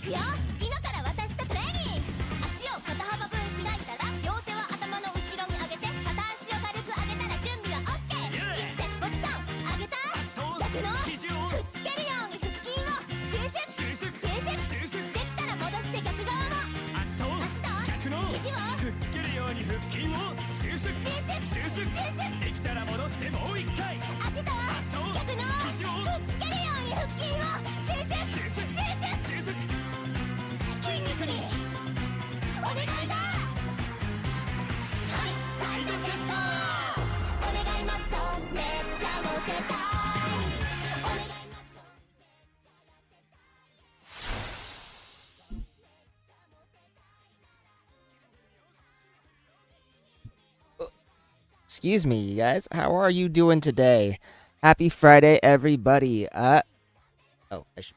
くよ。今から私とトレーニング。足を肩幅分開いたら両手は頭の後ろに上げて、片足を軽く上げたら準備は OK。 1セットポジション上げた。逆のくっつけるように腹筋を収縮できたら戻して逆側も足と逆の肘をくっつけるように腹筋を収縮できたら戻してもう一回。足と逆の肘をくっつけるように腹筋を収縮筋肉にお願いだ。はい、サイドチェストお願いマッソめっちゃモテたい。お願いマッソExcuse me, you guys. How are you doing today? Happy Friday, everybody. Oh, I should.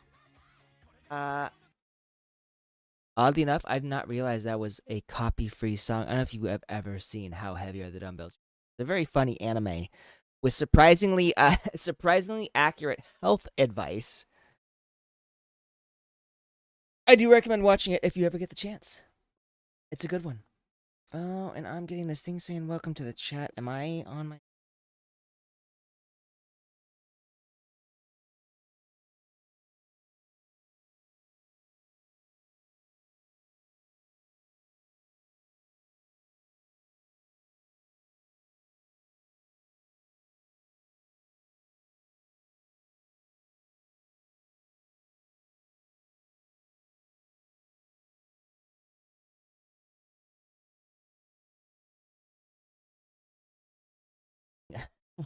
Oddly enough, I did not realize that was a copy-free song. I don't know if you have ever seen How Heavy Are the Dumbbells. It's a very funny anime with surprisingly accurate health advice. I do recommend watching it if you ever get the chance. It's a good one. Oh, and I'm getting this thing saying welcome to the chat. Am I on my...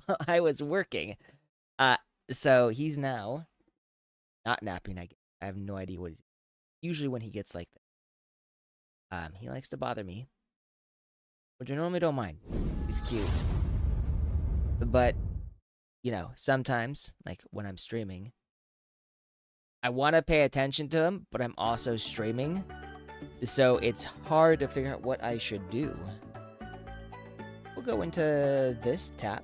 Well, I was working. So he's now not napping. I have no idea what he's... Usually when he gets like that, he likes to bother me, which I normally don't mind. He's cute. But, you know, sometimes, like when I'm streaming, I want to pay attention to him, but I'm also streaming. So it's hard to figure out what I should do. We'll go into this tab.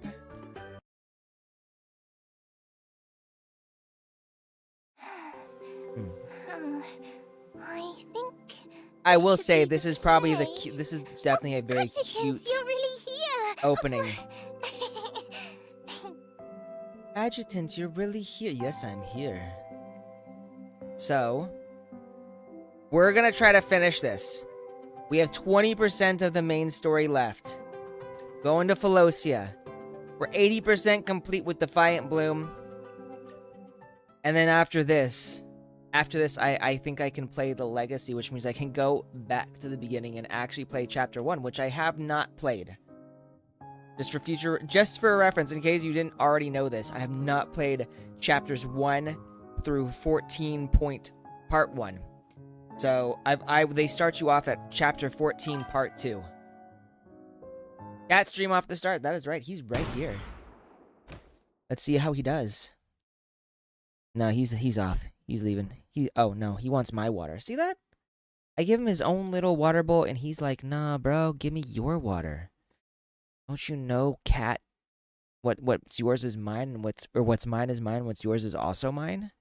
I think I will say this is probably this is definitely a very Adjutants, cute you're really here. opening. Adjutant, you're really here. Yes, I'm here. So, we're gonna try to finish this. We have 20% of the main story left. Going to Philossia. We're 80% complete with Defiant Bloom. And then after this, I think I can play the Legacy, which means I can go back to the beginning and actually play Chapter 1, which I have not played. Just for reference, in case you didn't already know this, I have not played Chapters 1 through 14 point Part 1. So, they start you off at Chapter 14, Part 2. Cat stream off the start. That is right. He's right here. Let's see how he does. No, he's off. He's leaving. Oh no, he wants my water. See that? I give him his own little water bowl, and he's like, "Nah, bro, give me your water." Don't you know, cat? What's yours is mine, and what's mine is mine. What's yours is also mine.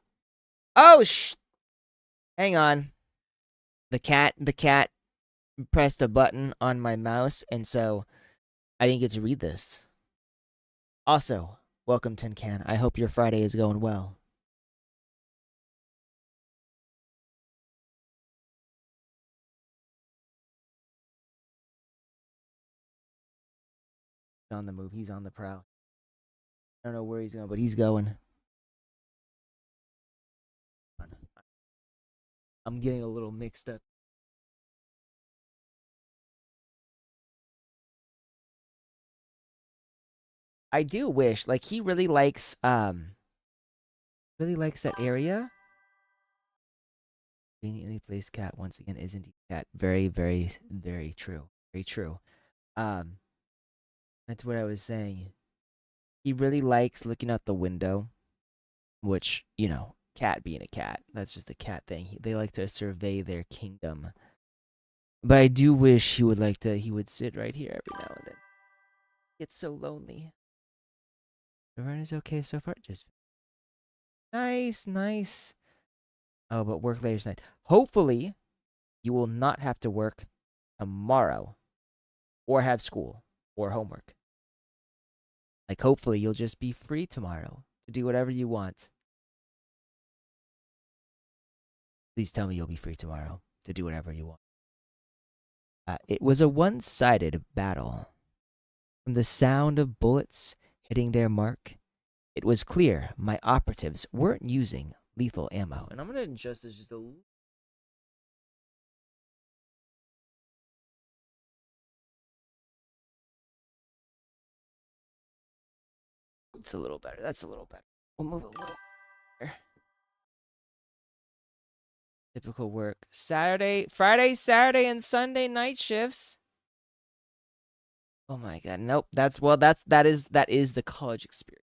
Oh hang on. The cat pressed a button on my mouse, and so I didn't get to read this. Also, welcome Tin Can. I hope your Friday is going well. On the move. He's on the prowl. I don't know where he's going, but he's going. I'm getting a little mixed up. I do wish, like, he really likes that area. Conveniently placed cat once again is indeed cat. Very, very, very true. Very true. That's what I was saying. He really likes looking out the window, which, you know, cat being a cat, that's just a cat thing. They like to survey their kingdom. But I do wish he would sit right here every now and then. It's so lonely. The run is okay so far. Just nice. Oh, but work later tonight. Hopefully, you will not have to work tomorrow or have school or homework. Like, hopefully, you'll just be free tomorrow to do whatever you want. Please tell me you'll be free tomorrow to do whatever you want. It was a one-sided battle. From the sound of bullets hitting their mark, it was clear my operatives weren't using lethal ammo. And I'm going to adjust this just a little. It's a little better. That's a little better. We'll move a little better. Typical work. Friday, Saturday, and Sunday night shifts. Oh my god. Nope. That is the college experience.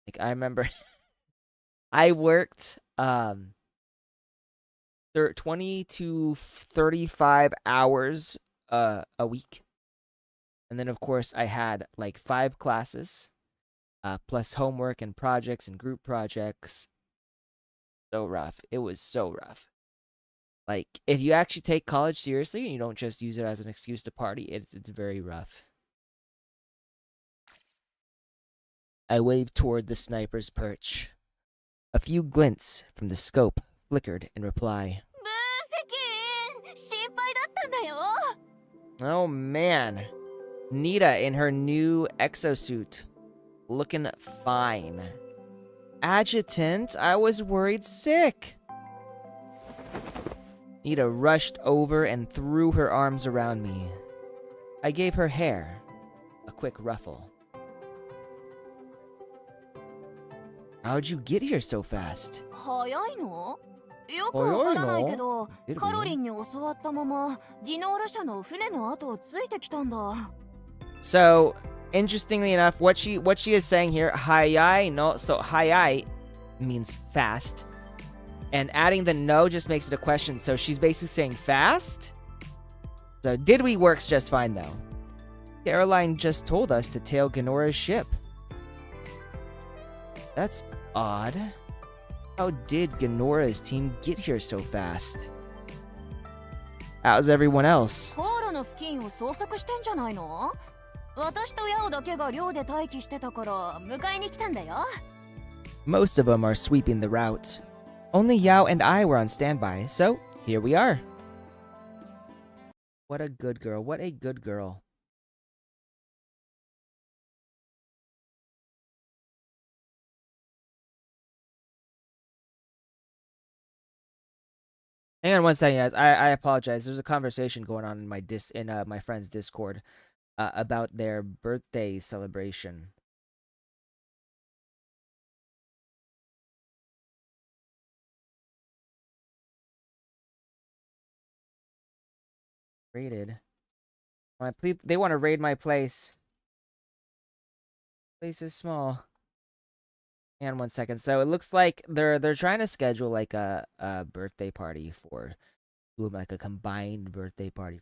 Like, I remember I worked 20 to 35 hours a week. And then of course I had like 5 classes plus homework and projects and group projects. So rough. It was so rough. Like, if you actually take college seriously and you don't just use it as an excuse to party, it's very rough. I waved toward the sniper's perch. A few glints from the scope flickered in reply. Oh man. Nita in her new exosuit. Looking fine. Adjutant, I was worried sick. Nita rushed over and threw her arms around me. I gave her hair a quick ruffle. How'd you get here so fast? 早いの？よくわからないけど、カロリンに教わったままディノーラ社の船の後をついてきたんだ。So, interestingly enough, what she is saying here, hayai no, so hayai means fast. And adding the no just makes it a question. So she's basically saying fast? So did we works just fine though. Caroline just told us to tail Ganora's ship. That's odd. How did Ganora's team get here so fast? How's everyone else? 航路の付近を捜索してんじゃないの？私とヤオだけが寮で待機してたから迎えに来たんだよ。Most of them are sweeping the route. Only Yao and I were on standby, so here we are. What a good girl. What a good girl. Hang on one second, guys. I apologize. There's a conversation going on in my friend's Discord about their birthday celebration. Raided. They want to raid my place. Place is small. Hang on one second. So it looks like they're trying to schedule like a birthday party for like a combined birthday party.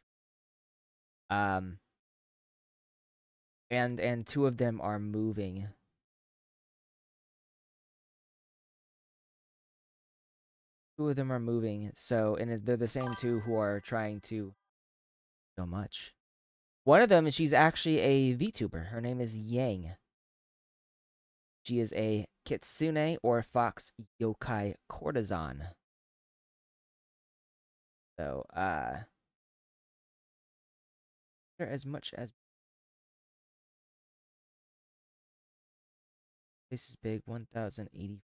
And 2 of them are moving. Two of them are moving. So they're the same 2 who are trying to so much. One of them, she's actually a VTuber. Her name is Yang. She is a kitsune or fox yokai courtesan. So, as much as this is big, 1,080.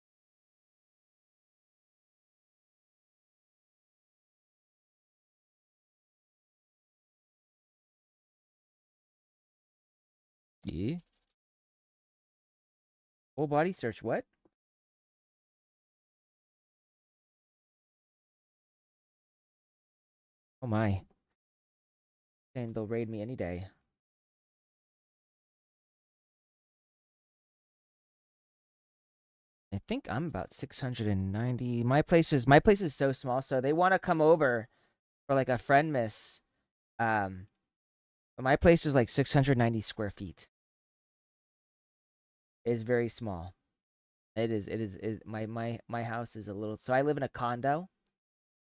Yeah. Full body search, what? Oh my. And they'll raid me any day. I think I'm about 690. My place is so small, so they want to come over for like a friend miss. But my place is like 690 square feet. It is very small. My house is a little. So I live in a condo.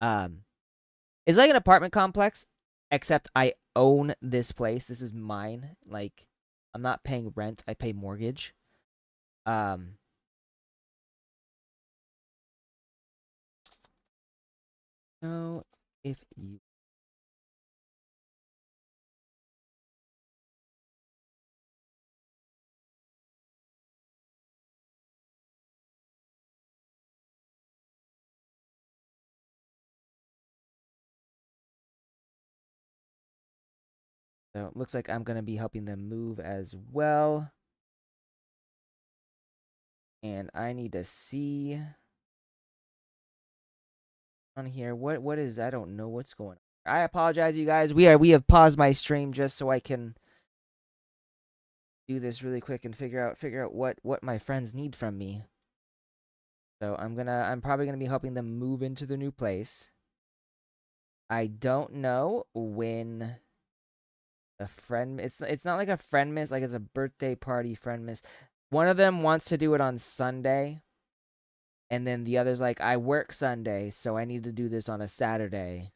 It's like an apartment complex, except I own this place. This is mine. Like, I'm not paying rent. I pay mortgage. So if you So it looks like I'm gonna be helping them move as well. And I need to see on here what is I don't know what's going on. I apologize, you guys. We have paused my stream just so I can do this really quick and figure out what my friends need from me. So I'm probably gonna be helping them move into the new place. I don't know when a friend it's not like a friend miss, like it's a birthday party friend miss. One of them wants to do it on Sunday, and then the other's like, I work Sunday, so I need to do this on a Saturday.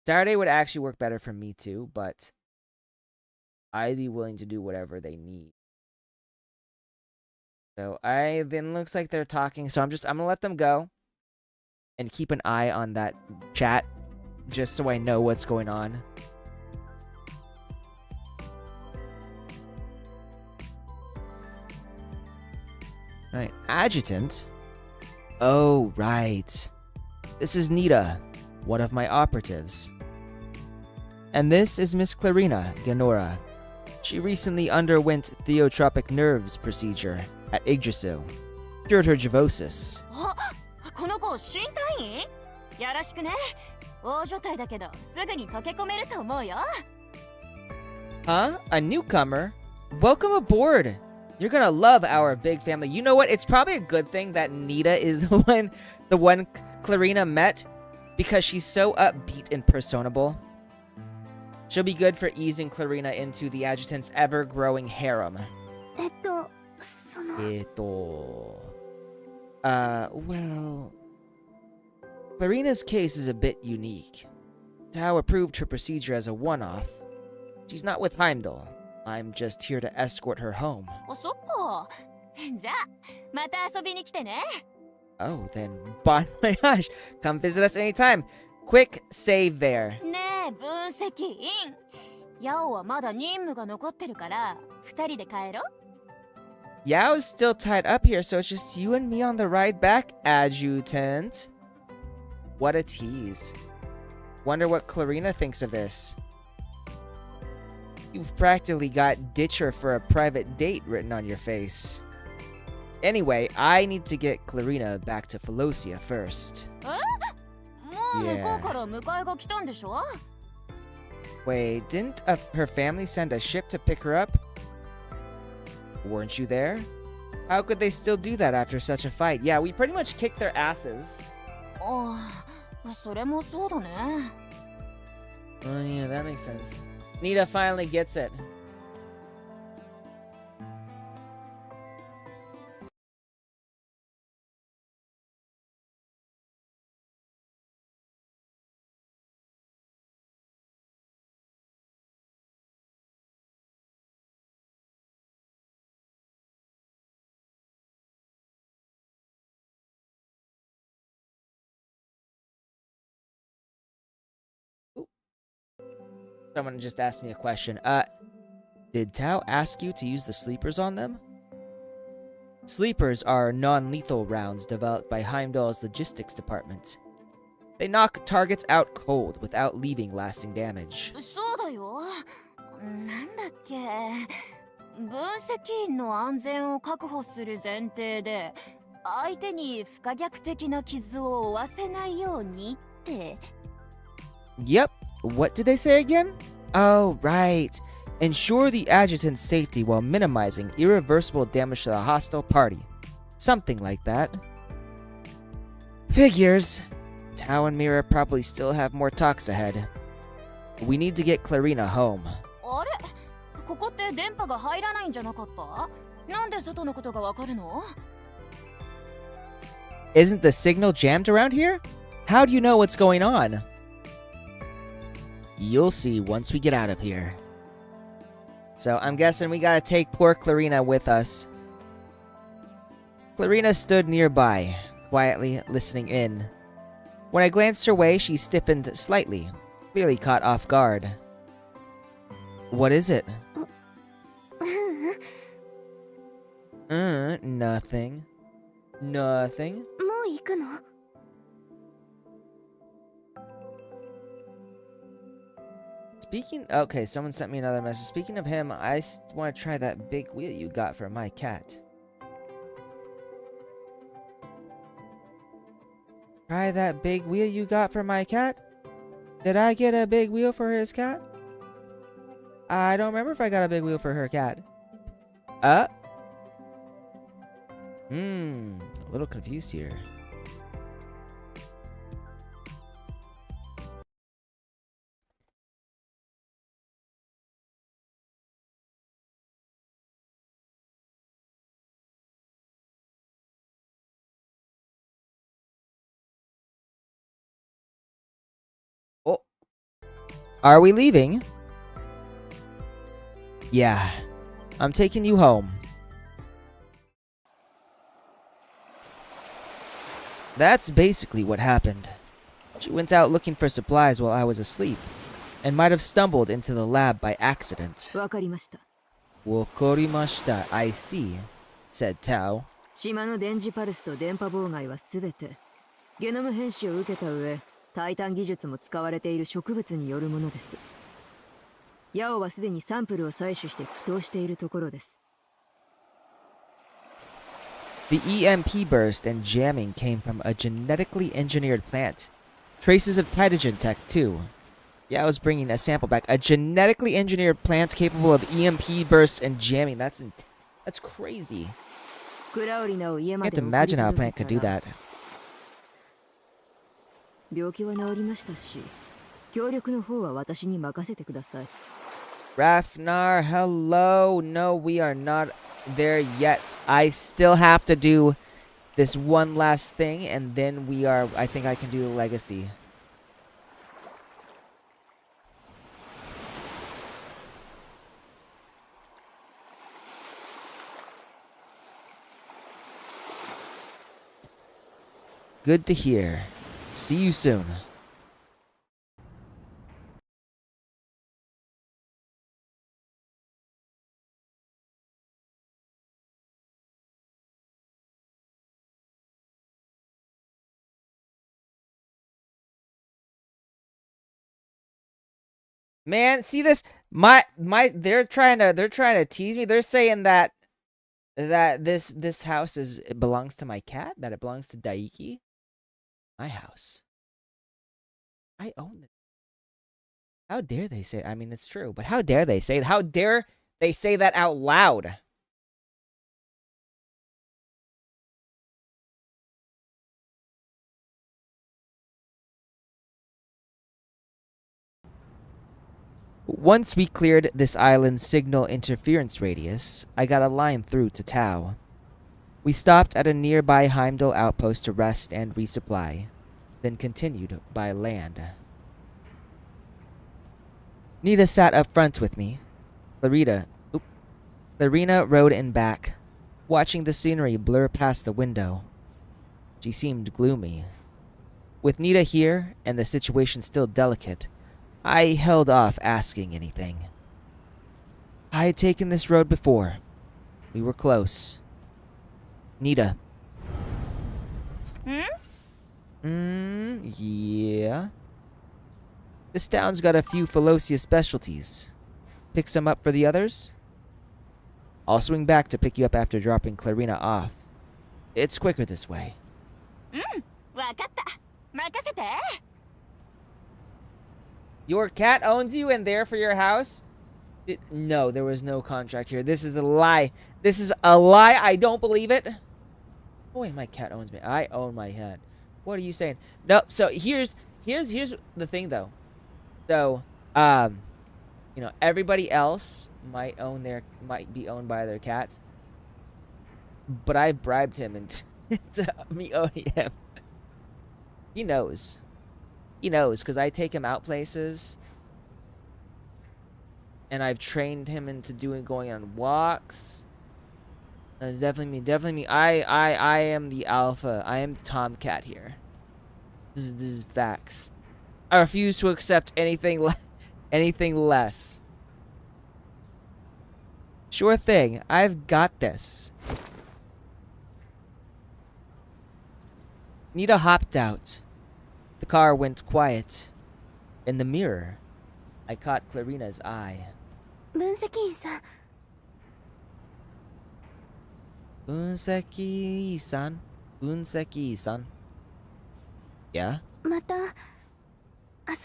Saturday would actually work better for me too, but I'd be willing to do whatever they need. So then looks like they're talking, so I'm gonna let them go and keep an eye on that chat just so I know what's going on. Right, adjutant? Oh, right. This is Nita, one of my operatives. And this is Miss Clarina Ganora. She recently underwent theotropic nerves procedure at Yggdrasil. Cured her Javosis. この子新隊員よろしくね大所帯だけどすぐに溶け込めると思うよ Huh? A newcomer? Welcome aboard! You're gonna love our big family. You know what? It's probably a good thing that Nita is the one Clarina met, because she's so upbeat and personable. She'll be good for easing Clarina into the adjutant's ever-growing harem. Well... Clarina's case is a bit unique. Tao approved her procedure as a one-off. She's not with Heimdall. I'm just here to escort her home. そっかじゃあまた遊びに来てね Oh, then bon voyage. Come visit us anytime. Quick save there. ねえ分析員ヤオはまだ任務が残ってるから二人で帰ろ Yao's still tied up here, so it's just you and me on the ride back, adjutant. What a tease. Wonder what Clarina thinks of this. You've practically got ditcher for a private date written on your face. Anyway, I need to get Clarina back to Philossia first. もう向こうから迎えが来たんでしょ Wait, didn't her family send a ship to pick her up? Weren't you there? How could they still do that after such a fight? Yeah, we pretty much kicked their asses. ああそれもそうだね Oh yeah, that makes sense. Nita finally gets it. Someone just asked me a question. Did Tao ask you to use the sleepers on them? Sleepers are non-lethal rounds developed by Heimdall's logistics department. They knock targets out cold without leaving lasting damage. そうだよなんだっけ分析員の安全を確保する前提で相手に不可逆的な傷を負わせないようにって Yep. What did they say again? Oh, right. Ensure the adjutant's safety while minimizing irreversible damage to the hostile party. Something like that. Figures. Tao and Mira probably still have more talks ahead. We need to get Clarina home. あれここって電波が入らないんじゃなかったなんで外のことがわかるの Isn't the signal jammed around here? How do you know what's going on? You'll see once we get out of here. So I'm guessing we gotta take poor Clarina with us. Clarina stood nearby, quietly listening in. When I glanced her way, she stiffened slightly, clearly caught off guard. What is it? Nothing. Nothing. もう行くの Speaking... Okay, someone sent me another message. Speaking of him, I want to try that big wheel you got for my cat. Try that big wheel you got for my cat? Did I get a big wheel for his cat? I don't remember if I got a big wheel for her cat. A little confused here. Oh. Are we leaving? Yeah. I'm taking you home. That's basically what happened. She went out looking for supplies while I was asleep, and might have stumbled into the lab by accident. わかりました。 Wakorimashita, I see, said Tao. 島の電磁パルスと電波妨害はすべてゲノム編集を受けた上、タイタン技術も使われている植物によるものです。ヤオはすでにサンプルを採取して祈祷しているところです。 The EMP burst and jamming came from a genetically engineered plant. Traces of Tytogen tech, too. Yeah, I was bringing a sample back. A genetically engineered plant capable of EMP bursts and jamming. That's crazy. I can't imagine how a plant could do that. 病気は治りましたし、協力の方は私に任せてください。 Rafnar, hello. No, we are not there yet. I still have to do this one last thing, and then we are... I think I can do the legacy. Good to hear. See you soon. Man, see this? They're trying to tease me. They're saying that this house it belongs to my cat, that it belongs to Daiki. My house. I own it. How dare they say? I mean, it's true, but how dare they say? How dare they say that out loud? Once we cleared this island's signal interference radius, I got a line through to Tao. We stopped at a nearby Heimdall outpost to rest and resupply, then continued by land. Nita sat up front with me. Clarina rode in back, watching the scenery blur past the window. She seemed gloomy. With Nita here, and the situation still delicate, I held off asking anything. I had taken this road before. We were close. Nita. Yeah. This town's got a few Philossia specialties. Pick some up for the others? I'll swing back to pick you up after dropping Clarina off. It's quicker this way. わかった。任せて。 Your cat owns you and there for your house? No, there was no contract here. This is a lie. This is a lie. I don't believe it. Oh, wait, my cat owns me. I own my cat. What are you saying? No, so here's the thing though. So, you know, everybody else might be owned by their cats. But I bribed him to me owning him. He knows. He knows, because I take him out places. And I've trained him into going on walks. That's definitely me. I am the alpha. I am the tomcat here. This is facts. I refuse to accept anything less. Sure thing. I've got this. Nita hopped out. The car went quiet. In the mirror, I caught Clarina's eye. 分析員さん、分析さん。Yeah? また遊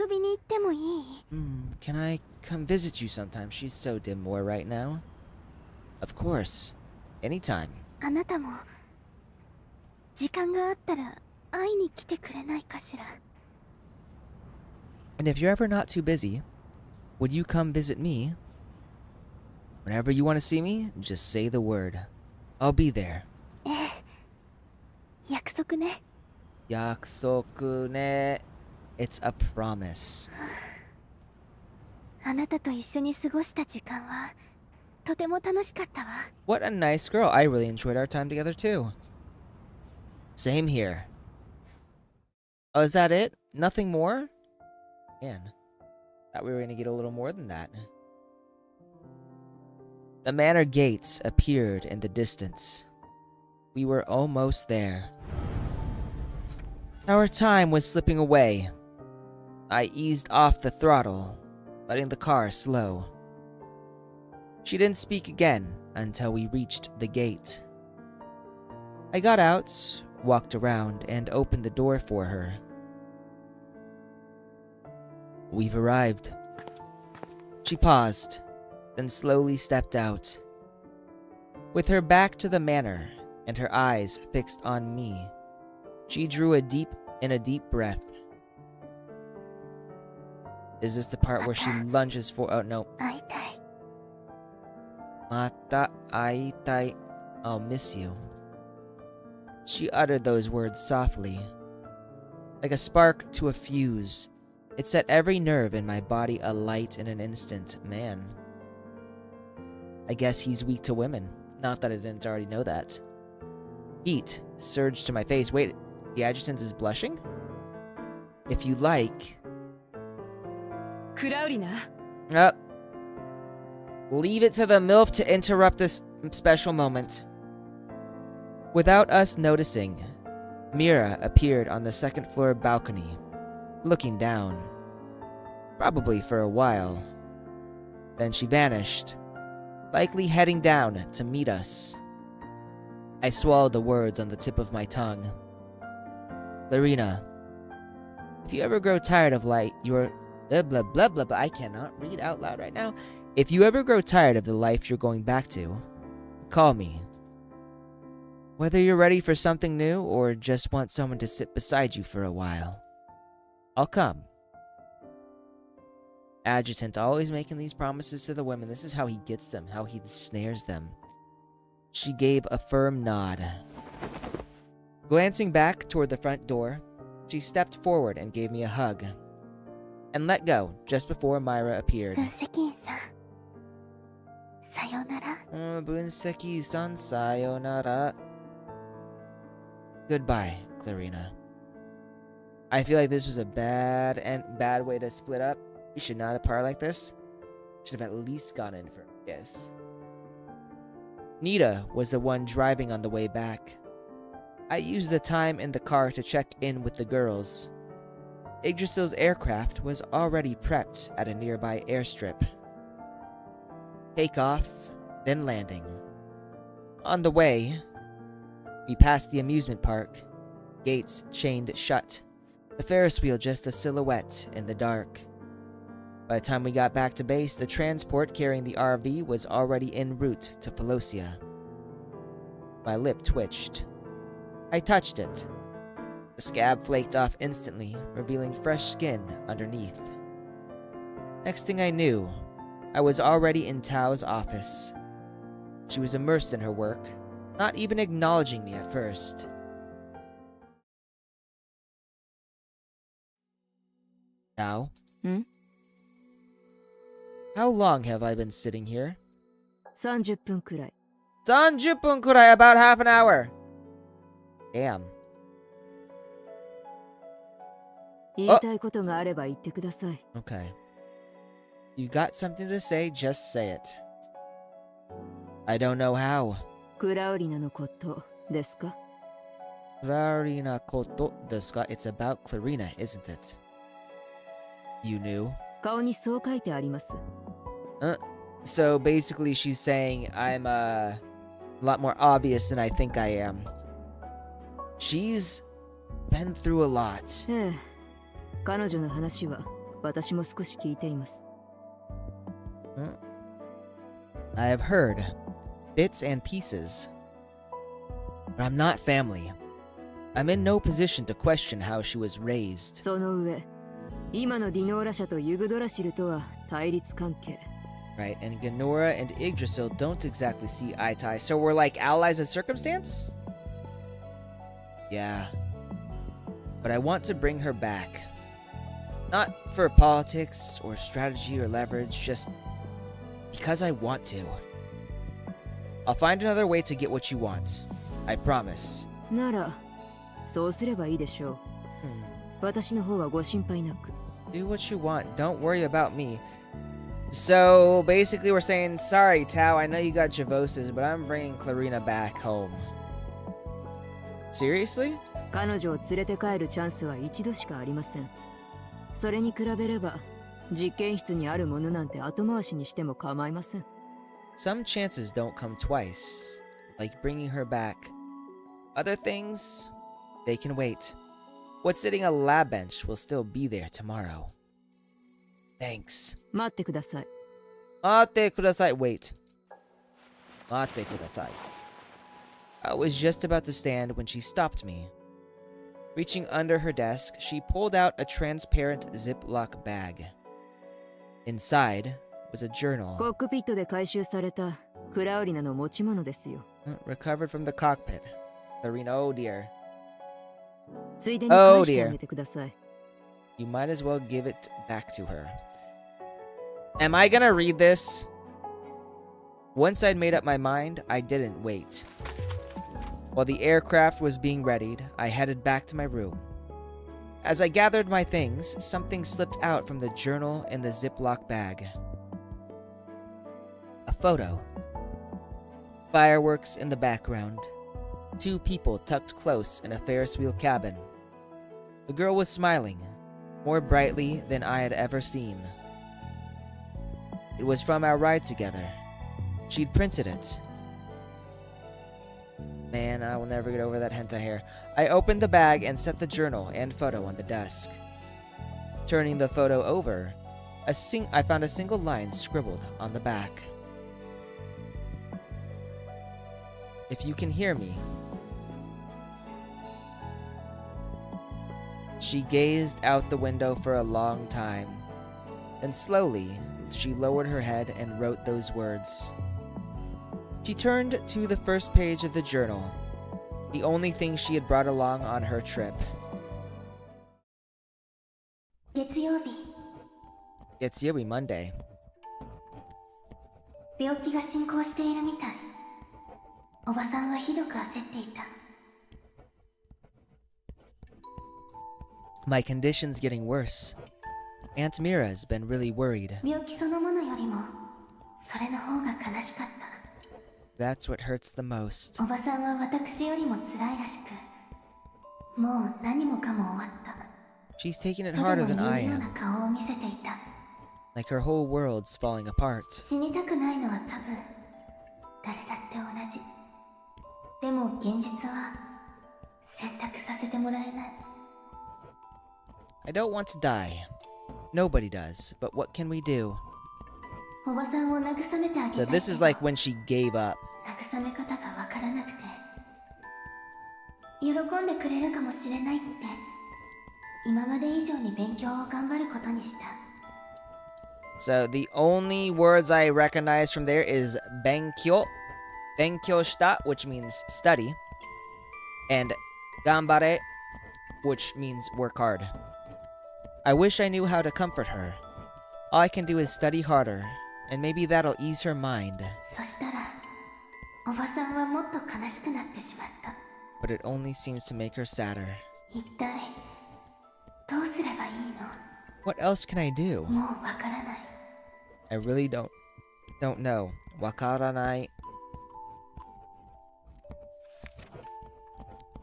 びに行ってもいい？ Can I come visit you sometime? She's so dimware right now. Of course. Anytime. あなたも時間があったら会いに来てくれないかしら？ And if you're ever not too busy, would you come visit me? Whenever you want to see me, just say the word. I'll be there. ええ、約束ね。約束ね。It's a promise. あなたと一緒に過ごした時間はとても楽しかったわ。 What a nice girl. I really enjoyed our time together too. Same here. Oh, is that it? Nothing more? Man, thought we were gonna get a little more than that. The manor gates appeared in the distance. We were almost there. Our time was slipping away. I eased off the throttle, letting the car slow. She didn't speak again until we reached the gate. I got out, walked around, and opened the door for her. We've arrived. She paused, then slowly stepped out. With her back to the manor and her eyes fixed on me, she drew a deep breath. Is this the part where she lunges for— oh no. 会いたい。また会いたい. I'll miss you. She uttered those words softly. Like a spark to a fuse, it set every nerve in my body alight in an instant. Man. I guess he's weak to women. Not that I didn't already know that. Heat surged to my face. Wait, the adjutant is blushing? If you like... Leave it to the MILF to interrupt this special moment. Without us noticing, Mira appeared on the second floor balcony, looking down. Probably for a while. Then she vanished, likely heading down to meet us. I swallowed the words on the tip of my tongue. Clarina, if you ever grow tired of your blah blah blah blah blah, I cannot read out loud right now. If you ever grow tired of the life you're going back to, call me. Whether you're ready for something new or just want someone to sit beside you for a while, I'll come. Adjutant always making these promises to the women. This is how he gets them, how he snares them. She gave a firm nod. Glancing back toward the front door, she stepped forward and gave me a hug, and let go just before Myra appeared. 分析員さん、さようなら。Bunseki-san, sayonara. Goodbye, Clarina. I feel like this was a bad way to split up. We should not have parted like this. Should have at least gone in for a kiss. Nita was the one driving on the way back. I used the time in the car to check in with the girls. Yggdrasil's aircraft was already prepped at a nearby airstrip. Takeoff, then landing. On the way, we passed the amusement park, gates chained shut, the Ferris wheel just a silhouette in the dark. By the time we got back to base, the transport carrying the RV was already en route to Philossia. My lip twitched. I touched it. The scab flaked off instantly, revealing fresh skin underneath. Next thing I knew, I was already in Tao's office. She was immersed in her work, not even acknowledging me at first. Now? Hmm? How long have I been sitting here? 30分くらい。30分くらい, about half an hour. Damn. 言いたいことがあれば言ってください。Okay. You got something to say, just say it. I don't know how. クラウリナのことですか? Clarina koto desu ka? It's about Clarina, isn't it? You knew? 顔にそう書いてあります。So basically she's saying I'm a lot more obvious than I think I am. She's been through a lot. ええ。彼女の話は私も少し聞いています。I have heard bits and pieces. But I'm not family. I'm in no position to question how she was raised. その上、今のディノーラ社とユグドラシルとは対立関係。Right, and Ganora and Yggdrasil don't exactly see eye to eye, so we're like allies of circumstance? Yeah. But I want to bring her back. Not for politics or strategy or leverage, just because I want to. I'll find another way to get what you want. I promise. なら、そうすればいいでしょう。私の方はご心配なく。Do what you want. Don't worry about me. So basically, we're saying, sorry, Tao. I know you got Javoses, but I'm bringing Clarina back home. Seriously? 彼女を連れて帰るチャンスは一度しかありません。それに比べれば、実験室にあるものなんて後回しにしても構いません。Some chances don't come twice, like bringing her back. Other things, they can wait. What's sitting on a lab bench will still be there tomorrow. Thanks. 待ってください。待ってください. Wait. 待ってください. I was just about to stand when she stopped me. Reaching under her desk, she pulled out a transparent Ziploc bag. Inside was a journal. コックピットで回収されたクラウリナの持ち物ですよ。Recovered from the cockpit. Clarina, oh dear. ついでに返してあげてください。You might as well give it back to her. Am I gonna read this? Once I'd made up my mind, I didn't wait. While the aircraft was being readied, I headed back to my room. As I gathered my things, something slipped out from the journal in the Ziploc bag. A photo. Fireworks in the background. Two people tucked close in a Ferris wheel cabin. The girl was smiling, more brightly than I had ever seen. It was from our ride together. She'd printed it. Man, I will never get over that hentai hair. I opened the bag and set the journal and photo on the desk. Turning the photo over, I found a single line scribbled on the back. If you can hear me. She gazed out the window for a long time. Then slowly, she lowered her head and wrote those words. She turned to the first page of the journal, the only thing she had brought along on her trip. 月曜日、 It's Monday. 病気が進行しているみたい。おばさんはひどく焦っていた。My condition's getting worse. Aunt Mira's been really worried. 病気そのものよりも、それの方が悲しかった。That's what hurts the most. おばさんは私よりも辛いらしく、もう何もかも終わった。 She's taking it と harder でも than I 言うような am. 顔を見せていた。 Like her whole world's falling apart. 死にたくないのは多分、誰だって同じ。でも現実は、選択させてもらえない。 I don't want to die. Nobody does, but what can we do? おばさんを慰めてあげた So いけ this is ど like when she gave up. 慰め方がわからなくて、喜んでくれるかもしれないって、今まで以上に勉強を頑張ることにした。 So the only words I recognize from there is benkyo, benkyo shita, which means study, and gambare, which means work hard. I wish I knew how to comfort her. All I can do is study harder, and maybe that'll ease her mind. そしたらおばさんはもっと悲しくなってしまった。 But it only seems to make her sadder. 一体どうすればいいの？ What else can I do? もうわからない。 I really don't know. Wakaranai.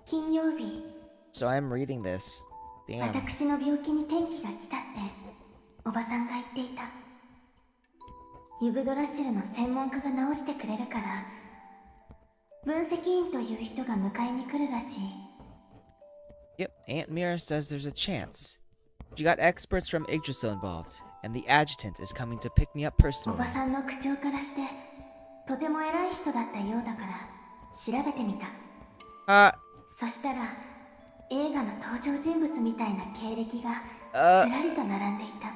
金曜日、 So I'm reading this. Damn. 私の病気に転機が来たっておばさんが言っていた。ユグドラッシュルの専門家が治してくれるから分析員という人が迎えに来るらしい。 Yep, Aunt Mira says there's a chance. She got experts from Yggdrasil involved, and the adjutant is coming to pick me up お personally. ばさんの口調からしてとても偉い人だったようだから調べてみた。 そしたら映画の登場人物みたいな経歴がずらりと並んでいた。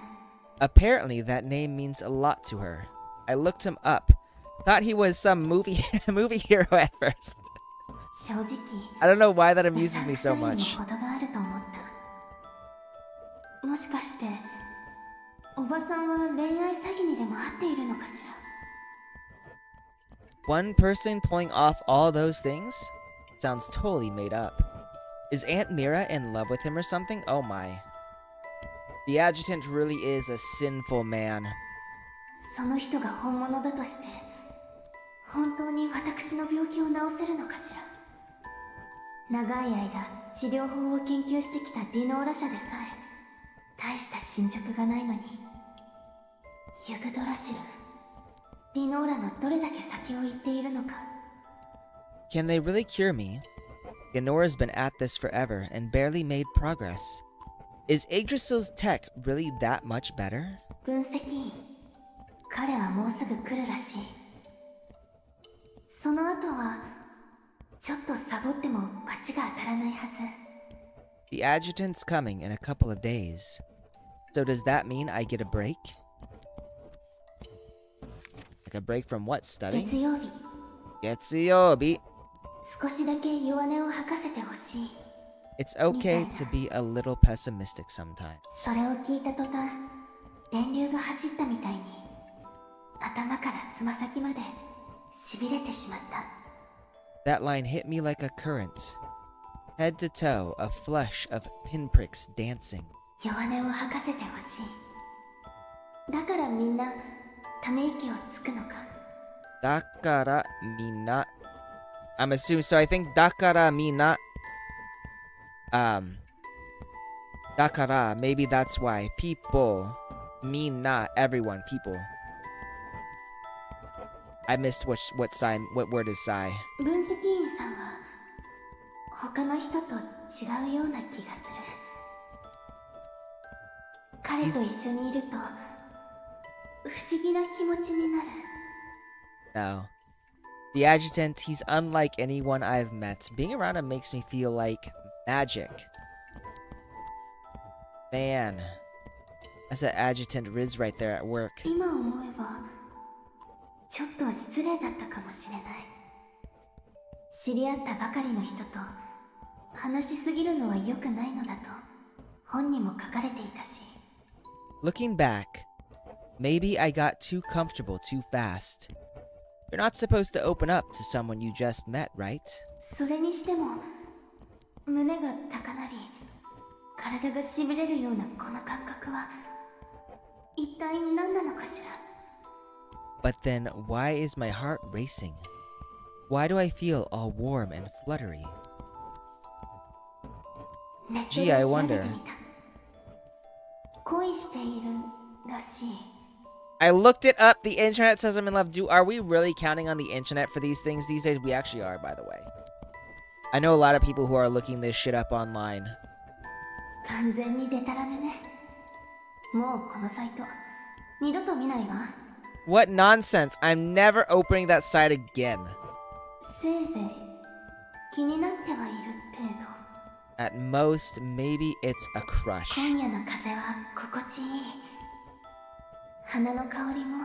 Apparently that name means a lot to her. I looked him up. Thought he was some movie hero at first. 正直 I don't know why that う amuses さん me くさ so いにも much. 程があると思った。もしかしておばさんは恋愛詐欺にでも遭っているのかしら。 One person pulling off all those things? Sounds totally made up. Is Aunt Mira in love with him or something? Oh my. The adjutant really is a sinful man. その人が本物だとして本当に私の病気を治せるのかしら。長い間治療法を研究してきたディノーラ社でさえ大した進捗がないのに、ユグドラシルディノーラのどれだけ先を行っているのか。 Can they really cure me? Ganora's been at this forever and barely made progress. Is Yggdrasil's tech really that much better? 分析員、彼はもうすぐ来るらしい。その後はちょっとサボっても罰が当たらないはず。 The adjutant's coming in a couple of days. So does that mean I get a break? Like a break from what, studying? 月曜日、 Getsuyobi. 少しだけ弱音を吐かせてほしい。 It's okay to be a little pessimistic sometimes. それを聞いた途端、電流が走ったみたいに頭からつま先までしびれてしまった。 That line hit me like a current. Head to toe, a flush of pinpricks dancing. 弱音を吐かせてほしい。だからみんなため息をつくのか。 Dakara mina. I'm assuming, so I think dakara mina. Dakara, maybe that's why. People. Mina, everyone, people. I missed what word is sai. 分析員さんは他の人と違うような気がする。彼と一緒にいると不思議な気持ちになる。 No. The adjutant, he's unlike anyone I've met. Being around him makes me feel like magic. Man. That's that adjutant Riz right there at work. 今思えばちょっと失礼だったかもしれない。知り合ったばかりの人と話しすぎるのは良くないのだと本にも書かれていたし。 Looking back, maybe I got too comfortable too fast. You're not supposed to open up to someone you just met, right? それにしても胸が高鳴り体がしびれるようなこの感覚は一体何なのかしら。 But then, why is my heart racing? Why do I feel all warm and fluttery? ネット Gee, で I 調べ wonder. てみた。恋しているらしい。 I looked it up. The internet says I'm in love. Are we really counting on the internet for these things these days? We actually are, by the way. I know a lot of people who are looking this shit up online. 完全にデタラメね。もうこのサイト二度と見ないわ。 What nonsense! I'm never opening that site again. せいぜい気になってはいる程度。 At most, maybe it's a crush. 今夜の風は心地いい。花の香りも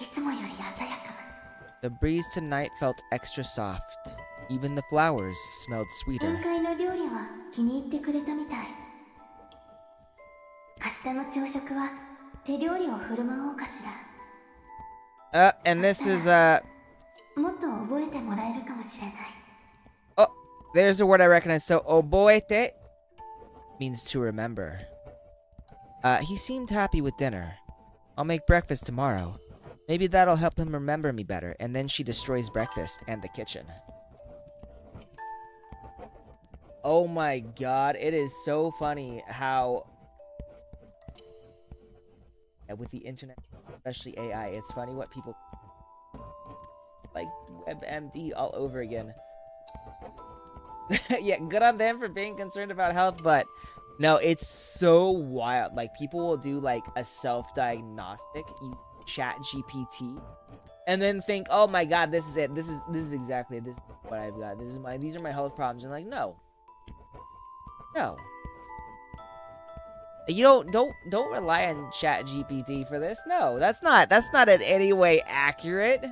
いつもより鮮やか。 The breeze tonight felt extra soft. Even the flowers smelled sweeter. 宴会の料理は気に入ってくれたみたい。明日の朝食は手料理を振る舞おうかしら。 And this is, もっと覚えてもらえるかもしれない。 oh, there's a word I recognize. So, oboete means to remember. He seemed happy with dinner. I'll make breakfast tomorrow. Maybe that'll help him remember me better. And then she destroys breakfast and the kitchen. Oh my god, it is so funny how... with the internet, especially AI, it's funny what people... like WebMD all over again. Yeah, good on them for being concerned about health, but... no, it's so wild. Like, people will do, like, a self-diagnostic, chat GPT, and then think, oh my god, this is it. This is exactly it. This is what I've got. These are my health problems. And like, no. No. You don't rely on chat GPT for this. No, that's not in any way accurate.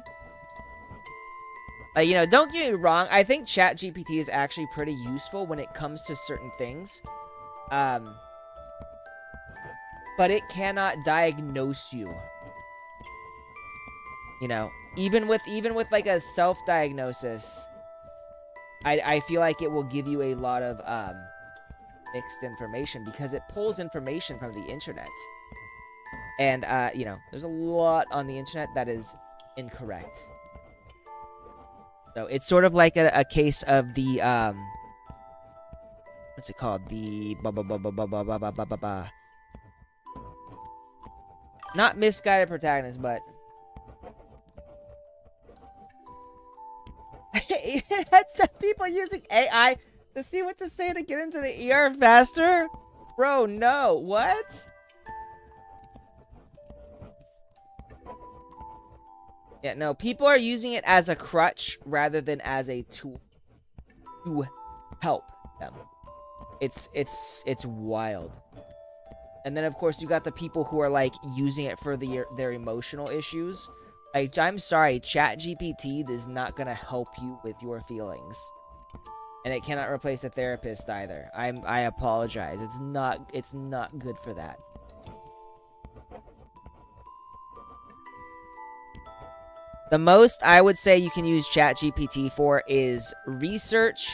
You know, don't get me wrong. I think chat GPT is actually pretty useful when it comes to certain things. But it cannot diagnose you. You know, even with like a self-diagnosis, I feel like it will give you a lot of mixed information because it pulls information from the internet. And you know, there's a lot on the internet that is incorrect. So it's sort of like a case of the what's it called? The not misguided protagonist, but it had some people using AI to see what to say to get into the ER faster? Bro, no. What? Yeah, no. People are using it as a crutch rather than as a tool to help them. It's wild. And then, of course, you got the people who are, like, using it for their emotional issues. Like, I'm sorry, ChatGPT is not gonna help you with your feelings. And it cannot replace a therapist either. I apologize. It's not good for that. The most I would say you can use ChatGPT for is research,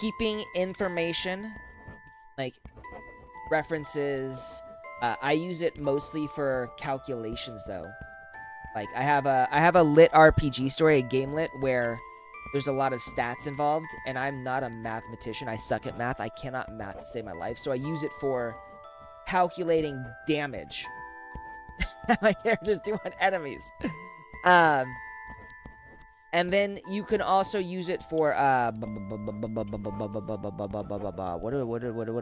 keeping information, like references. I use it mostly for calculations, though. Like, I have a lit RPG story, a game lit, where there's a lot of stats involved, and I'm not a mathematician. I suck at math. I cannot math to save my life, so I use it for calculating damage my characters do on enemies. And then you can also use it for what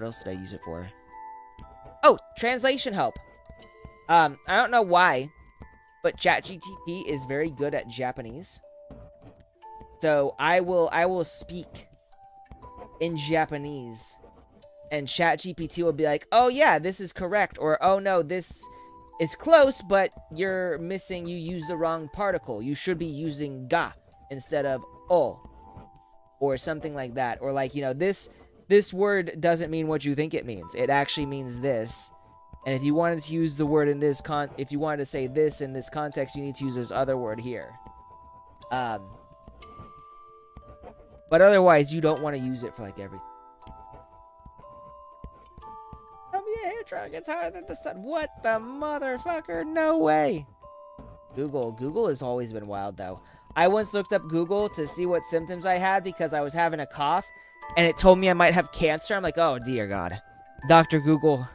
else did I use it for? Oh, translation help. I don't know why, but ChatGPT is very good at Japanese. So I will speak in Japanese, and ChatGPT will be like, "Oh yeah, this is correct," or "Oh no, this is close, but you used the wrong particle. You should be using ga instead of o," or something like that. Or like, you know, this word doesn't mean what you think it means. It actually means this. And if you wanted to use the word in this if you wanted to say this in this context, you need to use this other word here. But otherwise, you don't want to use it for like everything. Tell me a hair dryer gets hotter than the sun. What the motherfucker? No way. Google has always been wild, though. I once looked up Google to see what symptoms I had because I was having a cough, and it told me I might have cancer. I'm like, oh dear God, Dr. Google.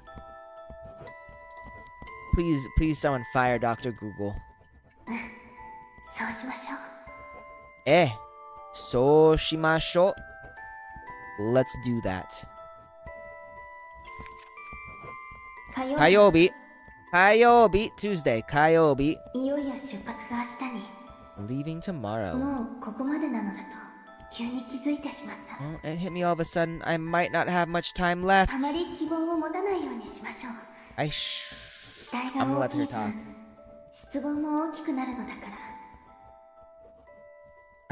Please, someone fire Dr. Google. So shimashou. Let's do that. Kayobi, Tuesday, Kayobi. Leaving tomorrow. Oh, it hit me all of a sudden. I might not have much time left. I'm gonna let her talk.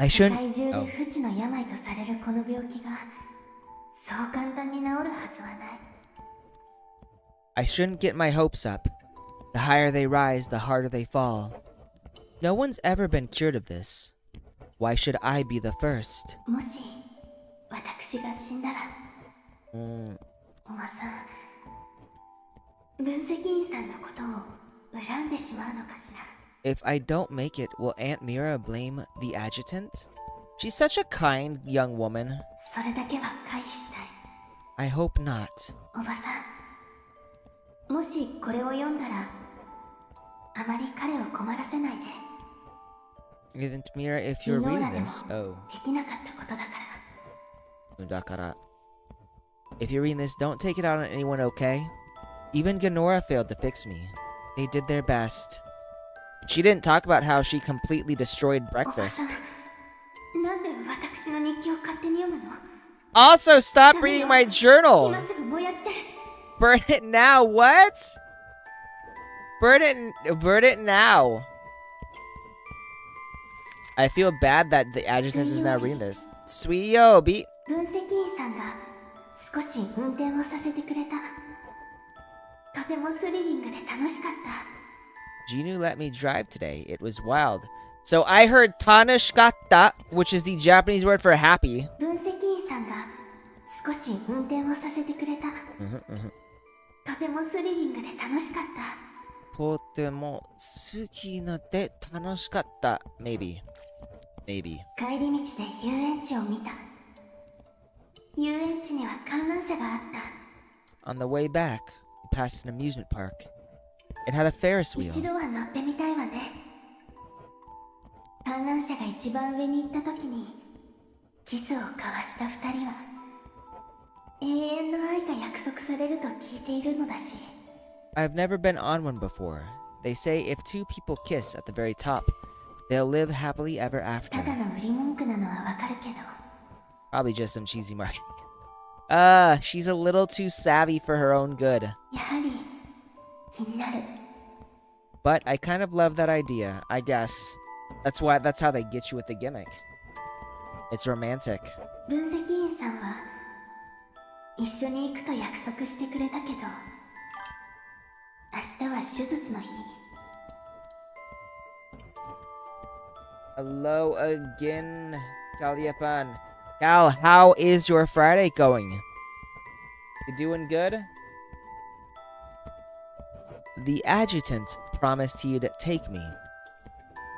I shouldn't. Oh. そう簡単に治るはずはない。 I shouldn't get my hopes up. The higher they rise, the harder they fall. No one's ever been cured of this. Why should I be the first? もし私が死んだら、おばさん、分析員さんのことを恨んでしまうのかしら。 If I don't make it, will Aunt Mira blame the adjutant? She's such a kind young woman. それだけは回避したい。 I hope not. おばさん、もしこれを読んだら、あまり彼を困らせないで。 Aunt Mira, if you're 昨日 reading らでも this... Oh. できなかったことだから。 Dakara. If you're reading this, don't take it out on anyone, okay? Even Ganora failed to fix me. They did their best. She didn't talk about how she completely destroyed おばさ breakfast. ん、なんで私の日記を勝手に読むの？ Also, stop reading my journal! 今すぐ燃やして。 Burn it now, what? Burn it now. I feel bad that the adjutant is not reading this. Sweetie Obi. 分析員さんが少し運転をさせてくれた。とてもスリリングで楽しかった。 Ginu let me drive today. It was wild. So I heard Tanashikatta, which is the Japanese word for happy. 分析員さんが少し運転をさせてくれた。とてもスリリングで楽しかった。 Totemo suki nate tanoshikatta. Maybe. 帰り道で遊園地を見た。遊園地には観覧車があった。 On the way back, we passed an amusement park. It had a Ferris 一 wheel. 度は乗ってみたいわね。観覧車が一番上に行った時にキスを交わした二人は永遠の愛が約束されると聞いているのだし。 I've never been on one before. They say if two people kiss at the very top, they'll live happily ever た after. だの売り文句なのはわかるけど。 Probably just some cheesy marketing. She's a little too savvy for her own good. やはり気になる。 But I kind of love that idea, I guess. That's how they get you with the gimmick. It's romantic. 分析員さんは一緒に行くと約束してくれたけど、明日は手術の日。 Hello again, Kaliapan. Cal, how is your Friday going? You doing good? The adjutant promised he'd take me,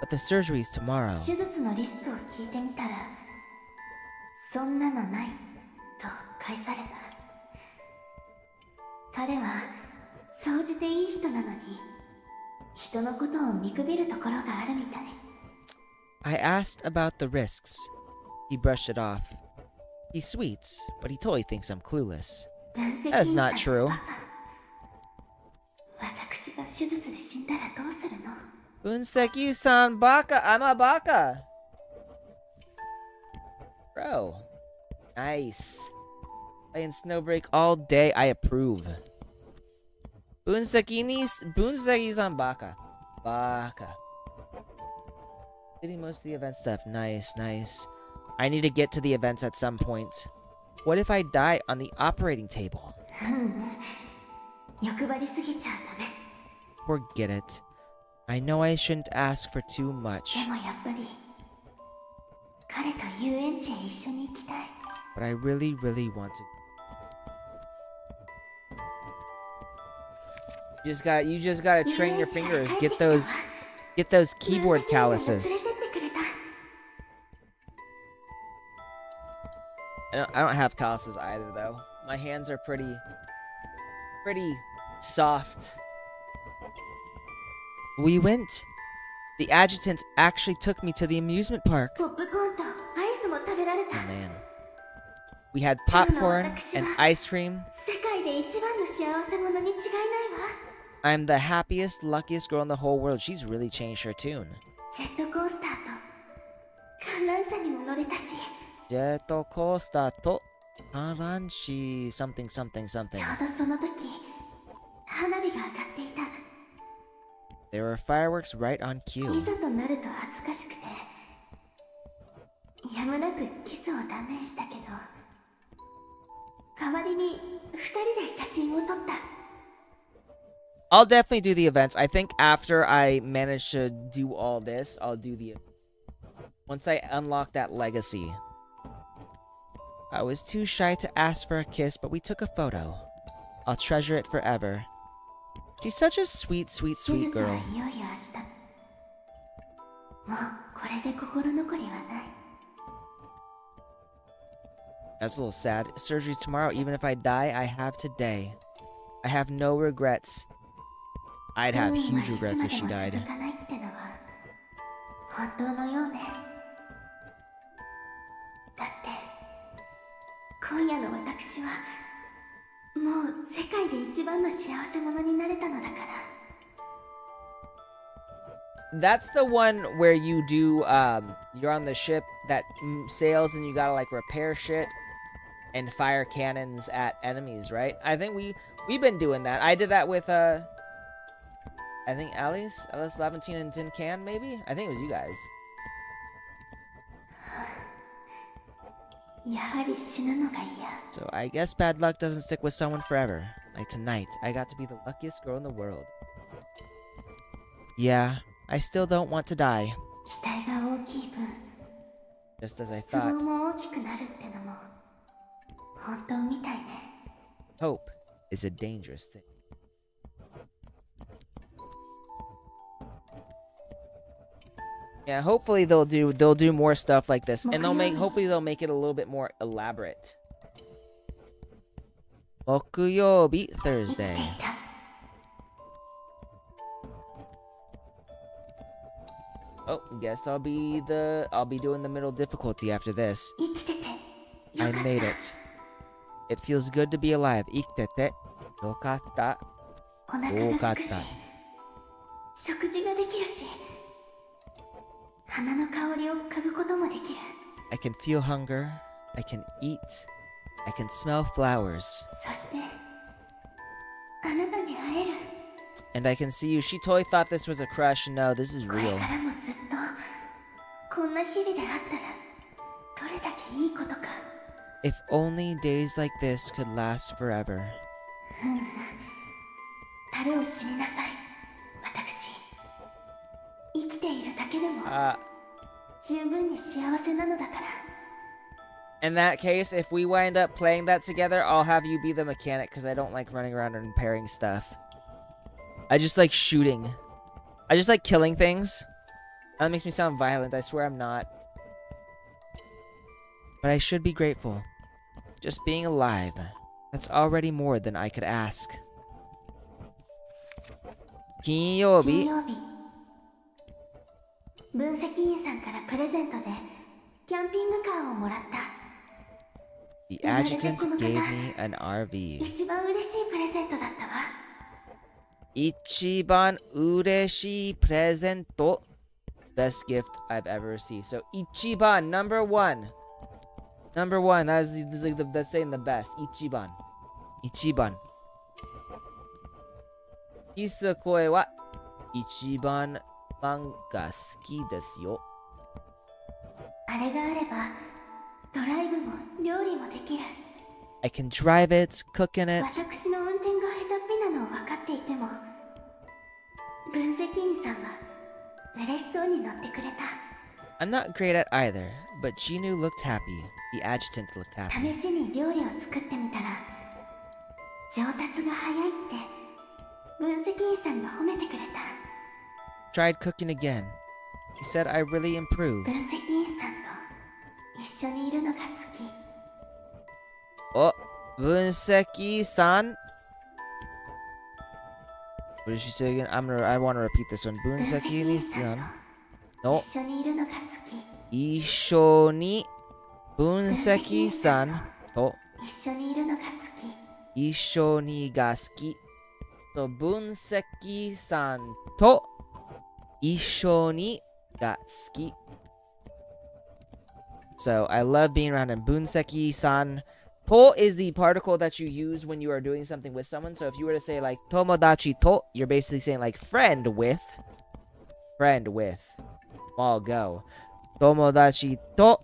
but the surgery's tomorrow. 手術のリスクを聞いてみたら、そんなのないと返された。彼は総じていい人なのに、人のことを見くびるところがあるみたい。 I asked about the risks. He brushed it off. He's sweet, but he totally thinks I'm clueless. 分析員 That's さん not true. バカ。私が手術で死んだらどうするの？ Unseki-san baka. I'm a baka. Bro. Nice. Playing Snowbreak all day. I approve. Bunseki-san baka. Baka. Getting most of the event stuff. Nice, nice. I need to get to the events at some point. What if I die on the operating table? 欲張りすぎちゃダメ。 Forget it. I know I shouldn't ask for too で much, もやっぱり彼と遊園地へ一緒に行きたい。 but I really, really want to. You just gotta train your fingers. Get those keyboard calluses. I don't have calluses either, though. My hands are pretty soft. We went. The adjutant actually took me to the amusement park. ポップコーンとアイスも食べられ Oh た。 man. We had popcorn and ice cream. 世界で一番の幸せ者に違いないわ。 I'm the happiest, luckiest girl in the whole world. She's really changed her tune. ジェットコースターと観覧車にも乗れたし、 Jet coaster to Haranshi something something ちょ something. うどその時花火が上がっていた。 There were fireworks right on い cue. ざとなると恥ずかしくて、やむなくキスを断念したけど、代わりに2人で写真を撮った。 I'll definitely do the events. I think after I manage to do all this, I'll do the... Once I unlock that legacy. I was too shy to ask for a kiss, but we took a photo. I'll treasure it forever. She's such a sweet, sweet, 手 sweet 術は girl. いよいよ明日。もうこれで心残りはない。 That's a little sad. Surgery's tomorrow. Even if I die, I have today. I have no regrets. I'd have 運はい huge つま regrets で if she も died. 続かないってのは本当のようね。だって今夜の私はもう世界で一番の幸せ者になれたのだから。 That's the one where you do, you're on the ship that sails and you gotta, like, repair shit and fire cannons at enemies, right? I think we've been doing that. I did that with, I think Alice Laventine and Tin Can, maybe? I think it was you guys. やはり死ぬのが嫌。 So I guess bad luck doesn't stick with someone forever. Like tonight, I got to be the luckiest girl in the world. Yeah, I still don't want to die. 期待が大きい分 Just as I 失望 thought. も大きくなるってのも本当みたいね。 Hope is a dangerous thing. Yeah, hopefully they'll do more stuff like this, and hopefully they'll make it a little bit more elaborate. 木曜日 Thursday. 生きていた。 Oh, guess I'll be doing the middle difficulty after this. 生きてて I よかっ made た。 it. It feels good to be alive. 生きててよかった。お腹がすくし食事ができるし花の香りを嗅ぐこともできる。 I can feel hunger. I can eat. I can smell flowers. そしてあなたに会える。 And I can see you. She totally thought this was a crush. No, this is これ real. からもずっとこんな日々であったらどれだけいいことか。 If only days like this could last forever. 樽を知りなさい。私生きているだけでも十分に幸せなのだから。 In that case, if we wind up playing that together, I'll have you be the mechanic because I don't like running around and repairing stuff. I just like shooting. I just like killing things. That makes me sound violent. I swear I'm not. But I should be grateful. Just being alive. That's already more than I could ask. 金曜日。金曜日分析員さんからプレゼントでキャンピングカーをもらった。 The adjutant gave me an RV. 一番嬉しいプレゼントだったわ。一番嬉しいプレゼント Best gift I've ever received. So, 一番 number one. Number one. That's saying the best. 一番。一番。キス声は一番漫画好きですよ。あれがあればドライブも料理もできる。 I can drive it, cook in it. 私の運転が下手っぴなのを分かっていても分析員さんは嬉しそうに乗ってくれた。 I'm not great at either, but Jinu looked happy. The adjutant looked happy. 試しに料理を作ってみたら上達が早いって分析員さんが褒めてくれた。 Tried cooking again. He said I really improved. 分析員さんと一緒にいるのが好き。 Oh, 分析さん What did she say again? I want to repeat this one. 分分析析員さんさんとの一緒にいるのが好き。一緒に分析さんと一緒にいるのが好き。一緒にが好き。と分析さんと一緒にが好き。So I love being around him. 分析さん To is the particle that you use when you are doing something with someone. So if you were to say like tomodachi to, you're basically saying like friend with. Friend with. I'll go. Tomodachi to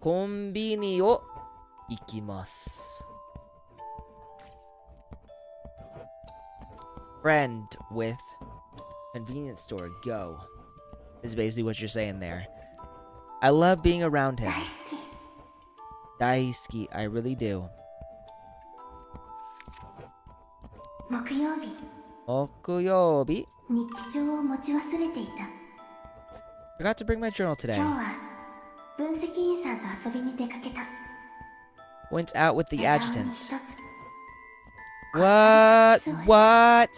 コンビニを Ikimasu. Friend with convenience store, go. Is basically what you're saying there. I love being around him. Daisuki, I really do. 木曜日、木曜日? 日記帳を持ち忘れていた。 Forgot to bring my journal today. 今日は分析員さんと遊びに出かけた。 Went out with the 笑顔に adjutant. 一つ。 What? What?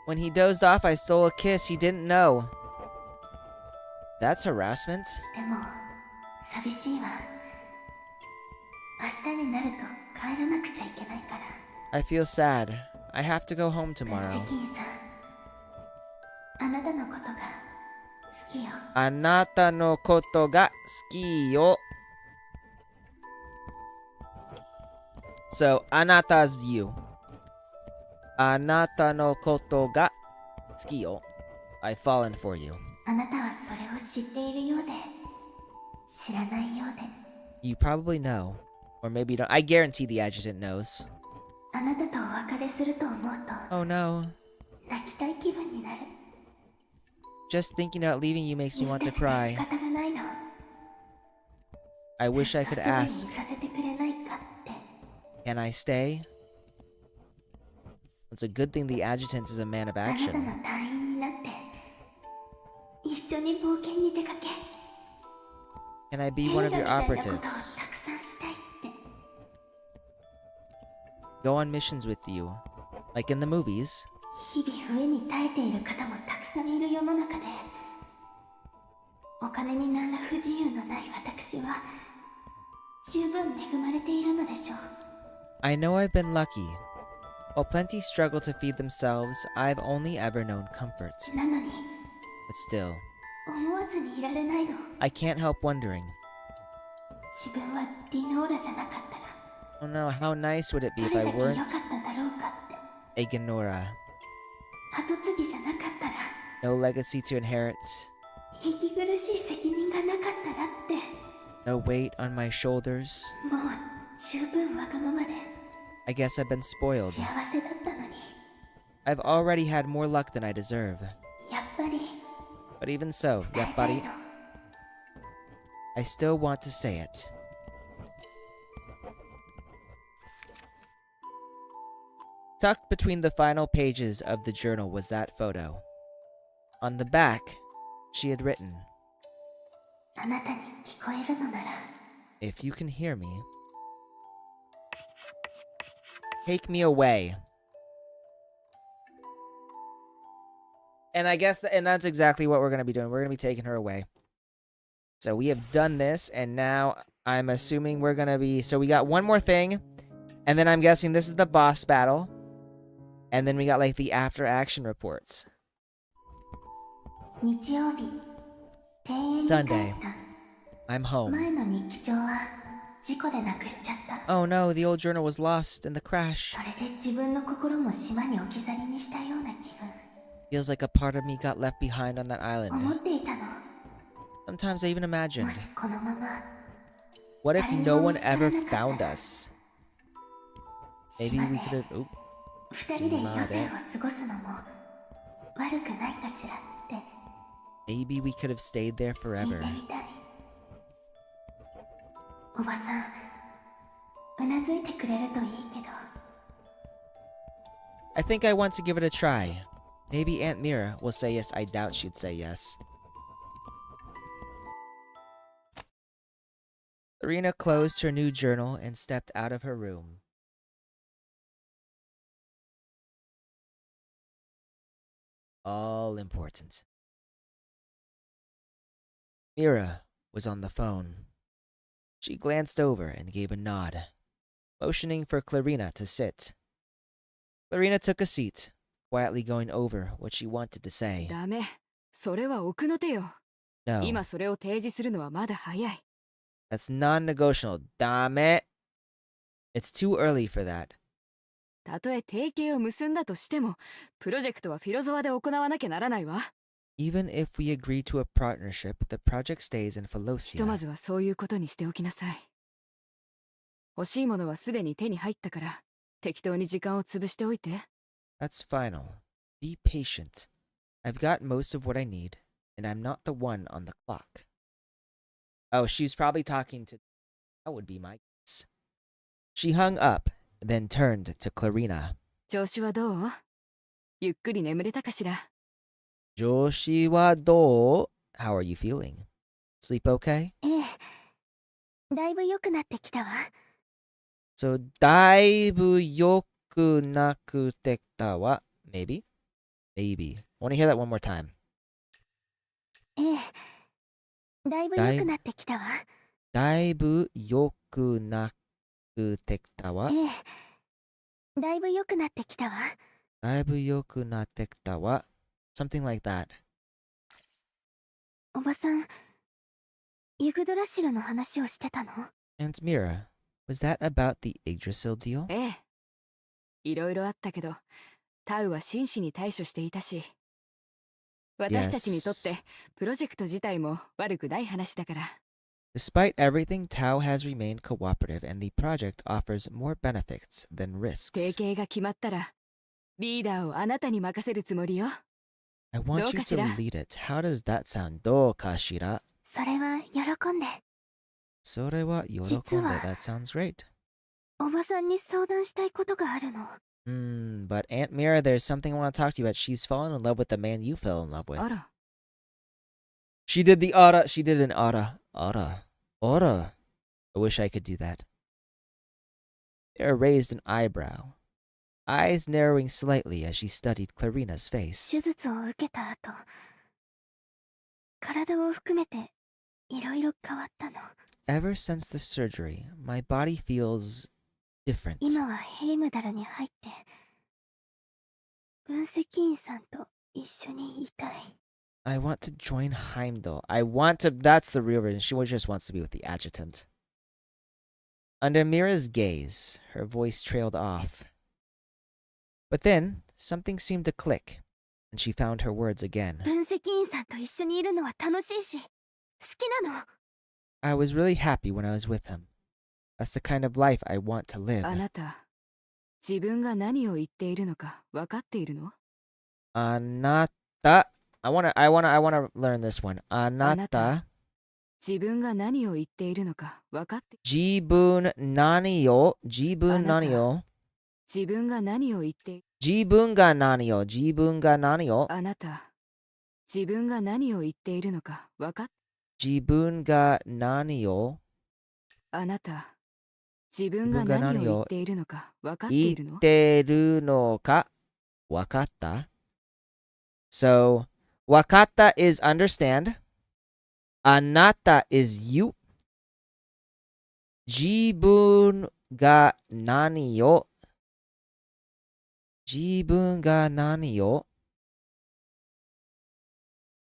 When he dozed off, I stole a kiss. He didn't know. That's harassment. でも寂しいわ。明日になると帰らなくちゃいけないから。 I feel sad. I have to go home 分 tomorrow. 析員さん、あなたのことが好きよ。あなたのことが好きよ. So, あなた is you. あなたのことが好きよ. I've fallen for you. あなたはそれを知っているようで、知らないようで。 You probably know. Or maybe you don't. I guarantee the adjutant knows. あなたとお別れすると思うと Oh no. 泣きたい気分になる。 Just thinking about leaving you makes me 見捨 want て to て仕 cry. 方がないの。 I wish I ずっ could と ask, すぐにさせてくれないかって。 can I stay? It's a good thing the adjutant is a man of あなた action. の隊員になって一緒に冒険に出かけ。 Can I be 映 one 画 of み your たいなことをた operatives? くさんしたいって。 Go on missions with you. Like in the movies. 日々飢えに耐えている方もたくさんいる世の中で、お金に何ら不自由のない私は十分恵まれているのでしょう。 I know I've been lucky. While plenty struggle to feed themselves, I've only ever known comfort. なのに But still, 思わずにいられないの。 I can't help wondering. 自分はディノーラじゃなかったら Oh no, how nice would it be ど if れ I だけ良か weren't っただろうかって。 a Ganora? 後継ぎじゃなかったら、 No legacy to inherit. 息苦しい責任がなかったらって。 No weight on my shoulders. もう十分わがままで I guess I've been spoiled. 幸せだったのに。 I've already had more luck than I deserve. やっぱり But even so, 伝えたい Yappari, の。 I still want to say it. Tucked between the final pages of the journal was that photo. On the back, she had written, あなたに聞こえるのなら If you can hear me, take me away. And I guess, and that's exactly what we're going to be doing. We're going to be taking her away. So we have done this, and now I'm assuming we're going to be, so we got one more thing, and then I'm guessing this is the boss battle, and then we got like the after action reports. 日曜日庭園に帰っ Sunday. た。 I'm home. 前の日記帳は事故でなくしちゃった。 Oh no, the old journal was lost in the crash. それで自分の心も島に置き去りにしたような気分。 Feels like a part of me got left behind on that 思 island. っていたの。 Sometimes I even も imagined, しこのまま what if 誰に no も one 見つから ever なかったら found us? Maybe 島 we で could have. Oh, 二人で余生を過ごすのも悪くないかしらって maybe we could have stayed there 聞い forever. てみたい。おばさん、うなずいてくれるといいけど。 I think I want to give it a try. Maybe Aunt Mira will say yes. I doubt she'd say yes. Serena closed her new journal and stepped out of her room. All important. Mira was on the phone. She glanced over and gave a nod, motioning for Clarina to sit. Clarina took a seat, quietly going over what she wanted to say. ダメ。それは奥の手よ。 No, 今それを提示するのはまだ早い。 that's non-negotiable. Damn it. It's too early for that. たとえ提携を結んだとしても、プロジェクトはフィロゾワで行わなきゃならないわ。 Even if we agree to a partnership, the project stays in ひとま Philossia. ずはそういうことにしておきなさい。欲しいものはすでに手に入ったから、適当に時間を潰しておいて。That's final. Be patient. I've got most of what I need, and I'm not the one on the clock. Oh, she's probably talking to... That would be my guess. She hung up, then turned to Clarina. 調子はどう？ゆっくり眠れたかしら？ Joshi wa do? How are you feeling? Sleep okay? ええ。だいぶ良くなってきたわ。So, だいぶ良くなくてきたわ. Maybe? Maybe. I want to hear that one more time. ええ。だいぶ良くなってきたわ。だいぶ良くなくてきたわ。ええ。だいぶ良くなってきたわ。だいぶ良くなってきたわ. Something like that. おばさん、ユグドラシルの話をしてたの？ Aunt Mira, was that about the Yggdrasil deal? ええ。いろいろあったけど、タウは真摯に対処していたし。私たちにとって、プロジェクト自体も悪くない話だから。Despite everything, Tao has remained cooperative and the project offers more benefits than 提 risks. 携が決まったら、リーダーをあなたに任せるつもりよ。I want you to どうかしら？ lead it. How does that sound? どうかしら？それは喜んで。それは喜んで。実は、That sounds great. おばさんに相談したいことがあるの。But Aunt Mira, there's something I want to talk to you about. She's fallen in love with the man you fell in love with. あら、She did the aura. She did an aura. Aura. I wish I could do that. Mira raised an eyebrow, eyes narrowing slightly as she studied Clarina's 手 face. 術を受けた後、体を含めていろいろ変わったの。Ever since the surgery, my body feels different. 今はヘイムダルに入って、分析員さんと一緒にいたい。I want to join Heimdall. That's the real reason. She just wants to be with the adjutant. Under Mira's gaze, her voice trailed off. But then, something seemed to click, and she found her words again. 分析員さんと一緒にいるのは楽しいし、好きなの。I was really happy when I was with him. That's the kind of life I want to live. あなた、自分が何を言っているのか分かっているの？ Anata. I wanna learn this one. あな Anata. た、自分が何を言っているのか分かって。 Jibun nani yo? Jibun nani yo? 自分が何を言っている？ Jibun ga nani yo? Jibun ga nani yo? あなた、自分が何を言っているのか分かって。 Jibun ga nani yo? あなた、自分が何を言っているのか分かっているの？ Iteru no ka? Wakatta? So, wakatta is understand. Anata is you. Jibun ga nani yo? Jibun ga nani yo?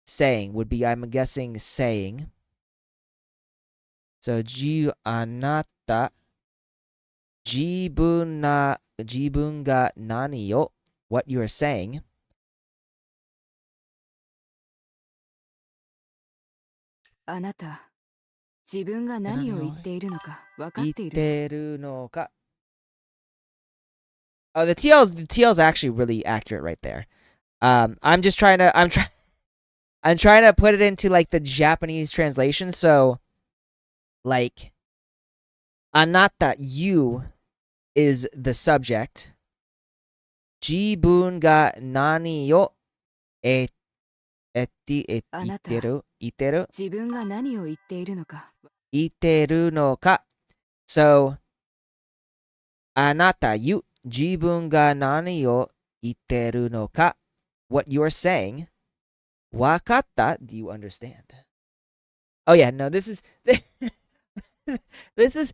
Saying would be, I'm guessing, saying. So, anata. Jibun ga nani yo? What you are saying. あなた、自分が何を言っているのか分かっているの？ Iteru no ka? Oh, the TL's actually really accurate right there. I'm trying to put it into like the Japanese translation. So, like, anata, you, is the subject. Jibun ga nani yo? Iteru? 自分が何を言っているのか。 Iteru no ka? So, anata, you, jibun ga nani yo iteru no ka? What you're saying. Wakatta, do you understand? Oh yeah, no, this is this is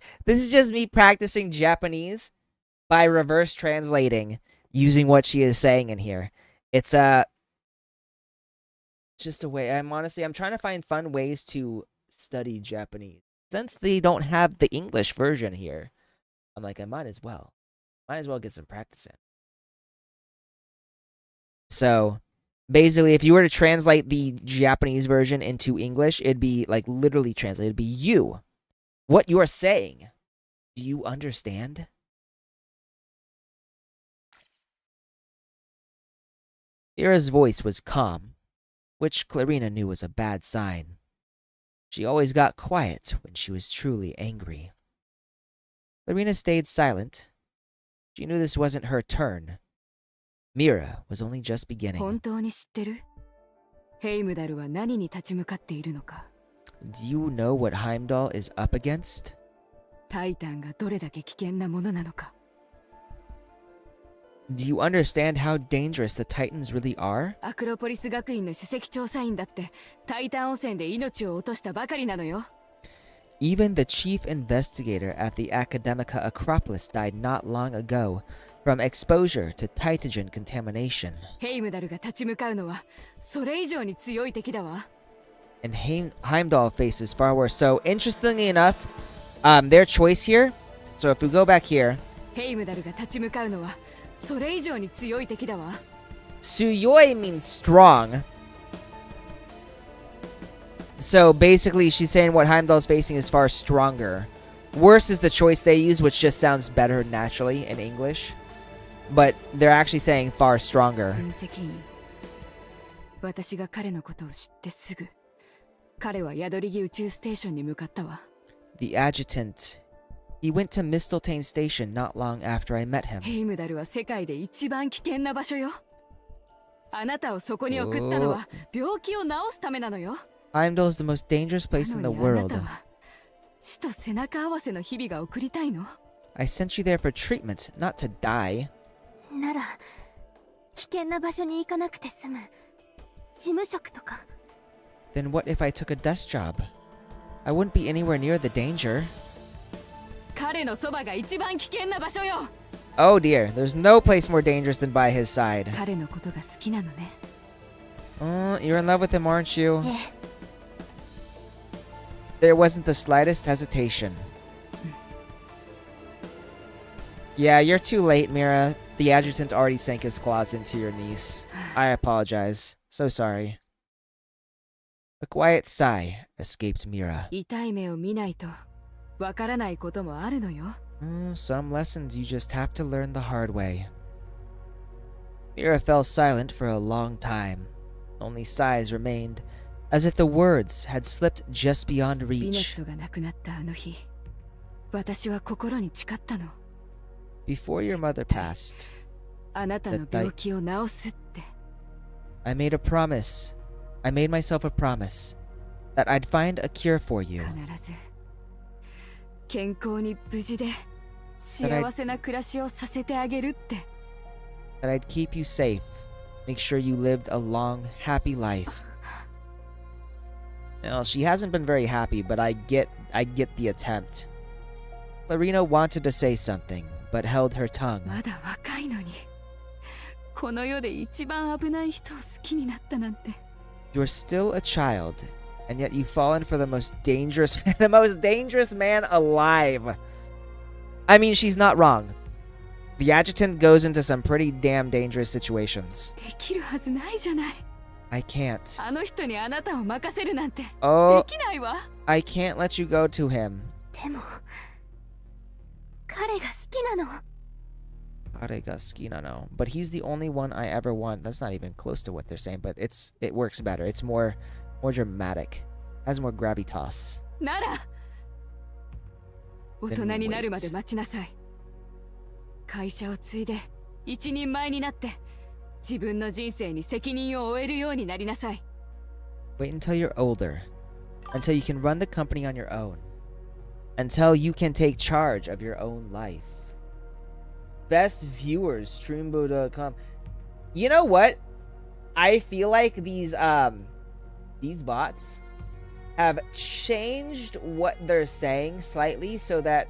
just me practicing Japanese by reverse translating using what she is saying in here. It's just a way. I'm trying to find fun ways to study Japanese. Since they don't have the English version here, I'm like, I might as well get some practice in. So, basically, if you were to translate the Japanese version into English, it'd be like literally translated. It'd be you. What you are saying. Do you understand? Mira's voice was calm, which Clarina knew was a bad sign. She always got quiet when she was truly angry. Clarina stayed silent. She knew this wasn't her turn. Mira was only just beginning. 本当に知ってる？ヘイムダルは何に立ち向かっているのか。Do you know what Heimdall is up against? タイタンがどれだけ危険なものなのか。Do you understand how dangerous the Titans really are? アクロポリス学院の首席調査員だってタイタン汚染で命を落としたばかりなのよ。Even the chief investigator at the Academica Acropolis died not long ago from exposure to Titagen contamination. ヘイムダルが立ち向かうのはそれ以上に強い敵だわ。And Heimdall faces far worse. So, interestingly enough, their choice here. So, if we go back here, ヘイムダルが立ち向かうのはそれ以上に強い敵だわ。Suyoi means strong. So basically, she's saying what Heimdall's facing is far stronger. Worse is the choice they use, which just sounds better naturally in English. But they're actually saying far stronger. 分析員。私が彼のことを知ってすぐ、彼は宿り木宇宙ステーションに向かったわ。The adjutant. He went to Mistletoe Station not long after I met him. ヘイムダルは世界で一番危険な場所よ。あなたをそこに送ったのは病気を治すためなのよ。Heimdall is the most dangerous place in the なのにあな world. たは死と背中合わせの日々が送りたいの。 I sent you there for treatment, not to die. なら危険な場所に行かなくて済む事務職とか。 Then what if I took a desk job? I wouldn't be anywhere near the danger. 彼のそばが一番危険な場所よ。 Oh dear, there's no place more dangerous than by his side. 彼のことが好きなのね。 You're in love with him, aren't you? ええ。 There wasn't the slightest hesitation. Yeah, you're too late, Mira. The adjutant already sank his claws into your niece. I apologize. So sorry. A quiet sigh escaped Mira. 痛い目を見ないとわからないこともあるのよ。 Some lessons you just have to learn the hard way. Mira fell silent for a long time. Only sighs remained, as if the words had slipped just beyond ビネ reach. ットが亡くなったあの日、私は心に誓ったの。 Before your mother passed, あなたの病気を治すって。 I made a promise. I made myself a promise that I'd find a cure for you. 必ず健康に無事で幸せな暮らしをさせてあげるって。 That I'd keep you safe, make sure you lived a long, happy life. Well, she hasn't been very happy, but I get the attempt. Clarina wanted to say something, but held her tongue. まだ若いのに、この世で一番危ない人を好きになったなんて。 You're still a child, and yet you've fallen for the most dangerous man alive. I mean, she's not wrong. The adjutant goes into some pretty damn dangerous situations. できるはずないじゃない。 I can't. あの人にあなたを任せるなんてで Oh, きないわ。 I can't let you go to him. でも彼が好きなの。 No. But he's the only one I ever want. That's not even close to what they're saying, but it works better. It's more dramatic. Has more gravitas. なら大人になるまで待ちなさい。会社を継いで一人前になって自分の人生に責任を負えるようになりなさい。 Wait until you're older. Until you can run the company on your own. Until you can take charge of your own life. Best viewers, streambo.com. You know what? I feel like these bots have changed what they're saying slightly so that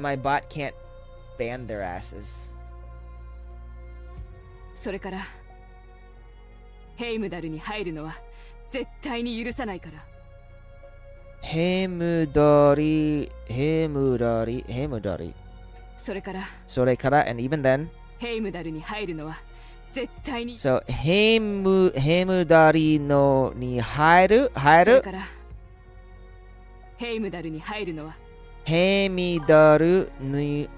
my bot can't ban their asses. それからヘイムダルに入るのは絶対に許さないから。 Hemudori. それから Sorekara, and even then. ヘイムダルに入るのは絶対に。 So, Hemudari no ni hairu? それからヘイムダルに入るのは Hemidaru ni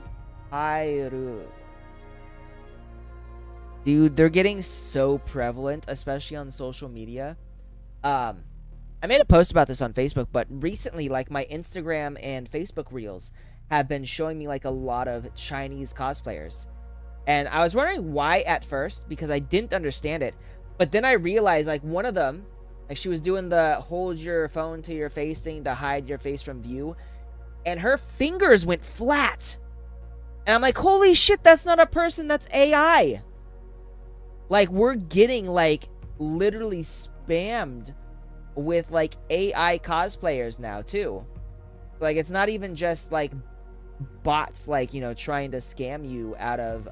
hairu. Dude, they're getting so prevalent, especially on social media. I made a post about this on Facebook, but recently, like, my Instagram and Facebook reels have been showing me like a lot of Chinese cosplayers. And I was wondering why at first, because I didn't understand it. But then I realized, like, one of them, like, she was doing the hold your phone to your face thing to hide your face from view, and her fingers went flat. And I'm like, holy shit, that's not a person, that's AI. Like, we're getting, like, literally spammed with, like, AI cosplayers now, too. Like, it's not even just, like, bots, like, you know, trying to scam you out of,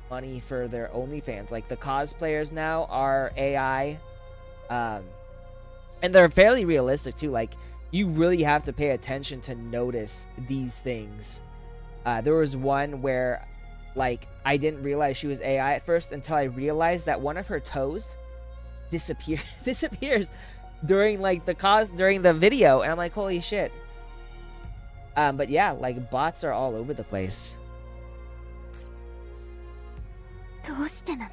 money for their OnlyFans. Like, the cosplayers now are AI. And they're fairly realistic, too. Like, you really have to pay attention to notice these things. There was one where, like, I didn't realize she was AI at first until I realized that one of her toes disappears during, like, during the video, and I'm like, holy shit. But yeah, like, bots are all over the place. どうしてなの？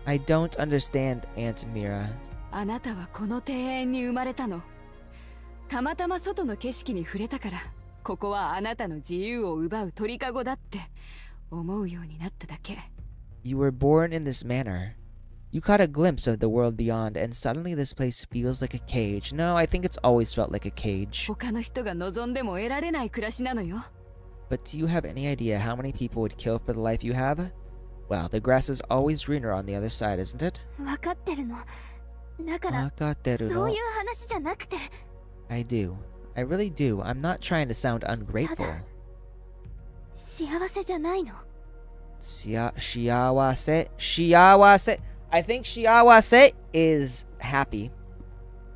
I don't understand, Aunt Mira. あなたはこの庭園に生まれたの。たまたま外の景色に触れたから、ここはあなたの自由を奪う鳥かごだって思うようになっただけ。You were born in this manor. You caught a glimpse of the world beyond, and suddenly this place feels like a cage. No, I think it's always felt like a cage. 他の人が望んでも得られない暮らしなのよ。 But do you have any idea how many people would kill for the life you have? Well, the grass is always greener on the other side, isn't it? 分かってるの。だから、わかってるの。そういう話じゃなくて。 I do. I really do. I'm not trying to sound ungrateful. 幸せじゃないの。幸せ. I think 幸せ is happy.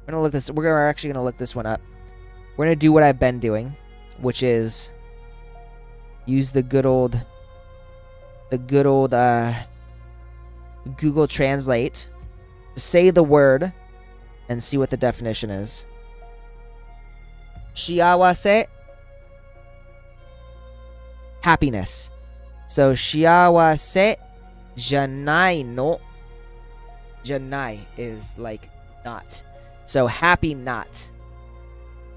We're actually gonna look this one up. We're gonna do what I've been doing, which is use the good old Google Translate to say the word and see what the definition is. 幸せ happiness. So 幸せじゃないの janai is like not. So happy not.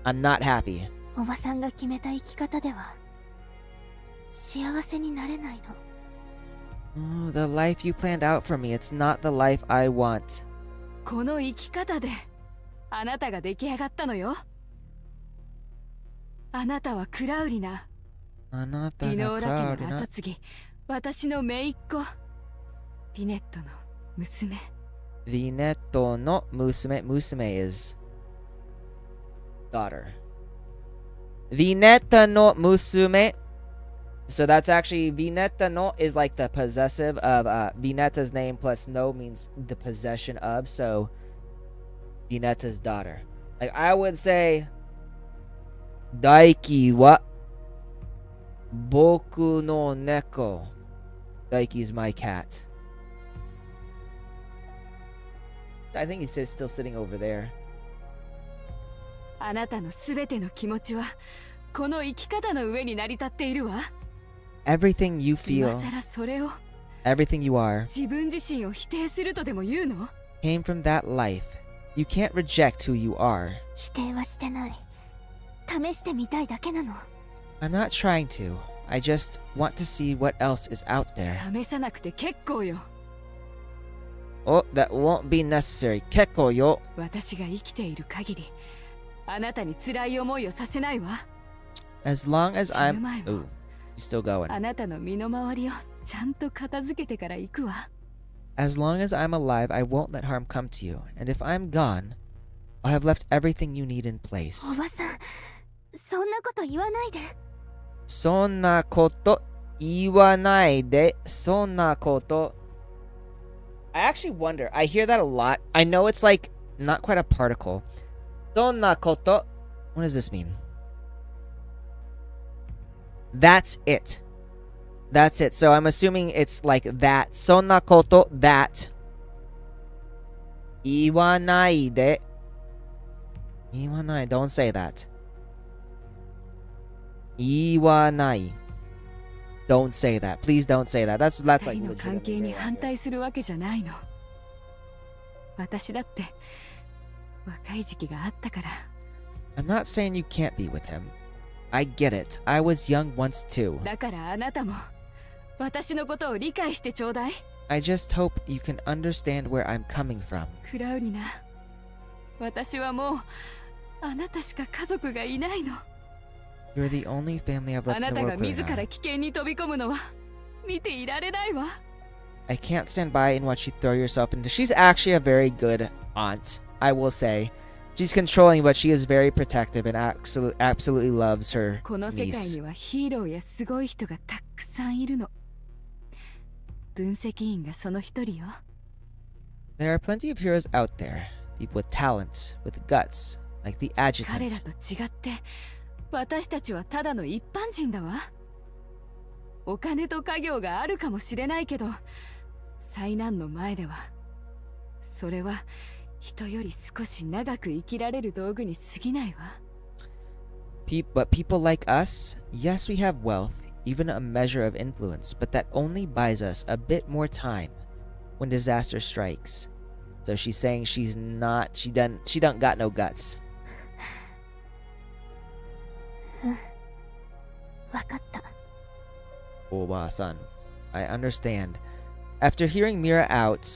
I'm not happy. おばさんが決めた生き方では幸せになれないの。 Oh, the life you planned out for me. It's not the life I want. この生き方であなたが出来上がったのよ。あなたはクラウリナ。ディノーラ家の後継ぎ、私の姪っ子。ビネットの娘。ヴィネットの娘 is daughter. ヴィネットの娘. So that's actually Vinetta no is like the possessive of Vinetta's name plus no means the possession of. So Vinetta's daughter. Like I would say Daiki wa boku no neko. Daiki's my cat. I think he's still sitting over there. あなたのすべての気持ちはこの生き方の上に成り立っているわ。 Everything you 今 feel, さらそれを everything you are, 自分自身を否定するとでも言うの？ came from that life. You can't reject who you are. 否定はしてない。試してみたいだけなの。 I'm not trying to. I just want to see what else is out there. 試さなくて結構よ。 Oh, that won't be necessary. Kekko yo. 私が生きている限りあなたに辛い思いをさせないわ。 As long as 死ぬ I'm... 前も Ooh, she's still going. あなたの身の回りをちゃんと片付けてから行くわ。 As long as I'm alive, I won't let harm come to you. And if I'm gone, I'll have left everything you need in お place. ばさん、そんなこと言わないで。そんなこと言わないで。そんなこと I actually wonder. I hear that a lot. I know it's like not quite a particle. そんなこと What does this mean? That's it. That's it. So I'm assuming it's like that. そんなこと that. 言わないで。言わない. Don't say that. Iwanai. Don't say that. Please don't say that. That's 二 like 人の関係 legitimately に very 反 accurate. 対するわけじゃないの。私だって若い時期があったから。 I'm not saying you can't be with him. I get it. I was young once too. だからあなたも私のことを理解してちょうだい。 I just hope you can understand where I'm coming from. クラウリナ、私はもうあなたしか家族がいないの。 You're the only family I've あ left な in the たが world, 自ら Clarina. 危険に飛び込むのは見ていられないわ。 I can't stand by and watch you throw yourself into. She's actually a very good aunt, I will say. She's controlling, but she is very protective and absolutely loves her この世界 niece. にはヒーローやすごい人がたくさんいるの。分析員がその一人よ。 There are plenty of heroes out there. People with talent, with guts, like the 彼ら adjutant. と違って私たちはただの一般人だわ。お金と家業があるかもしれないけど、災難の前ではそれは人より少し長く生きられる道具に過ぎないわ。 But people like us, yes, we have wealth, even a measure of influence, but that only buys us a bit more time when disaster strikes. So she's saying she don't got no guts. わかった。 Oba-san, I understand. After hearing Mira out,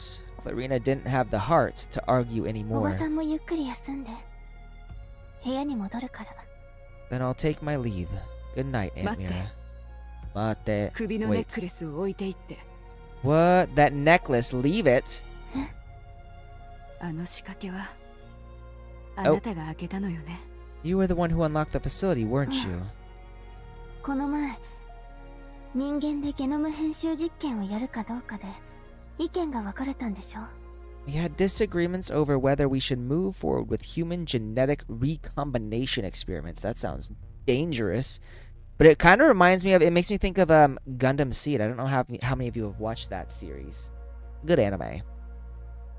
Clarina didn't have the heart to argue おば anymore. さんもゆっくり休んで。部屋に戻るから。 Then I'll take my leave. Good night, Aunt Mate. Mira. Mate. 首のネッ Wait. クレスを置いていって。 What? That necklace? Leave it? あの仕掛けはあなたが開けたのよね。 You were the one who unlocked the facility, weren't you? この前、人間でゲノム編集実験をやるかどうかで意見が分かれたんでしょ。 We had disagreements over whether we should move forward with human genetic recombination experiments. That sounds dangerous. But it kind of reminds me of, it makes me think of Gundam Seed. I don't know how many of you have watched that series. Good anime.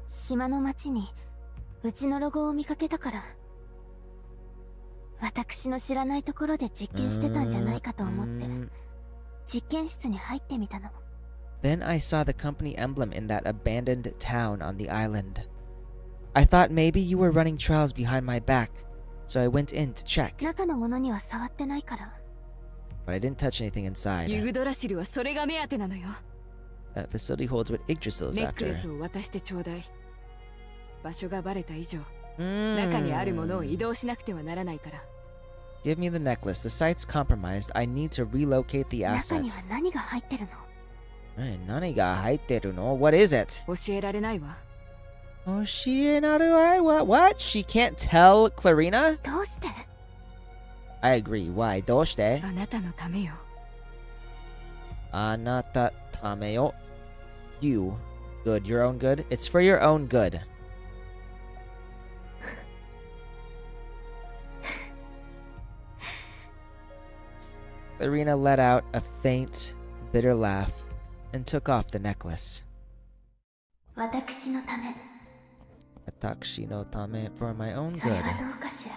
島の町にうちのロゴを見かけたから、私の知らないところで実験してたんじゃないかと思って実験室に入ってみたの。 Then I saw the company emblem in that abandoned town on the island. I thought maybe you were running trials behind my back, so I went in to check. 中のものには触ってないから。 But I didn't touch anything ユ inside. グドラシルはそれが目当てなのよ。 That facility holds what Yggdrasil is ネックレ after. スを渡してちょうだい。場所がバレた以上、 Mm. 中にあるものを移動しなくてはならないから。 Give me the necklace. The site's compromised. I need to relocate the 中に asset. は何が入ってるの？ 何が入ってるの? What is it? 教えられないわ。 What? She can't tell Clarina? どうして？ I agree. Why? どうして? あなたのためよ。あなたためよ. You. Good. Your own good? It's for your own good. Clarina let out a faint, bitter laugh and took off the necklace. 私のため。 Watashi no tame, for my own それ good. はどうかしら。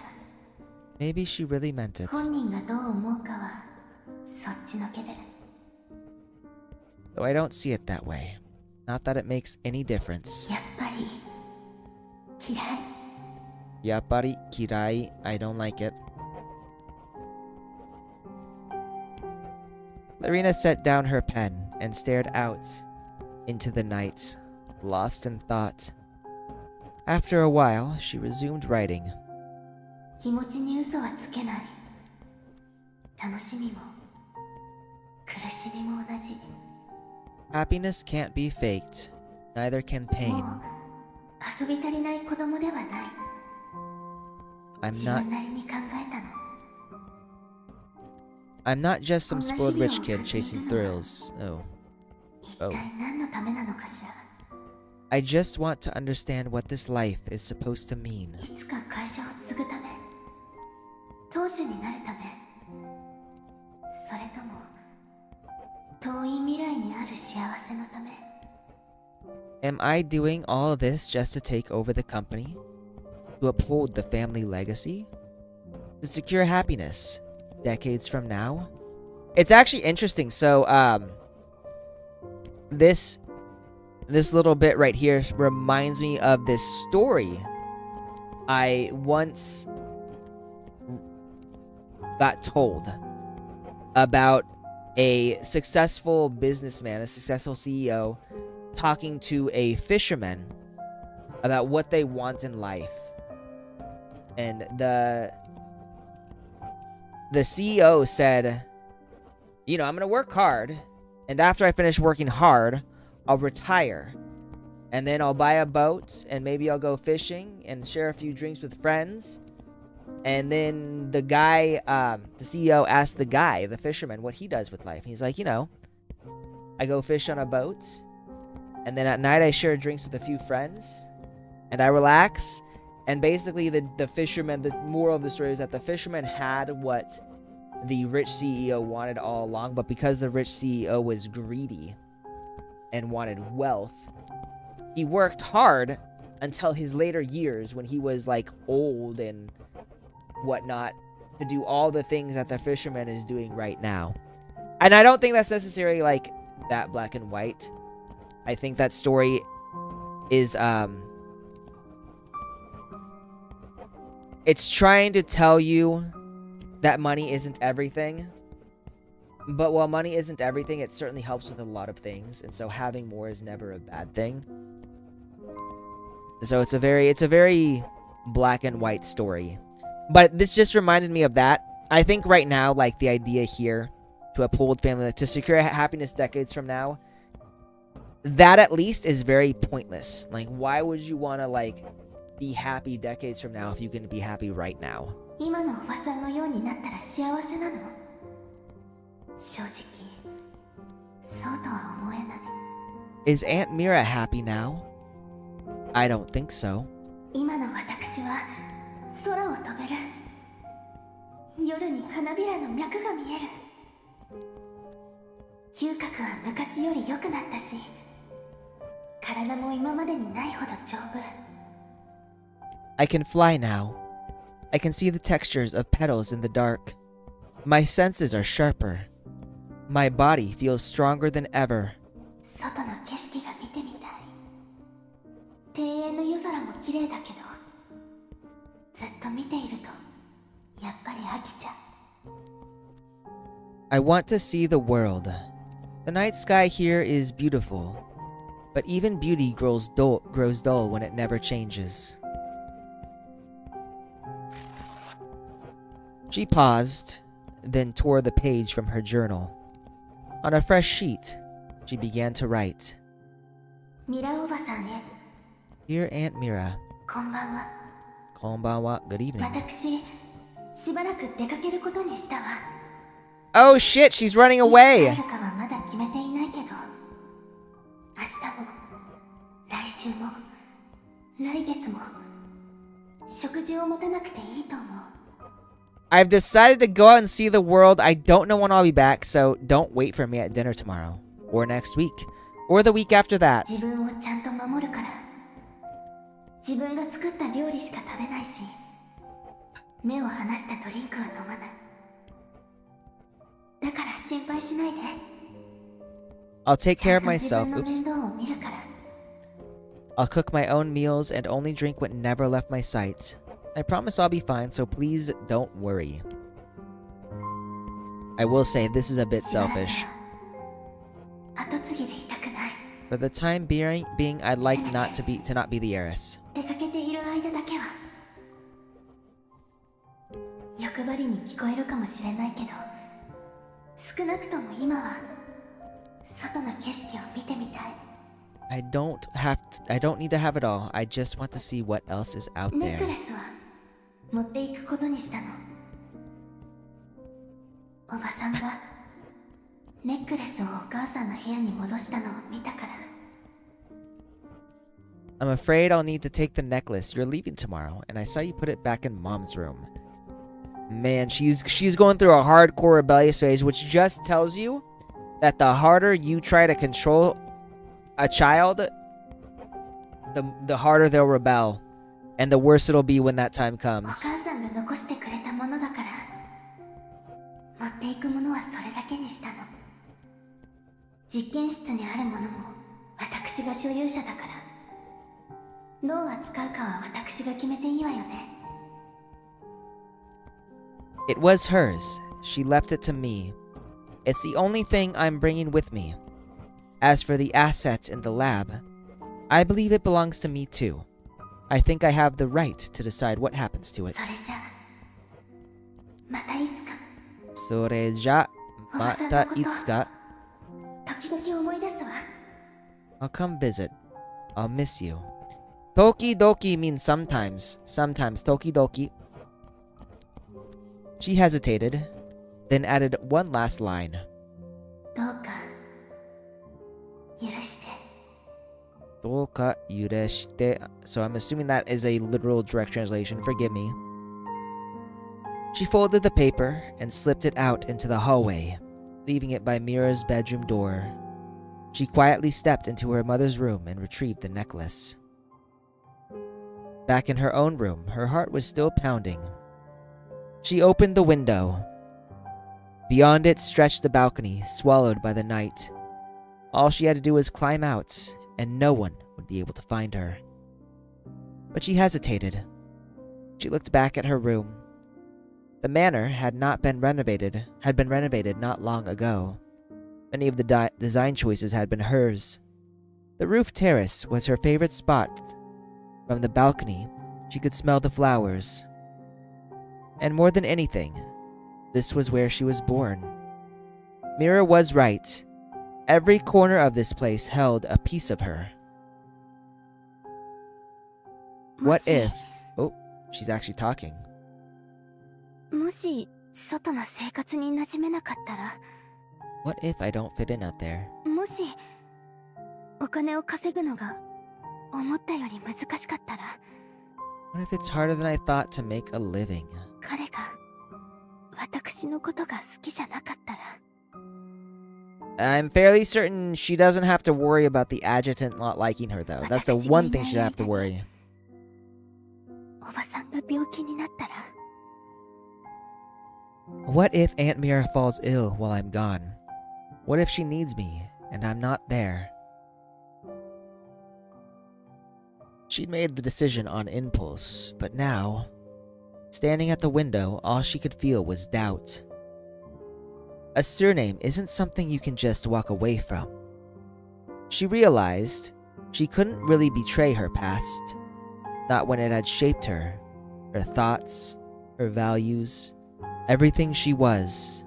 Maybe she really meant it. 本人がどう思うかはそっちのけで。 Though I don't see it that way. Not that it makes any difference. やっぱり嫌い。 Yappari kirai, I don't like it. Larina set down her pen and stared out into the night, lost in thought. After a while, she resumed writing. 気持ちに嘘はつけない。楽しみも苦しみも同じ。 Happiness can't be faked, neither can も pain. う遊び足りない子供ではない。 I'm 自 not 分なりに考えたの。 I'm not just some spoiled rich kid chasing thrills. Oh. 一体何のためなのかしら。 I just want to understand what this life is supposed to mean. いつか会社を継ぐため、当主になるため、それとも遠い未来にある幸せのため。 Am I doing all this just to take over the company? To uphold the family legacy? To secure happiness? decades from now. It's actually interesting. So, this little bit right here reminds me of this story I once got told about a successful businessman, a successful CEO, talking to a fisherman about what they want in life. And the CEO said, you know, I'm going to work hard, and after I finish working hard, I'll retire. And then I'll buy a boat, and maybe I'll go fishing and share a few drinks with friends. And then the guy, the CEO asked the guy, the fisherman, what he does with life. He's like, you know, I go fish on a boat, and then at night I share drinks with a few friends, and I relax. And basically the fisherman, the moral of the story is that the fisherman had what the rich CEO wanted all along, but because the rich CEO was greedy and wanted wealth, he worked hard until his later years when he was like old and whatnot to do all the things that the fisherman is doing right now. And I don't think that's necessarily like that black and white. I think that story is it's trying to tell you that money isn't everything. But while money isn't everything, it certainly helps with a lot of things, and so having more is never a bad thing. So it's a very black and white story. But this just reminded me of that. I think right now, like, the idea here to uphold family, to secure happiness decades from now, that at least is very pointless. Like, why would you want to, like, be happy decades from now if you can be happy right now? 今のおばさんのようになったら幸せなの？正直、そうとは思えない。 Is Aunt Mira happy now? I don't think so. 今の私は空を飛べる。夜に花びらの脈が見える。嗅覚は昔より良くなったし、体も今までにないほど丈夫。 I can fly now. I can see the textures of petals in the dark. My senses are sharper. My body feels stronger than ever. 外の景色が見てみたい。庭園の夜空も綺麗だけど、ずっと見ているとやっぱり飽きちゃう。 I want to see the world. The night sky here is beautiful, but even beauty grows dull when it never changes. She paused, then tore the page from her journal. On a fresh sheet, she began to write. ミラおばさんへ、 Dear Aunt Mira, こんばんは。 konbanwa, good evening. 私、しばらく出かけることにしたわ。 Oh shit, she's running いつ away! 帰るかはまだ決めていないけど、明日も、来週も、来月も、食事を持たなくていいと思う。 I've decided to go out and see the world. I don't know when I'll be back, so don't wait for me at dinner tomorrow, or next week, or the week after that. 自分をちゃんと守るから。自分が作った料理しか食べないし、目を離したドリンクは飲まない。だから心配しないで。 I'll take ち care ゃ of んと自 myself. 分の Oops. 面倒を見るから。 I'll cook my own meals and only drink what never left my sight. I promise I'll be fine, so please don't worry. I will say this is a bit しばらく selfish. は後継ぎでいたくない。 For the time being, I'd like not to be the heiress. 出かけている間だけは。欲張りに聞こえるかもしれないけど、少なくとも今は外の景色を見てみたい。 I don't need to have it all. I just want to see what else is out ネック there. レスは持っていくことにしたの。おばさんがネックレスをお母さんの部屋に戻したのを見たから。 I'm afraid I'll need to take the necklace. You're leaving tomorrow, and I saw you put it back in Mom's room. Man, she's going through a hardcore rebellious phase, which just tells you that the harder you try to control a child, the harder they'll rebel, and the worse it'll be when that time お comes. 母さんが残してくれたものだから。持っていくものはそれだけにしたの。実験室にあるものも私が所有者だから、どう扱うかは私が決めていいわよね。It was hers. She left it to me. It's the only thing I'm bringing with me. As for the assets in the lab, I believe it belongs to me too. I think I have the right to decide what happens to it. それじゃあまたいつか。それじゃ、またいつか。時々思い出すわ。I'll come visit. I'll miss you. Tokidoki means sometimes. Sometimes tokidoki. She hesitated, then added one last line. どうか許して。どうか許して. So I'm assuming that is a literal direct translation. Forgive me. She folded the paper and slipped it out into the hallway, leaving it by Mira's bedroom door. She quietly stepped into her mother's room and retrieved the necklace. Back in her own room, her heart was still pounding. She opened the window. Beyond it stretched the balcony, swallowed by the night. All she had to do was climb out, and no one would be able to find her. But she hesitated. She looked back at her room. The manor had been renovated not long ago. Many of the design choices had been hers. The roof terrace was her favorite spot. From the balcony, she could smell the flowers. And more than anything, this was where she was born. Mira was right. Every corner of this place held a piece of her. What if... Oh, she's actually talking. もし外の生活に馴染めなかったら、 What if I don't fit in out there? もしお金を稼ぐのが思ったより難しかったら、 What if it's harder than I thought to make a living? 彼が私のことが好きじゃなかったら。 I'm fairly certain she doesn't have to worry about the adjutant not liking her, though. That's the one thing she'd have to worry. おばさんが病気になったら。 What if Aunt Mira falls ill while I'm gone? What if she needs me and I'm not there? She'd made the decision on impulse, but now, standing at the window, all she could feel was doubt. A surname isn't something you can just walk away from. She realized she couldn't really betray her past, not when it had shaped her, her thoughts, her values, everything she was.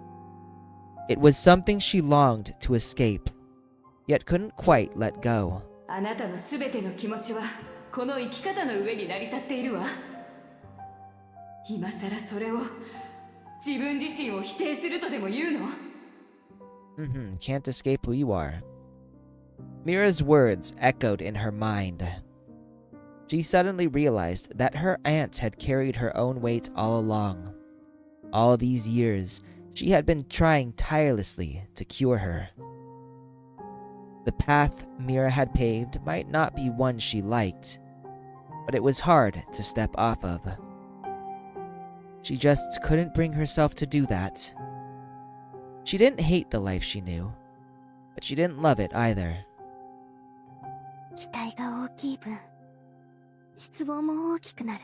It was something she longed to escape, yet couldn't quite let go. あなたのすべての気持ちはこの生き方の上に成り立っているわ。今さらそれを自分自身を否定するとでも言うの？ Can't escape who you are. Mira's words echoed in her mind. She suddenly realized that her aunt had carried her own weight all along. All these years, she had been trying tirelessly to cure her. The path Mira had paved might not be one she liked, but it was hard to step off of. She just couldn't bring herself to do that. She didn't hate the life she knew, but she didn't love it either. 期待が大きい分、失望も大きくなる。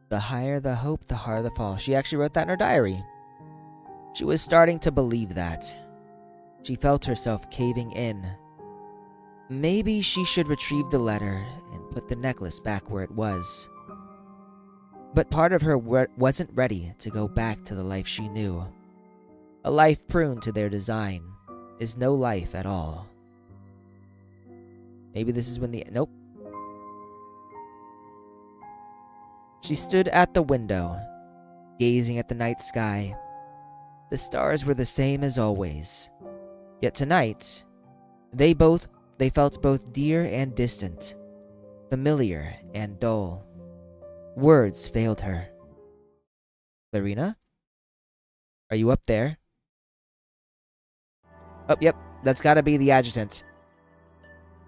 The higher the hope, the harder the fall. She actually wrote that in her diary. She was starting to believe that. She felt herself caving in. Maybe she should retrieve the letter and put the necklace back where it was. But part of her wasn't ready to go back to the life she knew. A life pruned to their design is no life at all. Maybe this is when the... Nope. She stood at the window, gazing at the night sky. The stars were the same as always. Yet tonight, they felt both dear and distant, familiar and dull. Words failed her. Larina? Are you up there? Oh, yep, that's gotta be the adjutant.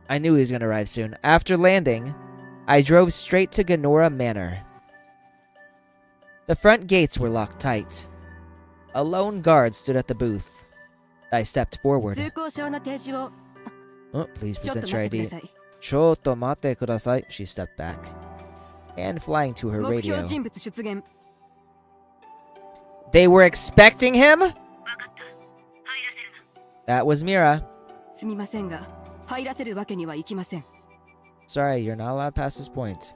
I knew he was gonna arrive soon. After landing, I drove straight to Ganora Manor. The front gates were locked tight. A lone guard stood at the booth. I stepped forward. 通行証の提示を Oh, please ちょっと present 待 your ってくだ ID. さい。 Choto mate kudasai. She stepped back. And flying to her 目 radio. 標人物出現。 They were expecting him? That was Mira. すみませんが、入らせるわけにはいきません。 Sorry, you're not allowed past this point.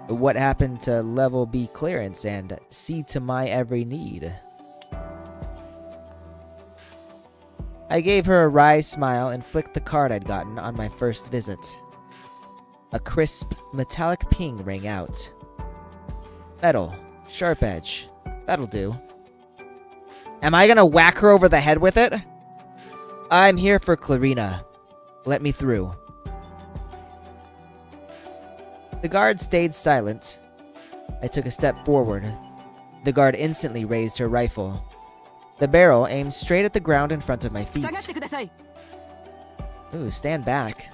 What happened to level B clearance and see to my every need? I gave her a wry smile and flicked the card I'd gotten on my first visit. A crisp, metallic ping rang out. Metal. Sharp edge. That'll do. Am I gonna whack her over the head with it? I'm here for Clarina. Let me through. The guard stayed silent. I took a step forward. The guard instantly raised her rifle. The barrel aimed straight at the ground in front of my 下がっ feet. てください。 Ooh, stand back.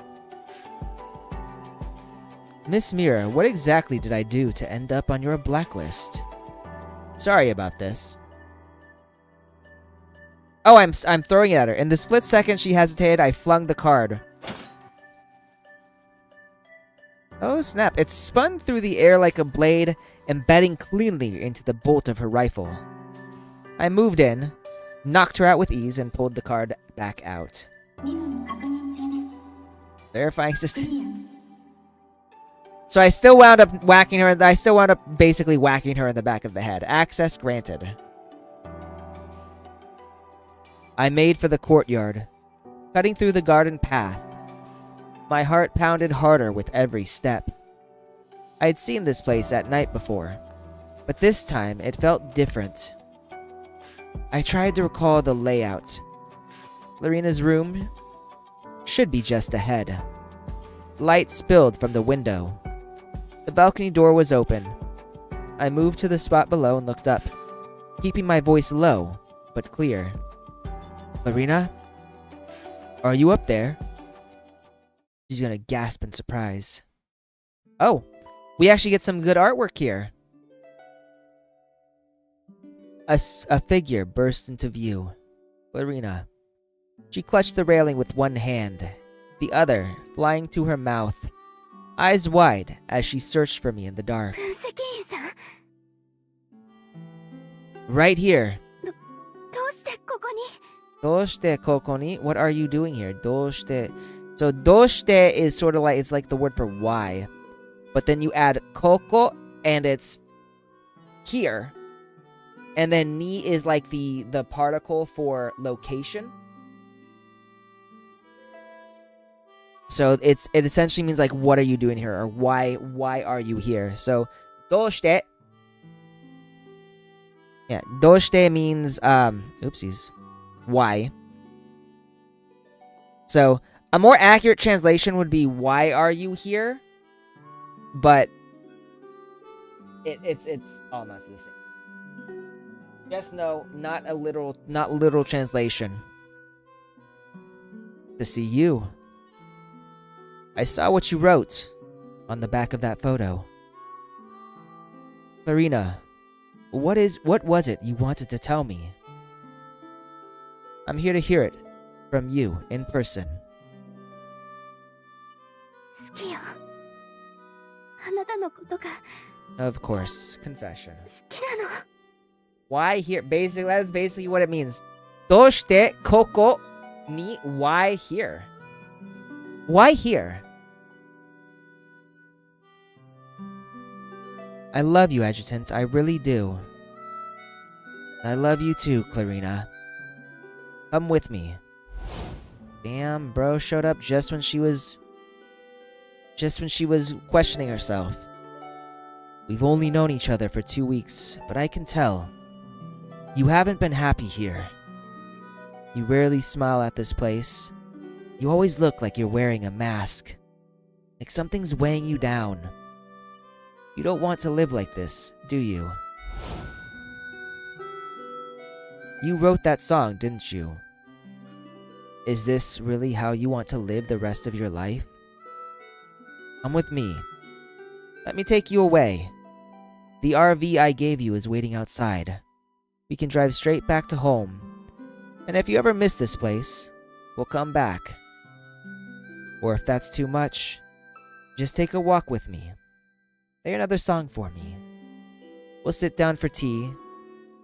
Miss Mira, what exactly did I do to end up on your blacklist? Sorry about this. Oh, I'm throwing it at her. In the split second she hesitated, I flung the card. Oh, snap. It spun through the air like a blade, embedding cleanly into the bolt of her rifle. I moved in, knocked her out with ease, and pulled the card back out. Verifying system. So I still wound up whacking her. I still wound up basically whacking her in the back of the head. Access granted. I made for the courtyard, cutting through the garden path. My heart pounded harder with every step. I had seen this place at night before, but this time it felt different. I tried to recall the layout. Clarina's room should be just ahead. Light spilled from the window. The balcony door was open. I moved to the spot below and looked up, keeping my voice low but clear. Clarina? Are you up there? She's gonna gasp in surprise. Oh, we actually get some good artwork here. A figure burst into view. Clarina. She clutched the railing with one hand, the other flying to her mouth, eyes wide as she searched for me in the dark. 分析員さん Right here. どうしてここに Doshite kokoni? What are you doing here? Doshite. So doshite is sort of like, it's like the word for why. But then you add koko and it's here. And then ni is like the particle for location. So it essentially means like, what are you doing here? Or why are you here? So doshite. Yeah, doshite means oopsies. Why? So a more accurate translation would be why are you here? But it's almost the same. Just no, not literal translation. To see you. I saw what you wrote on the back of that photo. Clarina, what was it you wanted to tell me? I'm here to hear it from you in person. 好きよあなたのことが Of course, confession. 好きなの Why here? Basically, that's basically what it means. Doshite koko ni why here? Why here? I love you, Adjutant. I really do. I love you too, Clarina. Come with me. Damn, bro showed up just when she was questioning herself. We've only known each other for 2 weeks, but I can tell. You haven't been happy here. You rarely smile at this place. You always look like you're wearing a mask. Like something's weighing you down. You don't want to live like this, do you? You wrote that song, didn't you? Is this really how you want to live the rest of your life? Come with me. Let me take you away. The RV I gave you is waiting outside. We can drive straight back to home. And if you ever miss this place, we'll come back. Or if that's too much, just take a walk with me. Play another song for me. We'll sit down for tea,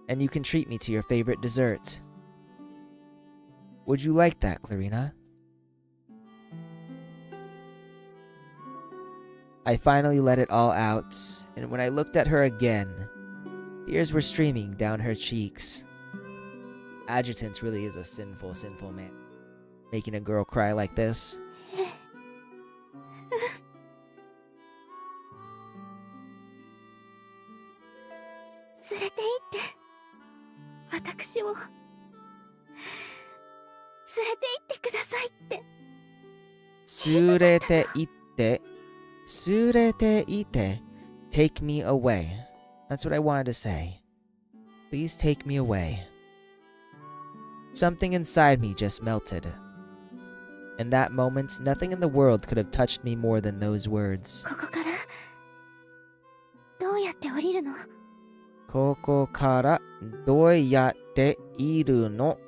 and you can treat me to your favorite dessert. Would you like that, Clarina? I finally let it all out, and when I looked at her again, tears were streaming down her cheeks. Adjutant really is a sinful man. Making a girl cry like this. 連れて行って私を連れて行ってくださいって。連れて行って、連れて行って、take me away. That's what I wanted to say. Please take me away. Something inside me just melted. In that moment, nothing in the world could have touched me more than those words. ここからどうやって降りるの？ここからどうやっているの?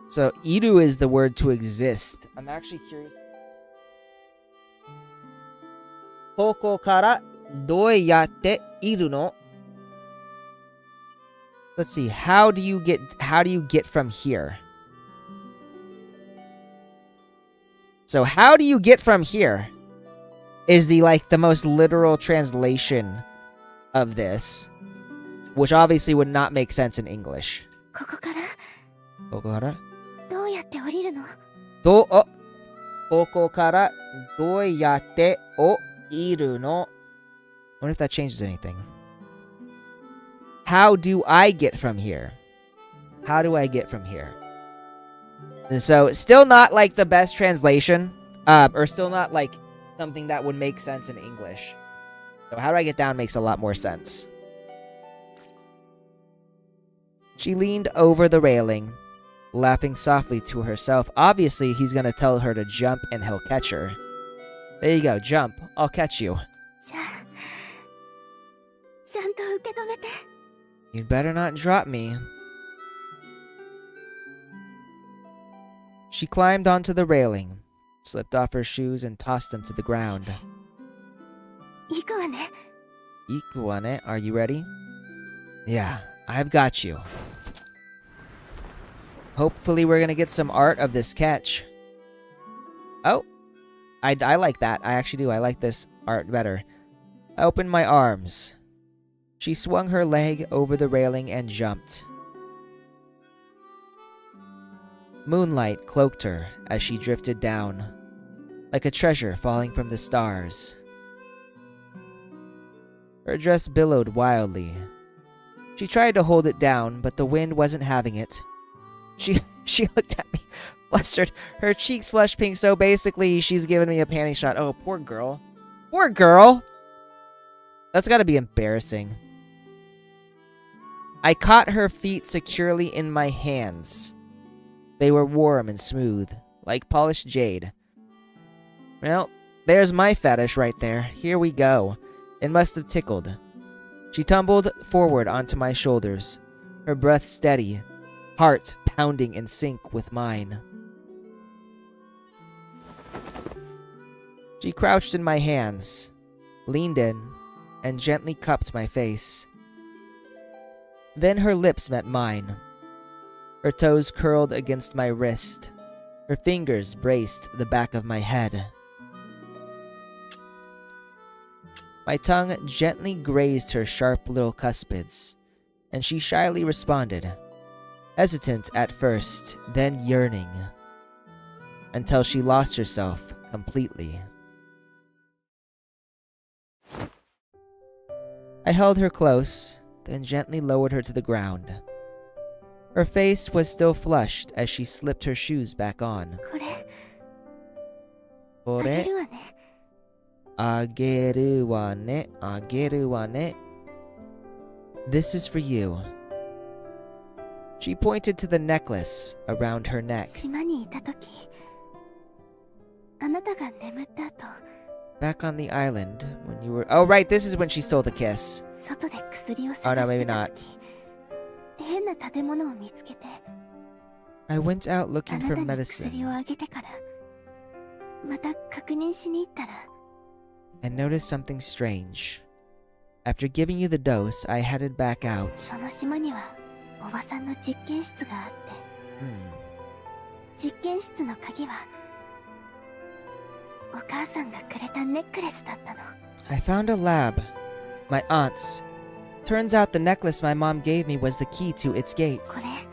So, いる is the word to exist. I'm actually curious. ここからどうやっているの? Let's see. How do you get from here? So, how do you get from here is the most literal translation of this, which obviously would not make sense in English. ここからここからどうやって降りるの？ここからどうやって降りるの? I wonder if that changes anything. How do I get from here? How do I get from here? And so, still not like the best translation, or still not like something that would make sense in English. So how do I get down makes a lot more sense. She leaned over the railing, laughing softly to herself. Obviously, he's gonna tell her to jump and he'll catch her. There you go, jump. I'll catch you. じゃあちゃんと受け止めて。 You'd better not drop me. She climbed onto the railing, slipped off her shoes, and tossed them to the ground. 行くわね。行くわね. Are you ready? Yeah, I've got you. Hopefully we're gonna get some art of this catch. Oh, I like that. I actually do. I like this art better. I opened my arms. She swung her leg over the railing and jumped. Moonlight cloaked her as she drifted down, like a treasure falling from the stars. Her dress billowed wildly. She tried to hold it down, but the wind wasn't having it. She looked at me, flustered, her cheeks flushed pink, so basically she's giving me a panty shot. Oh, poor girl. Poor girl! That's gotta be embarrassing. I caught her feet securely in my hands. They were warm and smooth, like polished jade. Well, there's my fetish right there. Here we go. It must have tickled. She tumbled forward onto my shoulders, her breath steady, heart pounding in sync with mine. She crouched in my hands, leaned in, and gently cupped my face. Then her lips met mine. Her toes curled against my wrist. Her fingers braced the back of my head. My tongue gently grazed her sharp little cuspids, and she shyly responded, hesitant at first, then yearning, until she lost herself completely. I held her close, then gently lowered her to the ground. Her face was still flushed as she slipped her shoes back on. これあげるわね。あげるわね。あげるわね. This is for you. She pointed to the necklace around her neck. 島にいたとき、あなたが眠った後、 Back on the island when you were... Oh, right, this is when she stole the kiss. 外で薬を Oh, no, 探し maybe てた not. とき、変な建物を見つけて、 I went out あ looking な for たに薬を medicine あげてから、また確認しに行ったら、 and noticed something strange. After giving you the dose, I headed back out. その島にはおばさんの実験室があって、 実験室の鍵はお母さんがくれたネックレスだったの。 I found a lab. My aunt's. Turns out the necklace my mom gave me was the key to its こ gates. れ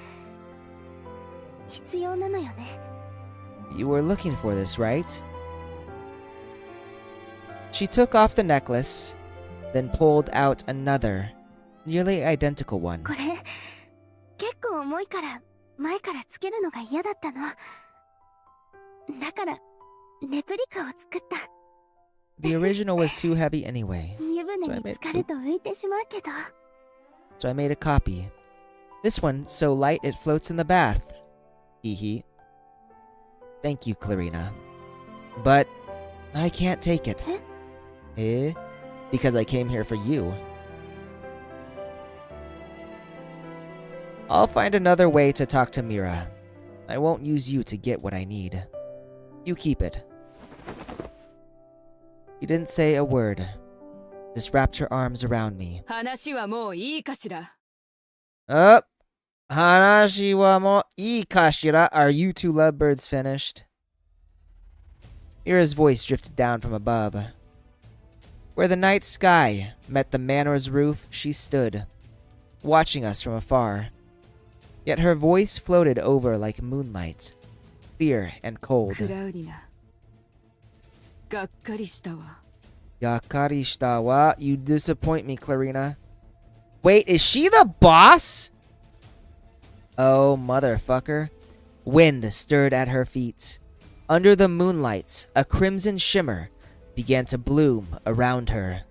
必要なのよね。 You were looking for this, right? She took off the necklace, then pulled out another, nearly identical one. これ結構重いから前からつけるのが嫌だったの。だからレプリカを作った。 The original was too heavy anyway, 湯船に浸かると浮いてしまうけど、 so I made a copy. This one so light it floats in the bath. Hee hee. Thank you, Clarina. But I can't take it. Eh? Because I came here for you. I'll find another way to talk to Mira. I won't use you to get what I need. You keep it. She didn't say a word. Just wrapped her arms around me. 話はもういいかしら。 Up. Hanashi wa mo ii kashira. Are you two lovebirds finished? Mira's voice drifted down from above. Where the night sky met the manor's roof, she stood, watching us from afar. Yet her voice floated over like moonlight, clear and cold. クラウディナ。がっかりしたわ。 Yakari shita wa. You disappoint me, Clarina. Wait, is she the boss? Oh, motherfucker. Wind stirred at her feet. Under the moonlight, a crimson shimmer began to bloom around her.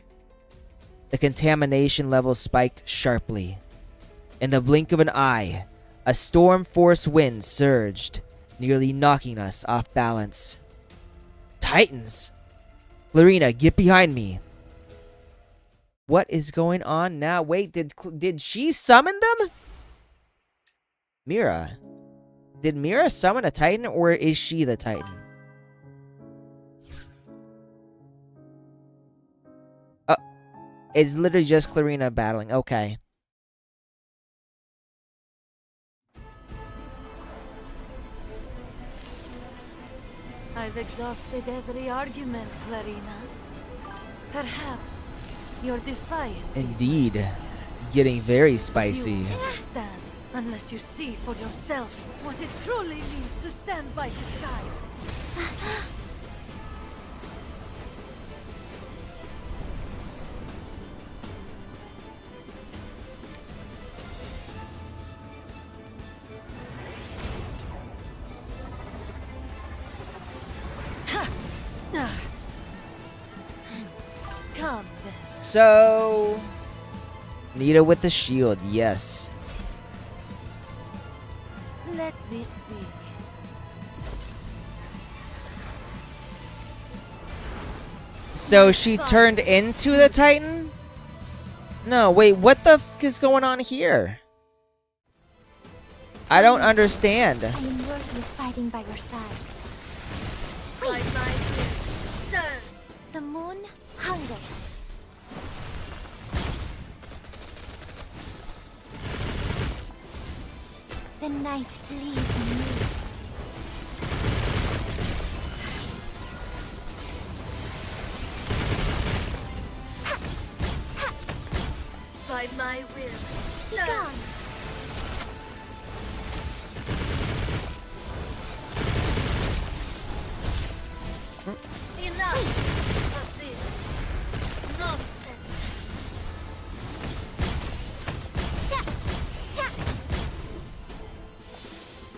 The contamination level spiked sharply. In the blink of an eye, a storm force wind surged, nearly knocking us off balance. Titans! Clarina, get behind me. What is going on now? Wait, did she summon them? Mira. Did Mira summon a Titan, or is she the Titan? Oh, it's literally just Clarina battling. Okay. I've exhausted every argument, Clarina. Perhaps your defiance Indeed. Getting very You spicy. can't stand unless you see for yourself what it truly means to stand by his side. Come then. So, Nita with the shield, yes. Let this be. So she turned into the Titan? No, wait, what the f is going on here? I don't understand. I am worthy of fighting by your side. The moon hungers. The night bleeds in me. By my will. Be gone. Enough of this nonsense.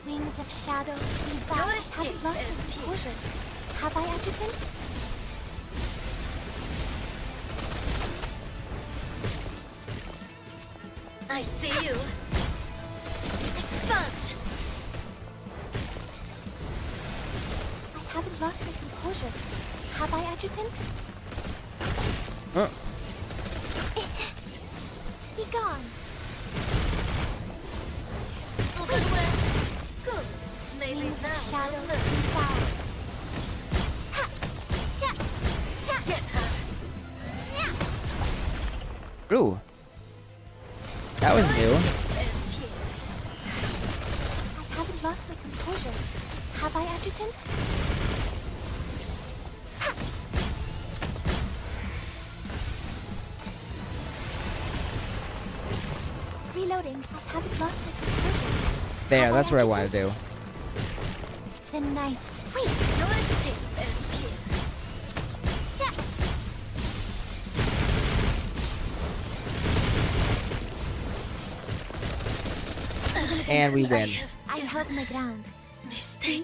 Wings of shadow, devour. Your Have escape lost is its here. composure. Have I, Adjutant? I see you. Expunge. I haven't lost my composure. Have I, Adjutant? Huh. Be gone. Ooh. That was new. I haven't lost my composure. Have I, Adjutant? Reloading. I haven't lost my composure. There, that's what I want to do. The night. Wait. And we win. I held my ground. See?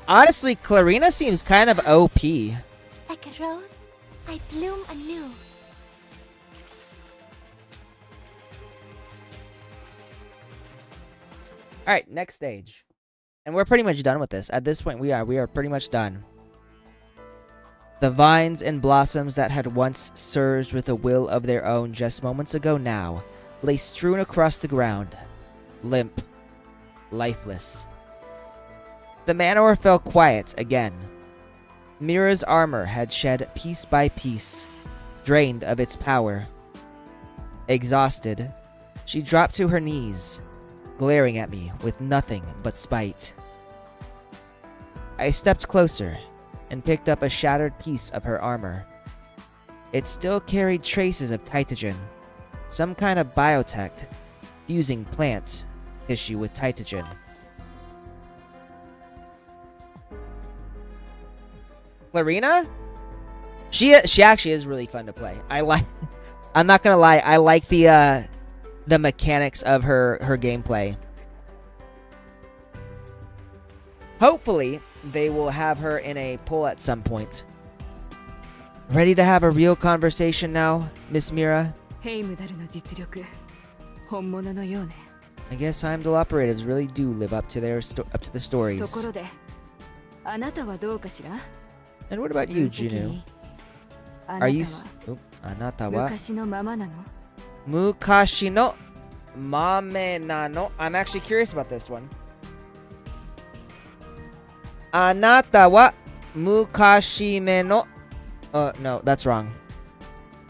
Honestly, Clarina seems kind of OP. Like a rose, I bloom anew. Alright, next stage. And we're pretty much done with this. At this point, we are pretty much done. The vines and blossoms that had once surged with a will of their own just moments ago now lay strewn across the ground, limp, lifeless. The Manor fell quiet again. Mira's armor had shed piece by piece, drained of its power. Exhausted, she dropped to her knees, glaring at me with nothing but spite. I stepped closer and picked up a shattered piece of her armor. It still carried traces of Titagen, some kind of biotech, fusing plant tissue with Titagen. Clarina? She actually is really fun to play. I'm not gonna lie, I like the mechanics of her gameplay. Hopefully, they will have her in a poll at some point. Ready to have a real conversation now, Miss Mira? ヘイムダルの実力本物のようね I guess Heimdall operatives really do live up to their up to the とこ stories. ろであなたはどうかしら And what about you, Jinu? あな Are た you は anata wa 昔のままなの mukashi no mame nano? I'm actually curious about this one. Anata wa mukashi me no. Oh no, that's wrong.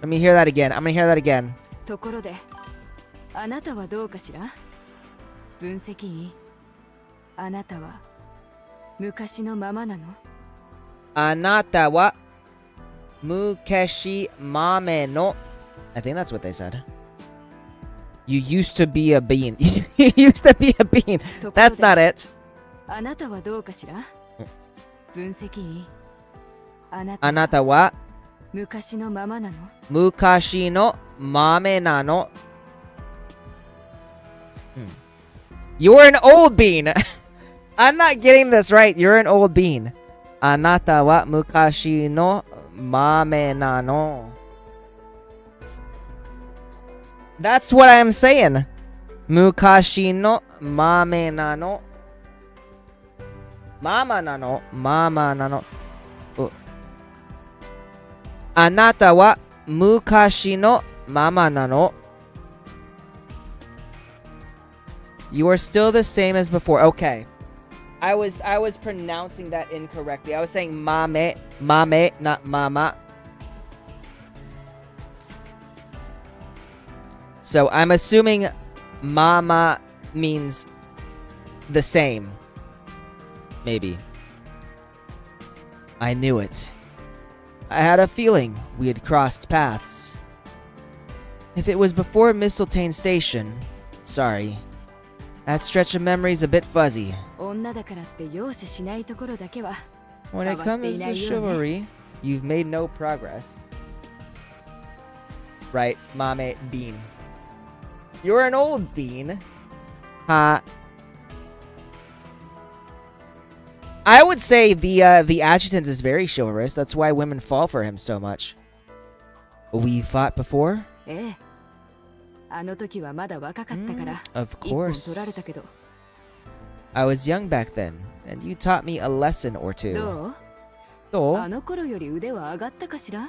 Let me hear that again. I'm gonna hear that again. ところであなたはどうかしら分析員あなたは昔のままなの Anata wa mukashi mame no. I think that's what they said. You used to be a bean. You used to be a bean. ところ That's で not it. あなたはどうかしら分析員あなたは Anata wa 昔のままなの mukashi no mame nano. You're an old bean. I'm not getting this right. You're an old bean. Anata wa mukashi no mame nano. That's what I'm saying. Mukashi no mame nano. Mama nano. Mama nano. Oh. Anata wa mukashi no mama nano. You are still the same as before. Okay. I was pronouncing that incorrectly. I was saying mame, not mama. So I'm assuming mama means the same. Maybe. I knew it. I had a feeling we had crossed paths. If it was before Mistletoe Station, sorry. That stretch of memory's a bit fuzzy. 女だからって容赦しないところだけは When it comes to chivalry, you've made no progress. Right, Mame Bean. You're an old bean. I would say the adjutant is very chivalrous. That's why women fall for him so much. We fought before? ええあの時はまだ若かったから Of 一本 course. 取られたけど I was young back then, and you taught me a lesson or two. どう So, あの頃より腕は上がったかしら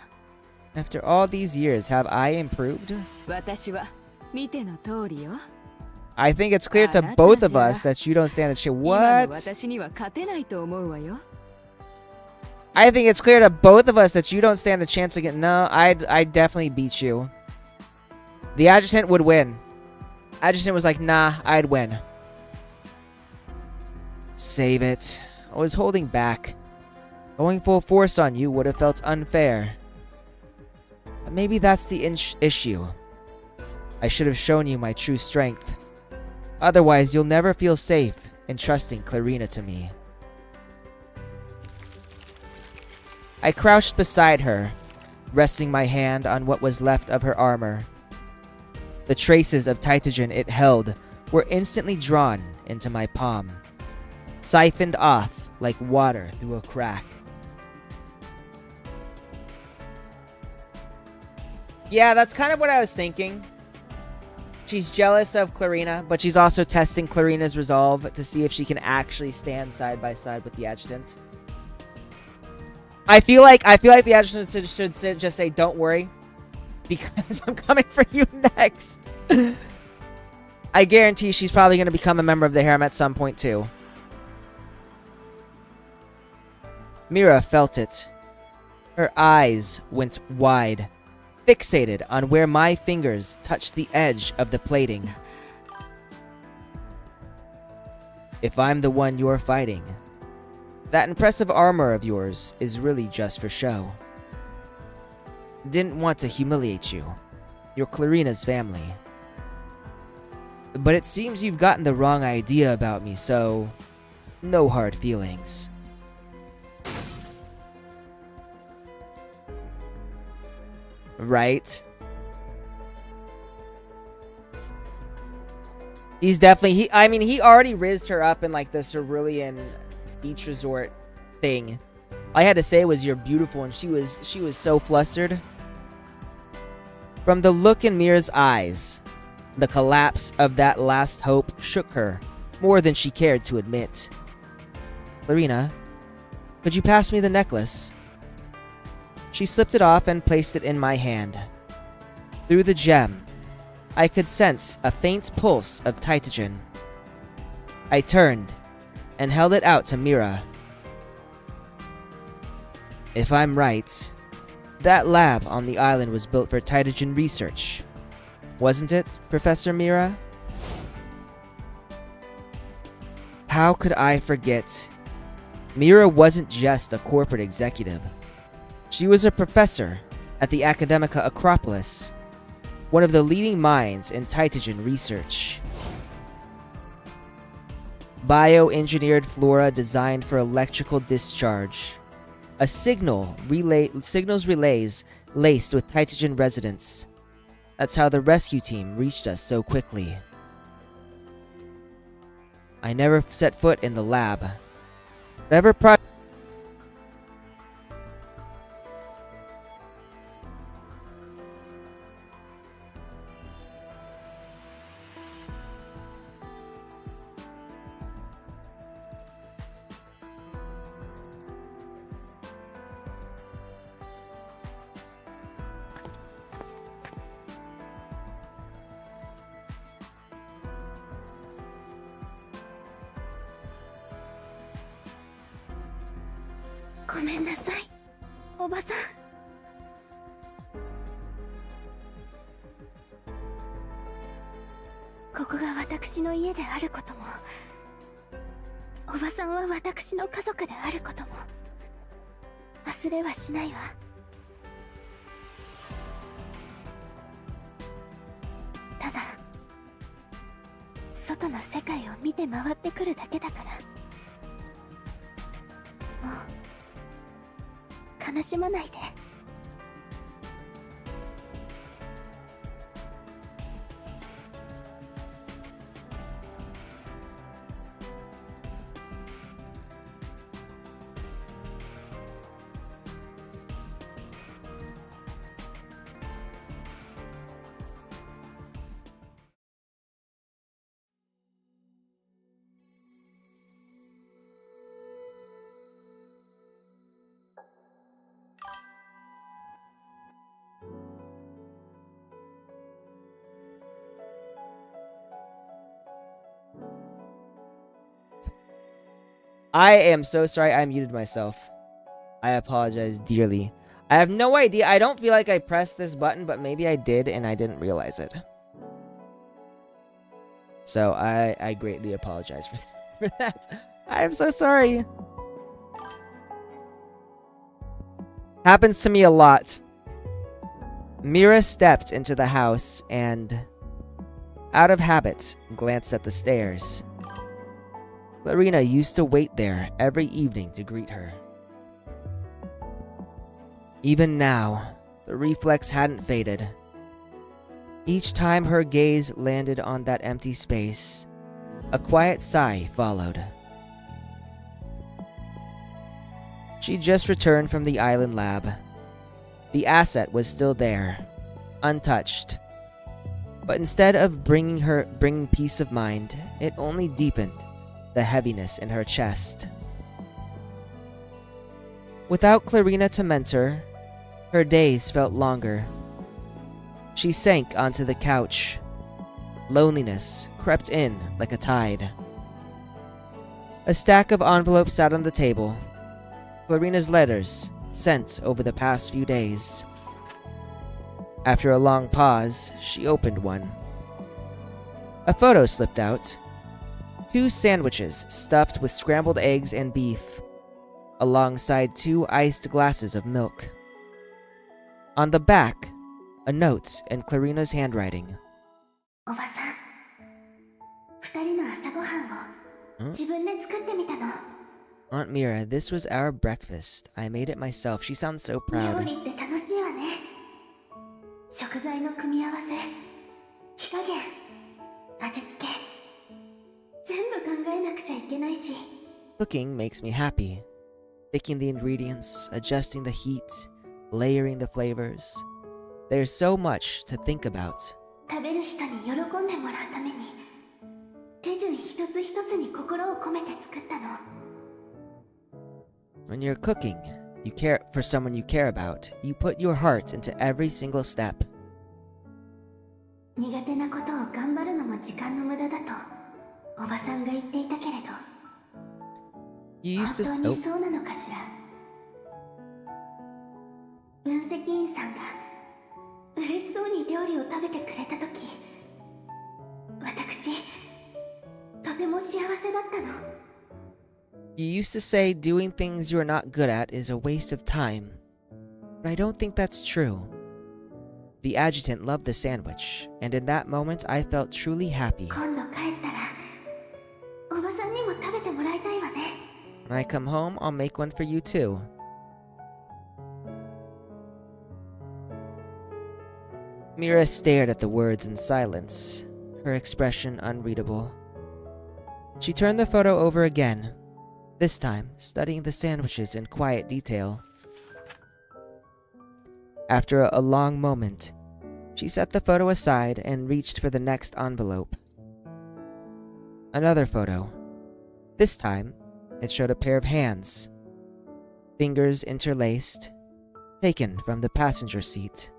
after all these years, have I improved? 私は見ての通りよ。 I think it's clear to both of us that you don't stand a chance. 今の What? 私には勝てないと思うわよ。 I think it's clear to both of us that you don't stand a chance against. No, I'd definitely beat you. The adjutant would win. Adjutant was like, nah, I'd win. Save it. I was holding back. Going full force on you would have felt unfair. But maybe that's the issue. I should have shown you my true strength. Otherwise, you'll never feel safe in trusting Clarina to me. I crouched beside her, resting my hand on what was left of her armor. The traces of Titagen it held were instantly drawn into my palm, siphoned off like water through a crack. Yeah, that's kind of what I was thinking. She's jealous of Clarina, but she's also testing Clarina's resolve to see if she can actually stand side by side with the adjutant. I feel like the adjutant should just say, "Don't worry, because I'm coming for you next." I guarantee she's probably going to become a member of the harem at some point too. Mira felt it. Her eyes went wide, fixated on where my fingers touched the edge of the plating. If I'm the one you're fighting, that impressive armor of yours is really just for show. Didn't want to humiliate you. You're Clarina's family. But it seems you've gotten the wrong idea about me, so no hard feelings. Right? He's definitely, he already rizzed her up in like the cerulean beach resort thing. All I had to say was you're beautiful, and she was so flustered. From the look in Mira's eyes, the collapse of that last hope shook her more than she cared to admit. Clarina, could you pass me the necklace? She slipped it off and placed it in my hand. Through the gem, I could sense a faint pulse of Titagen. I turned and held it out to Mira. If I'm right, that lab on the island was built for Titagen research. Wasn't it, Professor Mira? How could I forget? Mira wasn't just a corporate executive. She was a professor at the Academica Acropolis, one of the leading minds in Titagen research. Bioengineered flora designed for electrical discharge. A signals relays laced with Titagen residents. That's how the rescue team reached us so quickly. I never set foot in the lab. Never ごめんなさい、おばさん。ここが私の家であることも、おばさんは私の家族であることも忘れはしないわ。ただ外の世界を見て回ってくるだけだから、もう悲しまないで。I am so sorry I muted myself. I apologize dearly. I have no idea. I don't feel like I pressed this button, but maybe I did and I didn't realize it. So I greatly apologize for that. I am so sorry. Happens to me a lot. Mira stepped into the house and, out of habit, glanced at the stairs. Clarina used to wait there every evening to greet her. Even now, the reflex hadn't faded. Each time her gaze landed on that empty space, a quiet sigh followed. She just returned from the island lab. The asset was still there, untouched. But instead of bringing peace of mind, it only deepened the heaviness in her chest. Without Clarina to mentor, her days felt longer. She sank onto the couch. Loneliness crept in like a tide. A stack of envelopes sat on the table. Clarina's letters, sent over the past few days. After a long pause, she opened one. A photo slipped out. 2 sandwiches stuffed with scrambled eggs and beef, alongside 2 iced glasses of milk. On the back, a note in Clarina's handwriting. Aunt Mira, this was our breakfast. I made it myself. She sounds so proud. Cooking makes me happy. Picking the ingredients, adjusting the heat, layering the flavors. There's so much to think about. When you're cooking, you care for someone you care about. You put your heart into every single step. You used to... You used to say doing things you are not good at is a waste of time. But I don't think that's true. The adjutant loved the sandwich, and in that moment I felt truly happy. When I come home, I'll make one for you too. Mira stared at the words in silence, her expression unreadable. She turned the photo over again, this time studying the sandwiches in quiet detail. After a long moment, she set the photo aside and reached for the next envelope. Another photo. This time, it showed a pair of hands, fingers interlaced, taken from the passenger seat.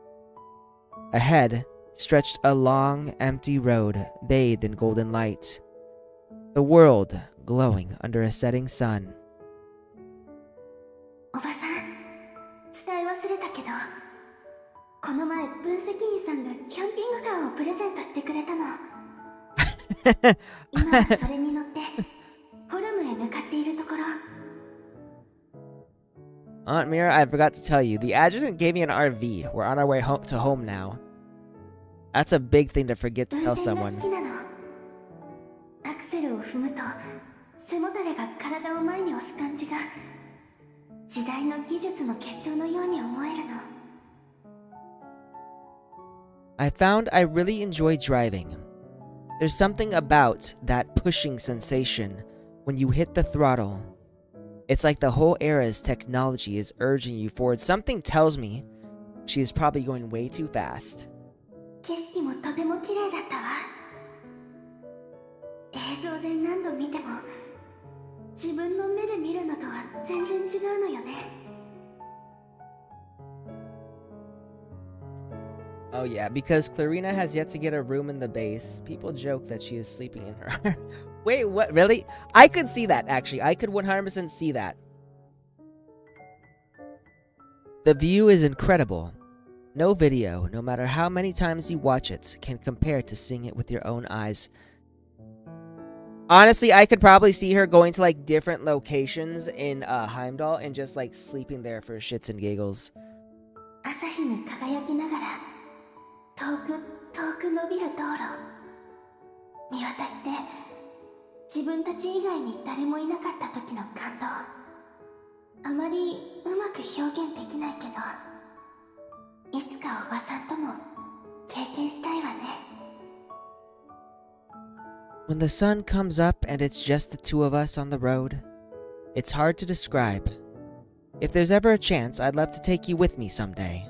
Ahead stretched a long, empty road bathed in golden light, the world glowing under a setting sun. Aunt Mira, I forgot to tell you, the adjutant gave me an RV. We're on our way to home now. That's a big thing to forget to tell someone. I found I really enjoy driving. There's something about that pushing sensation when you hit the throttle. It's like the whole era's technology is urging you forward. Something tells me she is probably going way too fast. Oh yeah, because Clarina has yet to get a room in the base. People joke that she is sleeping in her. Wait, what? Really? I could see that, actually. I could 100% see that. The view is incredible. No video, no matter how many times you watch it, can compare to seeing it with your own eyes. Honestly, I could probably see her going to, like, different locations in Heimdall and just, like, sleeping there for shits and giggles. 朝日に輝きながら遠く遠く伸びる道路見渡して自分たち以外に誰もいなかった時の感動あまりうまく表現できないけどいつかおばさんとも経験したいわね When the sun comes up and it's just the two of us on the road, it's hard to describe. If there's ever a chance, I'd love to take you with me someday.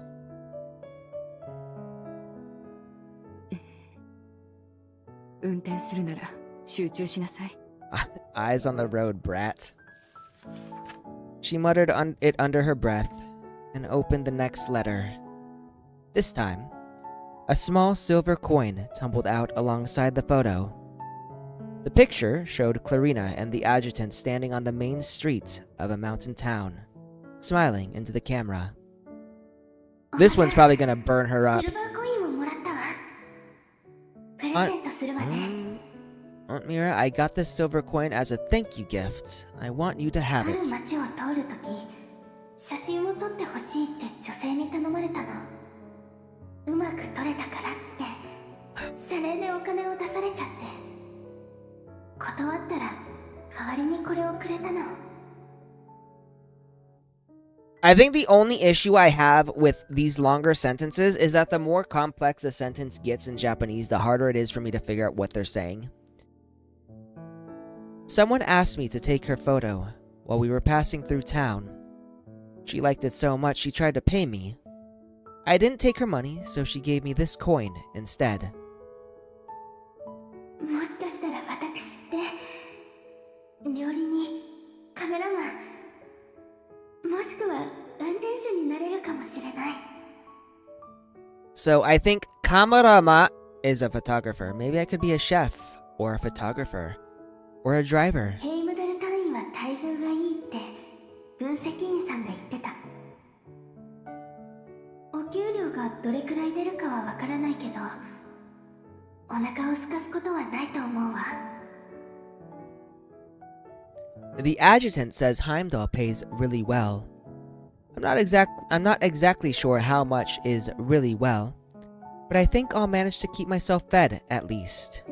Eyes on the road, brat. She muttered it under her breath and opened the next letter. This time, a small silver coin tumbled out alongside the photo. The picture showed Clarina and the adjutant standing on the main street of a mountain town, smiling into the camera. This one's probably gonna burn her up. Aunt Mira, I got this silver coin as a thank you gift. I want you to have it. I think the only issue I have with these longer sentences is that the more complex a sentence gets in Japanese, the harder it is for me to figure out what they're saying. Someone asked me to take her photo while we were passing through town. She liked it so much she tried to pay me. I didn't take her money, so she gave me this coin instead. So I think kamerama is a photographer. Maybe I could be a chef, or a photographer, or a driver. The adjutant says Heimdall pays really well. I'm not exactly sure how much is really well, but I think I'll manage to keep myself fed at least.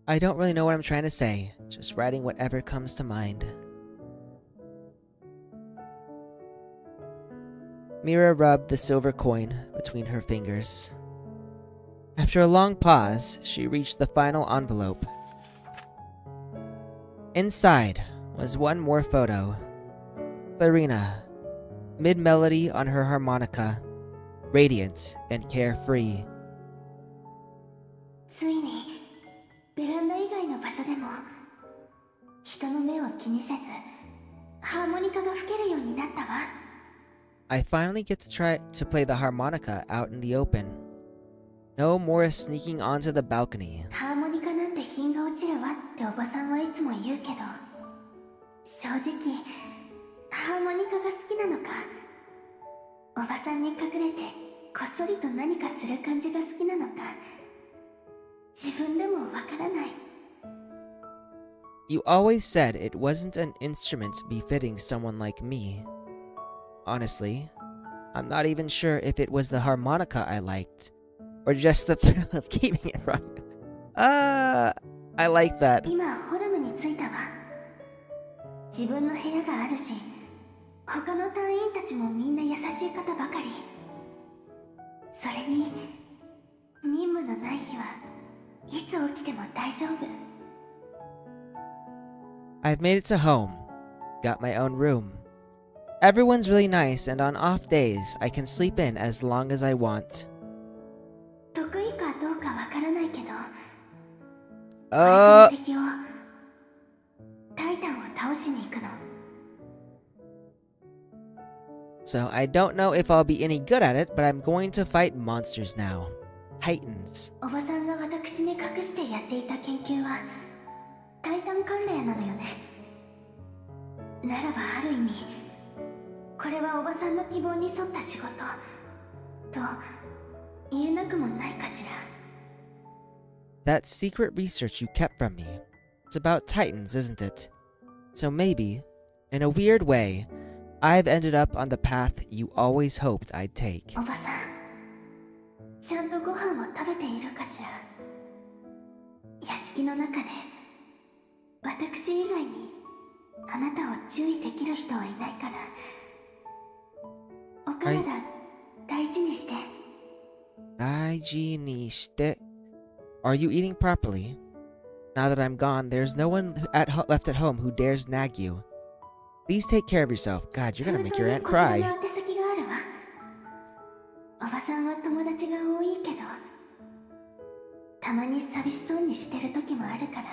I don't really know what I'm trying to say, just writing whatever comes to mind. Mira rubbed the silver coin between her fingers. After a long pause, she reached the final envelope. Inside was one more photo. Clarina, mid-melody on her harmonica, radiant and carefree. I finally get to try to play the harmonica out in the open. No more sneaking onto the balcony. You always said it wasn't an instrument befitting someone like me. Honestly, I'm not even sure if it was the harmonica I liked, or just the thrill of keeping it from you. I like that. I've made it to home. Got my own room. Everyone's really nice, and on off days, I can sleep in as long as I want. So I don't know if I'll be any good at it, but I'm going to fight monsters now. Titans. おばさんが私に隠してやっていた研究はタイタン関連なのよね。ならばある意味これはおばさんの希望に沿った仕事と言えなくもないかしら。 That secret research you kept from me. It's about Titans, isn't it? So maybe, in a weird way, I've ended up on the path you always hoped I'd take. おばさんちゃんとご飯を食べているかしら。屋敷の中で私以外にあなたを注意できる人はいないからお体大事にして。大事にして. Are you eating properly? Now that I'm gone, there's no one left at home who dares nag you. Please take care of yourself. God, you're gonna make your aunt こちら cry. の宛先があるわ。おばさんは友達が多いけどたまに寂しそうにしてる時もあるから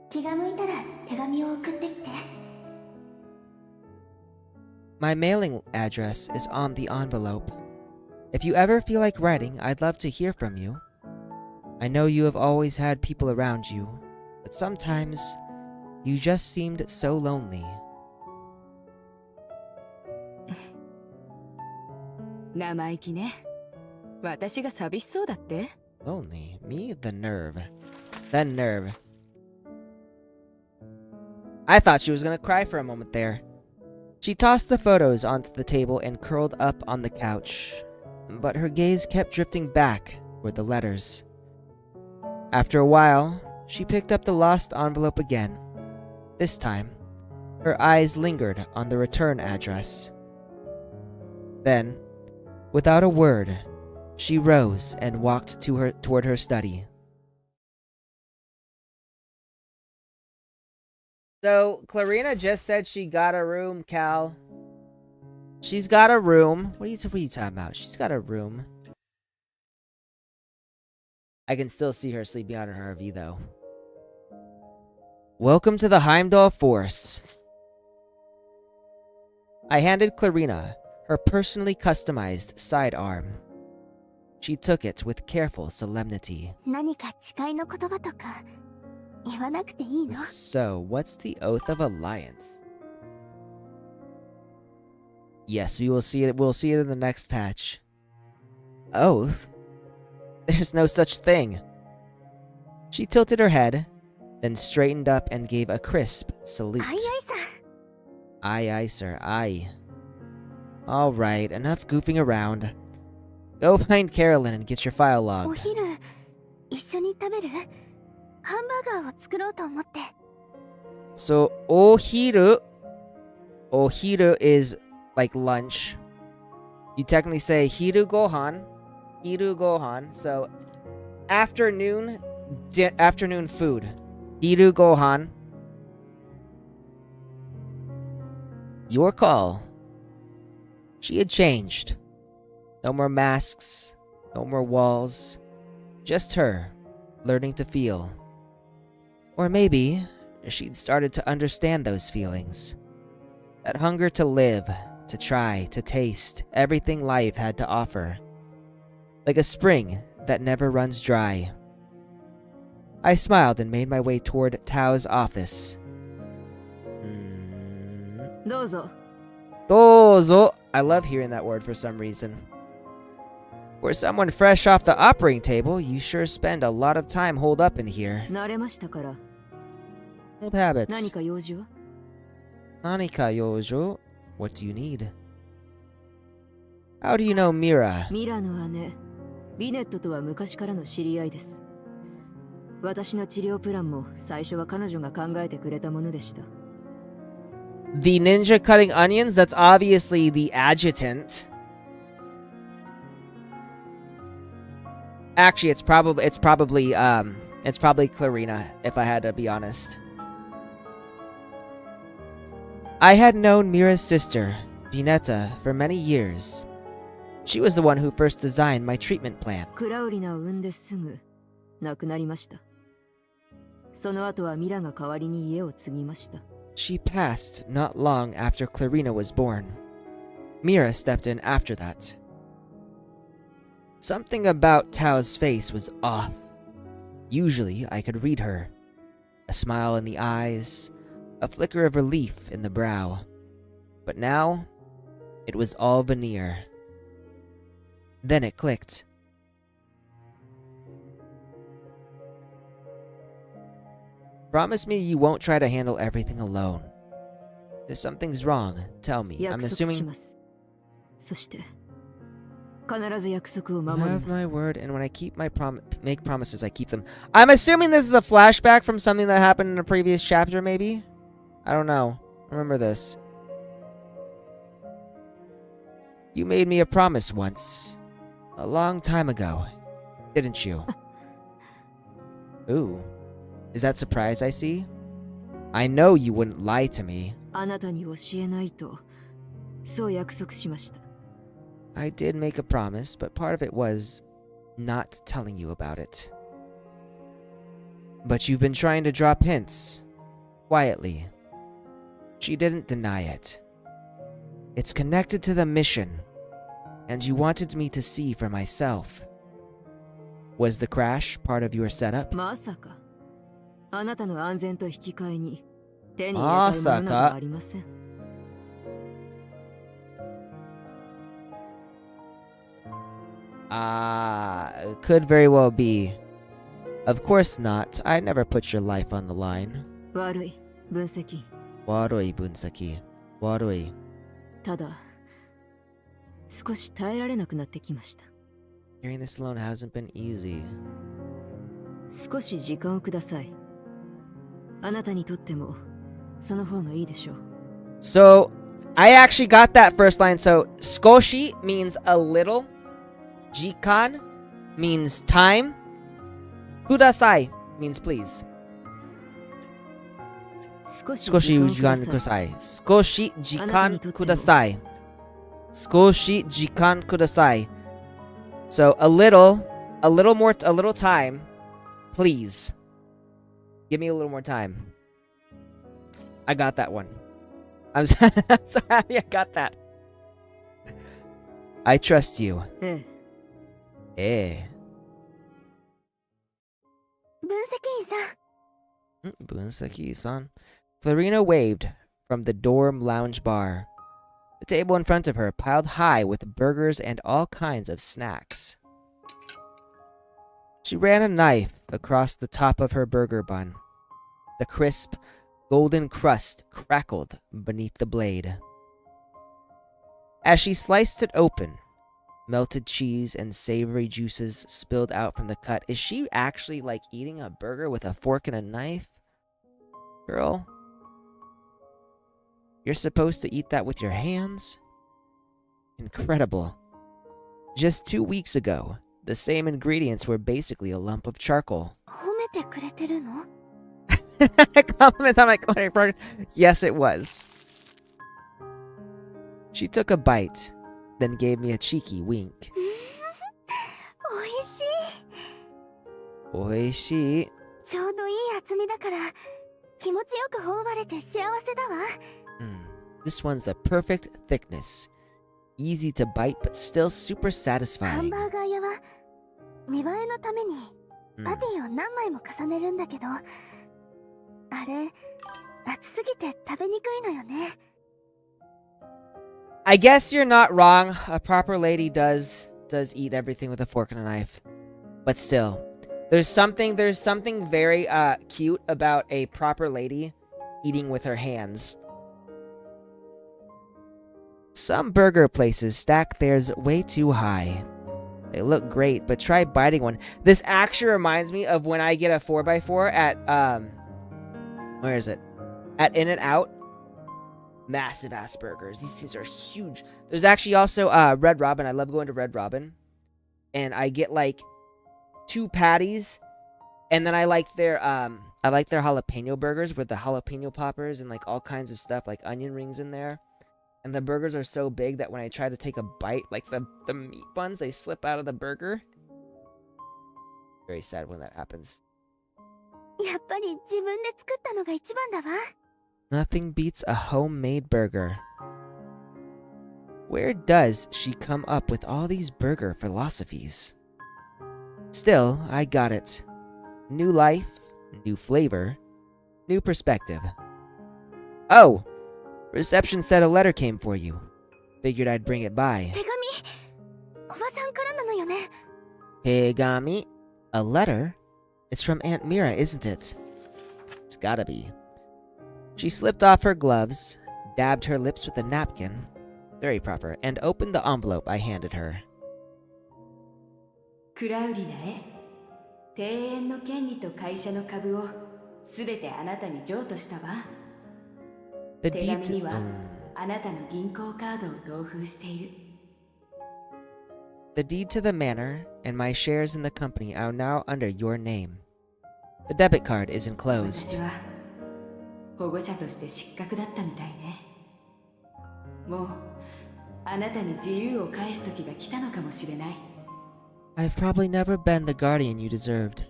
気が向いたら手紙を送ってきて。 My mailing address is on the envelope. If you ever feel like writing, I'd love to hear from you. I know you have always had people around you, but sometimes you just seemed so lonely. 生意気ね。私が寂しそうだって？ Lonely? Me? The nerve. The nerve. I thought she was gonna cry for a moment there. She tossed the photos onto the table and curled up on the couch, but her gaze kept drifting back toward the letters. After a while, she picked up the lost envelope again. This time, her eyes lingered on the return address. Then, without a word, she rose and walked toward her study. So, Clarina just said she got a room, Cal. She's got a room. What are you talking about? She's got a room. I can still see her sleeping on her RV, though. Welcome to the Heimdall Force. I handed Clarina her personally customized sidearm. She took it with careful solemnity. 何か誓いの言葉とか言わなくていいの？ So, what's the Oath of Alliance? Yes, we will see it. We'll see it in the next patch. Oath? There's no such thing. She tilted her head, then straightened up and gave a crisp salute. あいあいさ。 Aye, aye, sir, aye. Alright, enough goofing around. Go find Carolyn and get your file お log. 昼一緒に食べる？ハンバーガーを作ろうと思って。 So, ohiru. Ohiru is like lunch. You technically say hiru gohan. Hiru gohan. So, afternoon food. Hiru gohan. Your call. She had changed. No more masks. No more walls. Just her, learning to feel. Or maybe she'd started to understand those feelings. That hunger to live, to try, to taste everything life had to offer. Like a spring that never runs dry. I smiled and made my way toward Tao's office. どうぞ。 Dozo. I love hearing that word for some reason. For someone fresh off the operating table, you sure spend a lot of time holed up in here. 慣れましたから。 Old habits. 何か用事は？ Nanika yojo. What do you need? How do you know Mira? ミラの姉、ビネットとは昔からの知り合いです。私の治療プランも最初は彼女が考えてくれたものでした。 The ninja cutting onions? That's obviously the adjutant. Actually, it's probably Clarina, if I had to be honest. I had known Mira's sister, Vinetta, for many years. She was the one who first designed my treatment plan. クラウリナを産んですぐ亡くなりました。その後はミラが代わりに家を継ぎました。 She passed not long after Clarina was born. Mira stepped in after that. Something about Tao's face was off. Usually, I could read her. A smile in the eyes, a flicker of relief in the brow. But now, it was all veneer. Then it clicked. Promise me you won't try to handle everything alone. If something's wrong, tell me. I'm assuming... You have my word, and when I keep my make promises, I keep them. I'm assuming this is a flashback from something that happened in a previous chapter, maybe? I don't know. Remember this. You made me a promise once. A long time ago. Didn't you? Ooh. Is that surprise I see? I know you wouldn't lie to me. I did make a promise, but part of it was not telling you about it. But you've been trying to drop hints. Quietly. She didn't deny it. It's connected to the mission, and you wanted me to see for myself. Was the crash part of your setup? Masaka. Could very well be. Of course not. I never put your life on the line. Warui bunseki. Warui. Hearing this alone hasn't been easy. So, I actually got that first line. So, skoshi means a little. Jikan means time. Kudasai means please. Skoshi jikan kudasai. Skoshi jikan kudasai. Skoshi jikan kudasai. So a little time, please. Give me a little more time. I got that one. I'm so happy I got that. I trust you. Bunseki-san. Florina waved from the dorm lounge bar. The table in front of her piled high with burgers and all kinds of snacks. She ran a knife across the top of her burger bun. The crisp, golden crust crackled beneath the blade. As she sliced it open, melted cheese and savory juices spilled out from the cut. Is she actually, like, eating a burger with a fork and a knife? Girl, you're supposed to eat that with your hands? Incredible. Just 2 weeks ago, the same ingredients were basically a lump of charcoal. Compliment on my culinary progress? Yes, it was. She took a bite, then gave me a cheeky wink. Oishii. This one's the perfect thickness. Easy to bite, but still super satisfying. I guess you're not wrong. A proper lady does eat everything with a fork and a knife. But still, there's something very cute about a proper lady eating with her hands. Some burger places stack theirs way too high. They look great, but try biting one. This actually reminds me of when I get a 4x4 at where is it? At In-N-Out. Massive ass burgers. These things are huge. There's actually also Red Robin. I love going to Red Robin. And I get like 2 patties. And then I like their jalapeno burgers with the jalapeno poppers and like all kinds of stuff, like onion rings in there. And the burgers are so big that when I try to take a bite, like the meat buns, they slip out of the burger. Very sad when that happens. Nothing beats a homemade burger. Where does she come up with all these burger philosophies? Still, I got it. New life, new flavor, new perspective. Oh! Reception said a letter came for you. Figured I'd bring it by. 手紙おばさんからなのよね。 Tegami? A letter? It's from Aunt Mira, isn't it? It's gotta be. She slipped off her gloves, dabbed her lips with a napkin, very proper, and opened the envelope I handed her. クラウリナへ庭園の権利と会社の株をすべてあなたに譲渡したわ。 The 手 deed 紙に to... はあなたの銀行カードを同封している。 The deed to the manor and my shares in the company are now under your name. The debit card is 私 enclosed. は保護者として失格だったみたいね。もうあなたに自由を返す時が来たのかもしれない。 I've probably never been the guardian you deserved.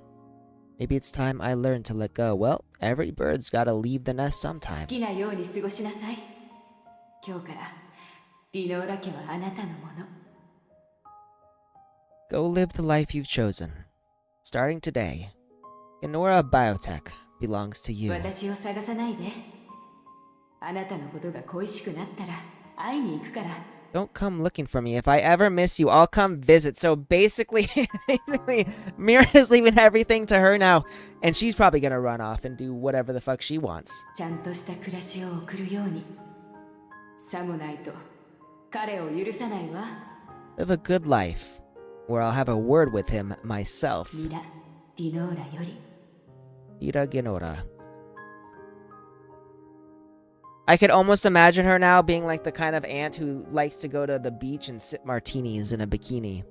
Maybe it's time I learned to let go. Well, every bird's gotta leave the nest 好 sometime. きなように過ごしなさい。今日からディノーラ家はあなたのもの。 Go live the life you've chosen. Starting today, Genora Biotech belongs to you. 私を探さないで。あなたのことが恋しくなったら会いに行くから。 Don't come looking for me. If I ever miss you, I'll come visit. So basically, Mira's leaving everything to her now, and she's probably gonna run off and do whatever the fuck she wants. ちゃんとした暮らしを送るように。さもないと彼を許さないわ。 Live a good life, where I'll have a word with him myself. ミラ・ディノーラより。 Ira Genora. I could almost imagine her now being like the kind of aunt who likes to go to the beach and sip martinis in a bikini.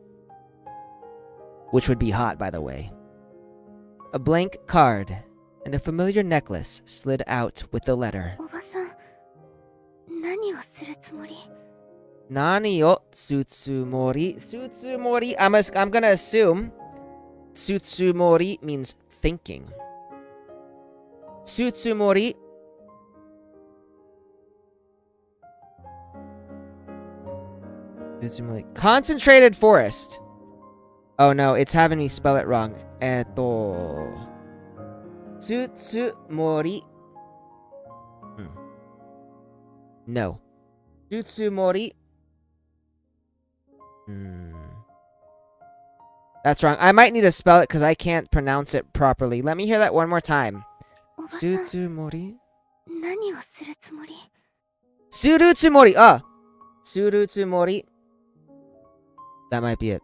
Which would be hot, by the way. A blank card and a familiar necklace slid out with the letter. おばさん、何をするつもり？ Nani o Tsutsumori. Tsutsumori. I'm gonna assume Tsutsumori means thinking. Tsutsumori. Concentrated forest. Oh no, it's having me spell it wrong. Tsutsumori. No. Tsutsumori. That's wrong. I might need to spell it because I can't pronounce it properly. Let me hear that one more time. おばさん、 Tsutsumori. 何をするつもり？ Surutsumori. Ah. Surutsumori. That might be it.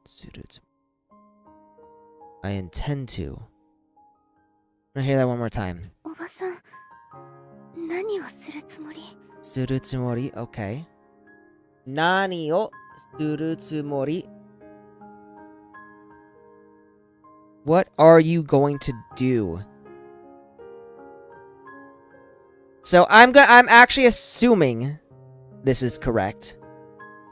Surutsumori. I intend to. Let me hear that one more time. おばさん、何をするつもり？ Surutsumori. Okay. Nani o surutsumori. What are you going to do? So I'm actually assuming this is correct.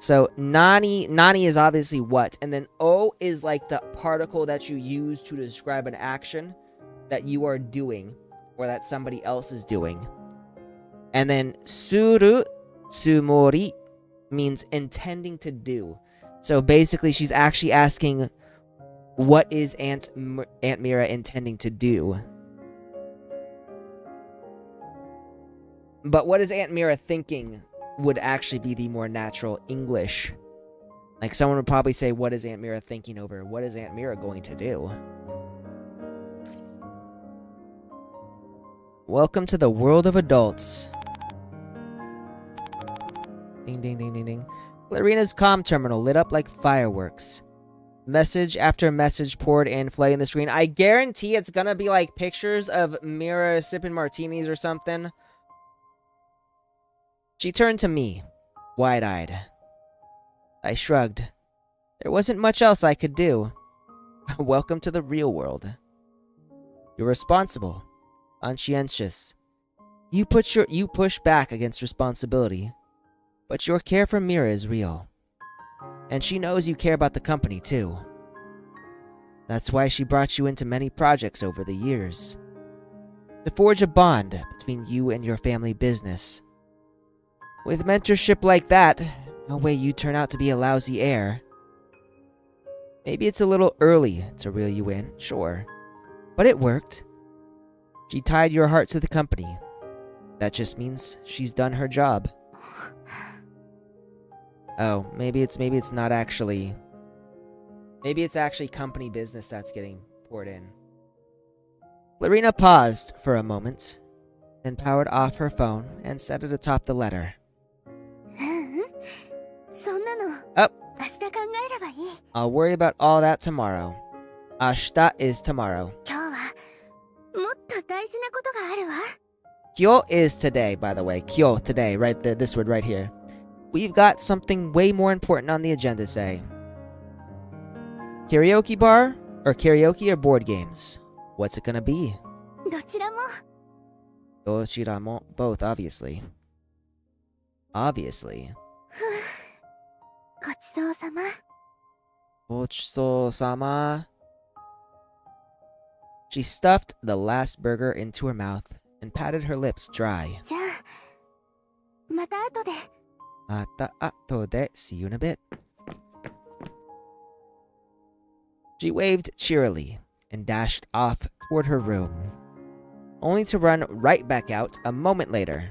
So nani is obviously what, and then o is like the particle that you use to describe an action that you are doing or that somebody else is doing. And then suru tsumori means intending to do. So basically she's actually asking, what is Aunt Mira intending to do? But what is Aunt Mira thinking would actually be the more natural English. Like someone would probably say, what is Aunt Mira thinking over? What is Aunt Mira going to do? Welcome to the world of adults. Ding, ding, ding, ding, ding. Clarina's comm terminal lit up like fireworks. Message after message poured in, flooding the screen. I guarantee it's gonna be like pictures of Mira sipping martinis or something. She turned to me, wide-eyed. I shrugged. There wasn't much else I could do. Welcome to the real world. You're responsible, conscientious. You push back against responsibility, but your care for Mira is real. And she knows you care about the company, too. That's why she brought you into many projects over the years. To forge a bond between you and your family business. With mentorship like that, No way you turn out to be a lousy heir. Maybe it's a little early to reel you in, sure. But it worked. She tied your heart to the company. That just means she's done her job. Oh, maybe it's not actually... Maybe it's actually company business that's getting poured in. Lorena paused for a moment, then powered off her phone and set it atop the letter. Up. I'll worry about all that tomorrow. Ashita is tomorrow. Kyo is today, by the way. Kyo, today, right there, this word right here. We've got something way more important on the agenda today. Karaoke bar, or karaoke or board games? What's it gonna be? Dochiramo, both, obviously. Obviously. Gochiso-sama. She stuffed the last burger into her mouth and patted her lips dry. Mata atode. See you in a bit. She waved cheerily and dashed off toward her room, only to run right back out a moment later.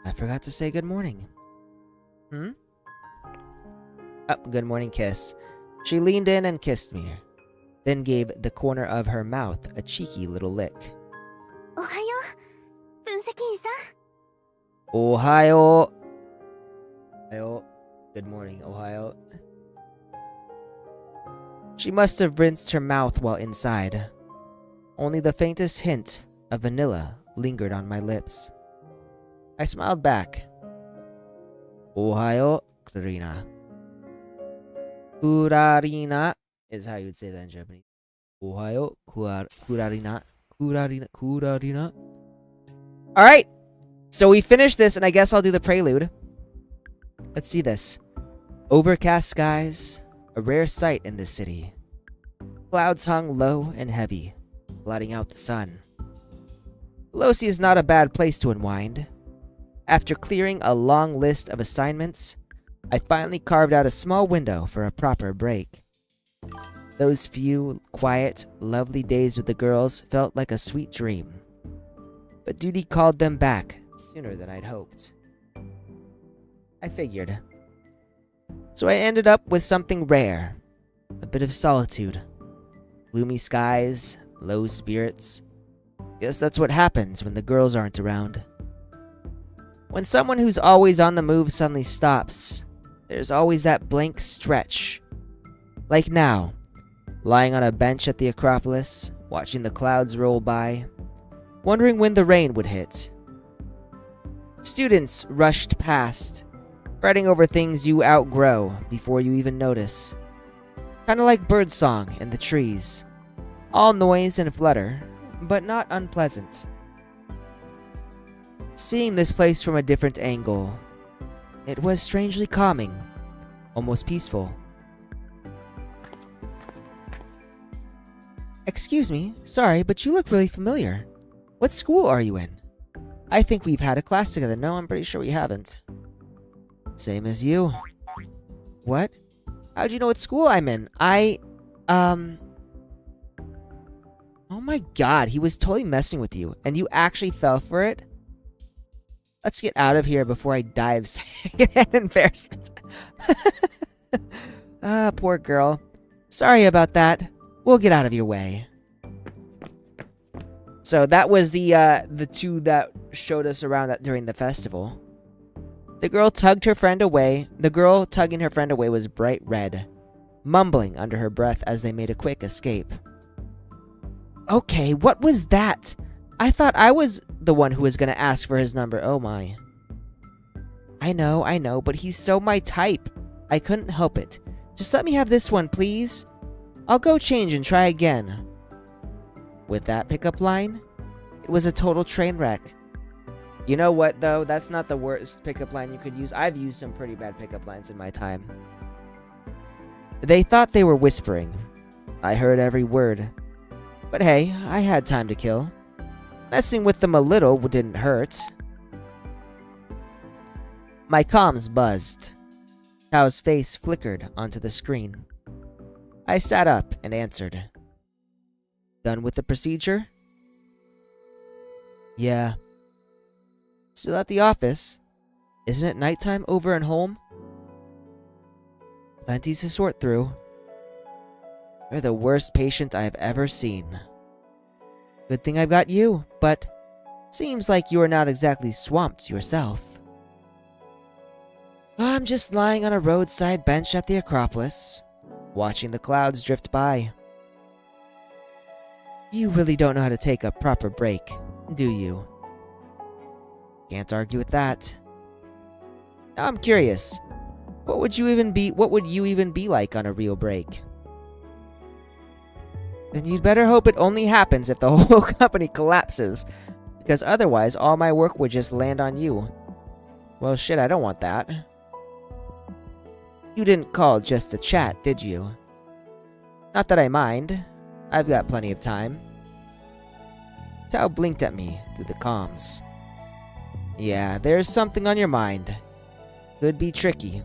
I forgot to say good morning. Oh, good morning kiss. She leaned in and kissed me, then gave the corner of her mouth a cheeky little lick. Ohayo. Ohayo. Good morning, Ohio. She must have rinsed her mouth while inside. Only the faintest hint of vanilla lingered on my lips. I smiled back. Ohio, Kurarina. Kurarina is how you would say that in Japanese. Ohio, Kurarina. Kurarina. Alright, so we finished this, and I guess I'll do the prelude. Let's see this. Overcast skies, a rare sight in this city. Clouds hung low and heavy, blotting out the sun. Philossia is not a bad place to unwind. After clearing a long list of assignments, I finally carved out a small window for a proper break. Those few, quiet, lovely days with the girls felt like a sweet dream. But duty called them back sooner than I'd hoped. I figured. So I ended up with something rare. A bit of solitude. Gloomy skies, low spirits. Guess that's what happens when the girls aren't around. When someone who's always on the move suddenly stops, there's always that blank stretch. Like now, lying on a bench at the Acropolis, watching the clouds roll by, wondering when the rain would hit. Students rushed past, fretting over things you outgrow before you even notice. Kinda like birdsong in the trees. All noise and flutter, but not unpleasant. Seeing this place from a different angle, it was strangely calming, almost peaceful. Excuse me, sorry, but you look really familiar. What school are you in? I think we've had a class together. No, I'm pretty sure we haven't. Same as you. What? How'd you know what school I'm in? Oh my god, he was totally messing with you, and you actually fell for it? Let's get out of here before I die of secondhand embarrassment. Ah, poor girl. Sorry about that. We'll get out of your way. So that was the two that showed us around during the festival. The girl tugging her friend away was bright red, mumbling under her breath as they made a quick escape. Okay, what was that? I thought I was the one who was gonna ask for his number. Oh my. I know, but he's so my type. I couldn't help it. Just let me have this one, please. I'll go change and try again. With that pickup line, it was a total train wreck. You know what, though? That's not the worst pickup line you could use. I've used some pretty bad pickup lines in my time. They thought they were whispering. I heard every word. But hey, I had time to kill. Messing with them a little didn't hurt. My comms buzzed. Tao's face flickered onto the screen. I sat up and answered. Done with the procedure? Yeah. Still at the office? Isn't it nighttime over and home? Plenty to sort through. You're the worst patient I have ever seen. Good thing I've got you, but seems like you are not exactly swamped yourself. I'm just lying on a roadside bench at the Acropolis, watching the clouds drift by. You really don't know how to take a proper break, do you? Can't argue with that. Now I'm curious, what would you even be like on a real break? Then you'd better hope it only happens if the whole company collapses, because otherwise all my work would just land on you. Well, shit, I don't want that. You didn't call just to chat, did you? Not that I mind. I've got plenty of time. Tao blinked at me through the comms. Yeah, there's something on your mind. Could be tricky.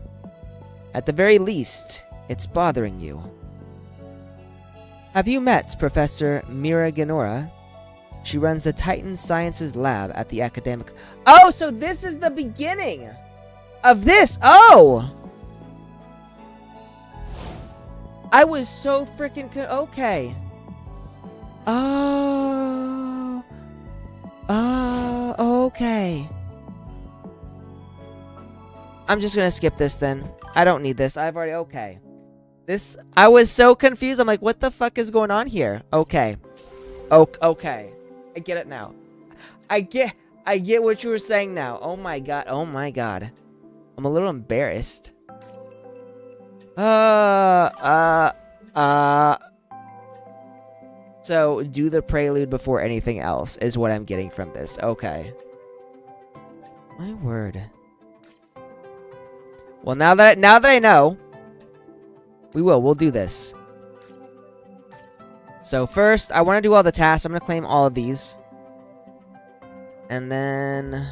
At the very least, it's bothering you. Have you met Professor Mira Genora? She runs the Titan Sciences Lab at the academic... Oh, so this is the beginning of this! Oh! I was so freaking... Okay. Oh. Oh, okay. I'm just gonna skip this then. I don't need this. I've already... Okay. This... I was so confused. I'm like, what the fuck is going on here? Okay. Okay. I get it now. I get what you were saying now. Oh my god. Oh my god. I'm a little embarrassed. So, do the prelude before anything else is what I'm getting from this. Okay. My word. Well, now that I know, we'll do this. So first, I want to do all the tasks. I'm going to claim all of these. And then...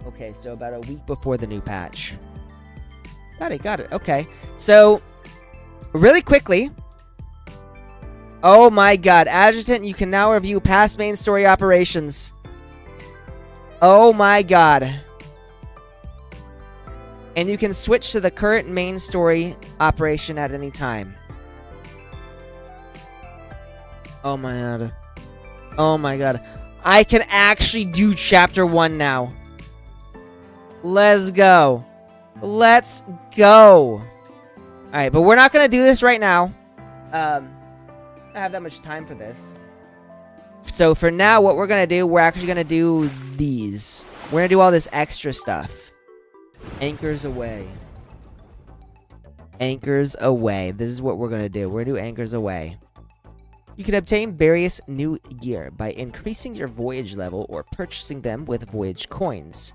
Okay, so about a week before the new patch. Got it. Okay. So, really quickly. Oh my god. Adjutant, you can now review past main story operations. Oh my god. And you can switch to the current main story operation at any time. Oh my god. Oh my god. I can actually do chapter 1 now. Let's go. Let's go. Alright, but we're not going to do this right now. I don't have that much time for this. So for now, what we're going to do, we're actually going to do these. We're going to do all this extra stuff. Anchors away. Anchors away. This is what we're going to do. We're going to do anchors away. You can obtain various new gear by increasing your voyage level or purchasing them with voyage coins.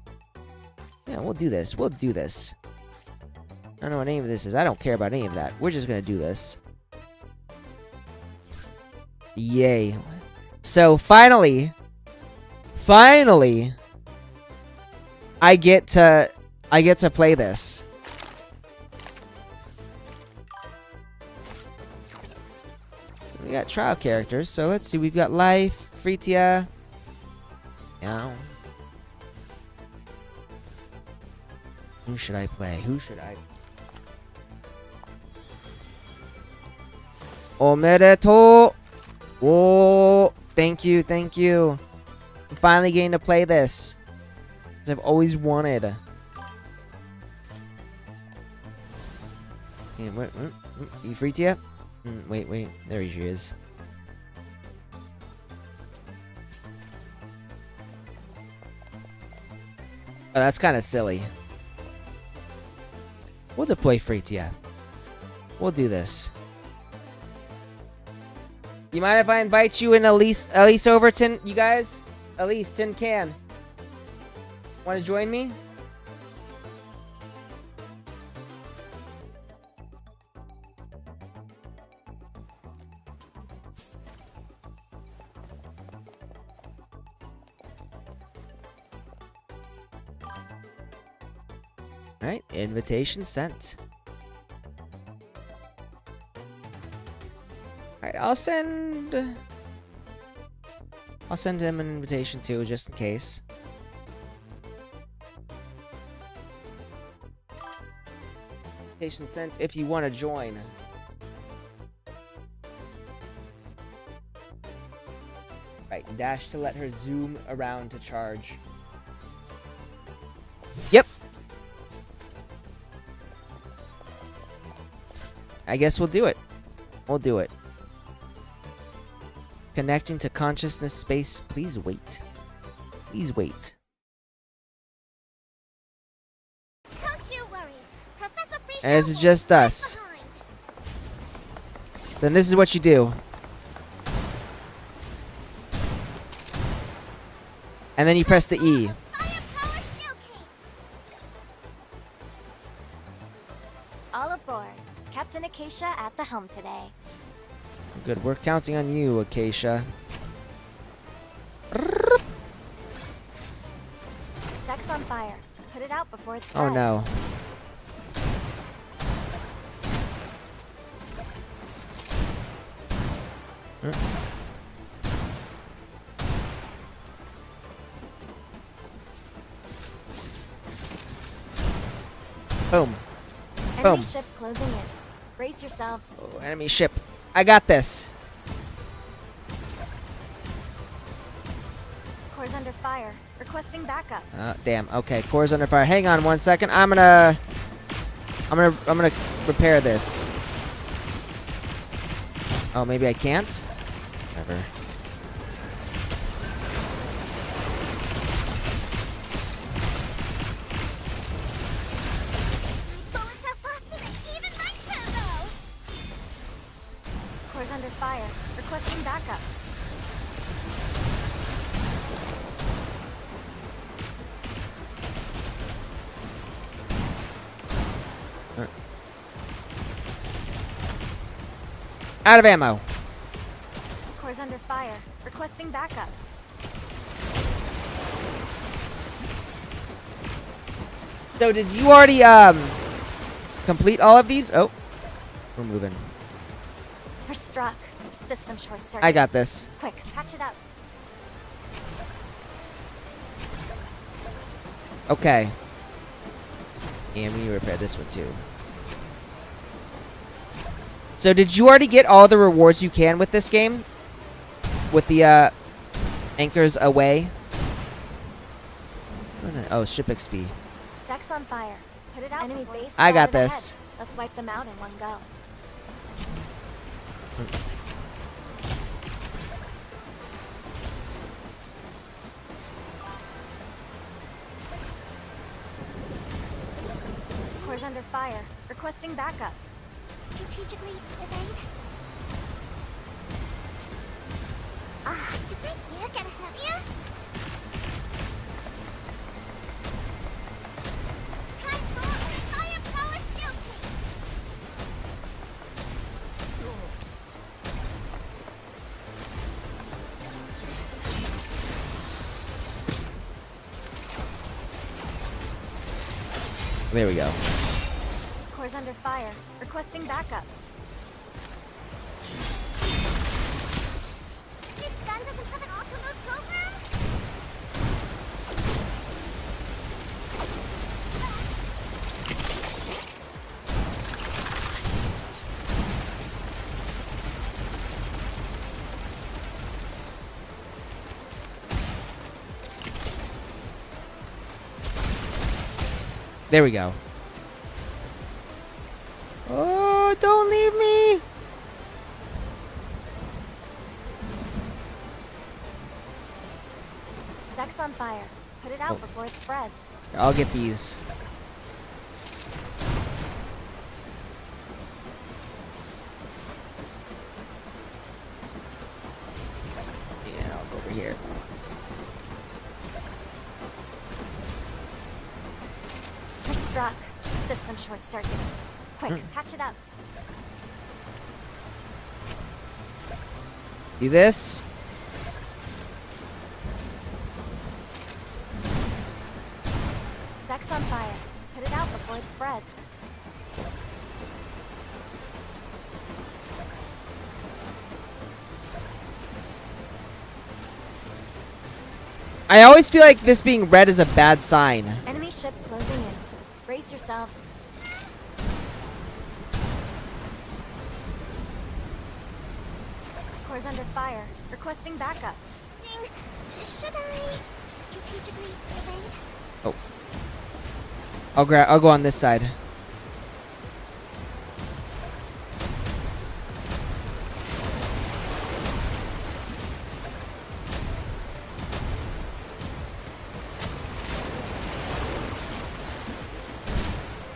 Yeah, we'll do this. We'll do this. I don't know what any of this is. I don't care about any of that. We're just going to do this. Yay. So, finally, I get to play this. So we got trial characters. So let's see. We've got Life, Freetia. Yeah. Who should I play? Who should I? Omedetou! Whoa! Thank you, thank you. I'm finally getting to play this. As I've always wanted. Yeah, wait, you Freetia? Wait. There she is. Oh, that's kind of silly. We'll deploy Freetia. We'll do this. You mind if I invite you and Elise Overton, you guys? Elise, Tin Can. Want to join me? Alright, invitation sent. Alright, I'll send him an invitation too, just in case. Invitation sent if you want to join. Right, dash to let her zoom around to charge. Yep. I guess we'll do it. We'll do it. Connecting to consciousness space. Please wait. Please wait. Don't you worry. Professor Free And this is just us. Then this is what you do. And then you press the E. Firepower showcase. All aboard. Captain Acacia at the helm today. Good, we're counting on you, Acacia. Deck's on fire. Put it out before it Oh spreads. no. Boom. Enemy Boom. ship closing in. Brace yourselves. Oh, enemy ship. I got this. Core's under fire. Requesting backup. Damn. Okay, core's under fire. Hang on 1 second. I'm gonna repair this. Oh, maybe I can't. Whatever. Bullets are faster than even my turbo. Core's under fire. Requesting backup. Out of ammo. Core's under fire. Requesting backup. So did you already complete all of these? Oh, we're moving. We're struck. System short circuit. I got this. Quick, patch it up. Okay. And we need to repair this one too. So did you already get all the rewards you can with this game? With the anchors away? Oh, ship XP. Deck's on fire. Put it out. Enemy base. I got spotted this. ahead. Let's wipe them out in one go. Core's under fire. Requesting backup. Strategically evade. You think you're gonna help you? Time for firepower showcase. There we go. Core's under fire. Requesting backup. This gun doesn't have an auto-load program? There we go. Oh, don't leave me! Deck's on fire. Put it out Oh. before it spreads. I'll get these. Yeah, I'll go over here. We're struck. System short circuit. Quick, patch it up. See this? Deck's on fire. Put it out before it spreads. I always feel like this being red is a bad sign. Enemy ship closing in. Brace yourselves. Core's under fire. Requesting backup. Should I strategically evade? Oh. I'll go on this side.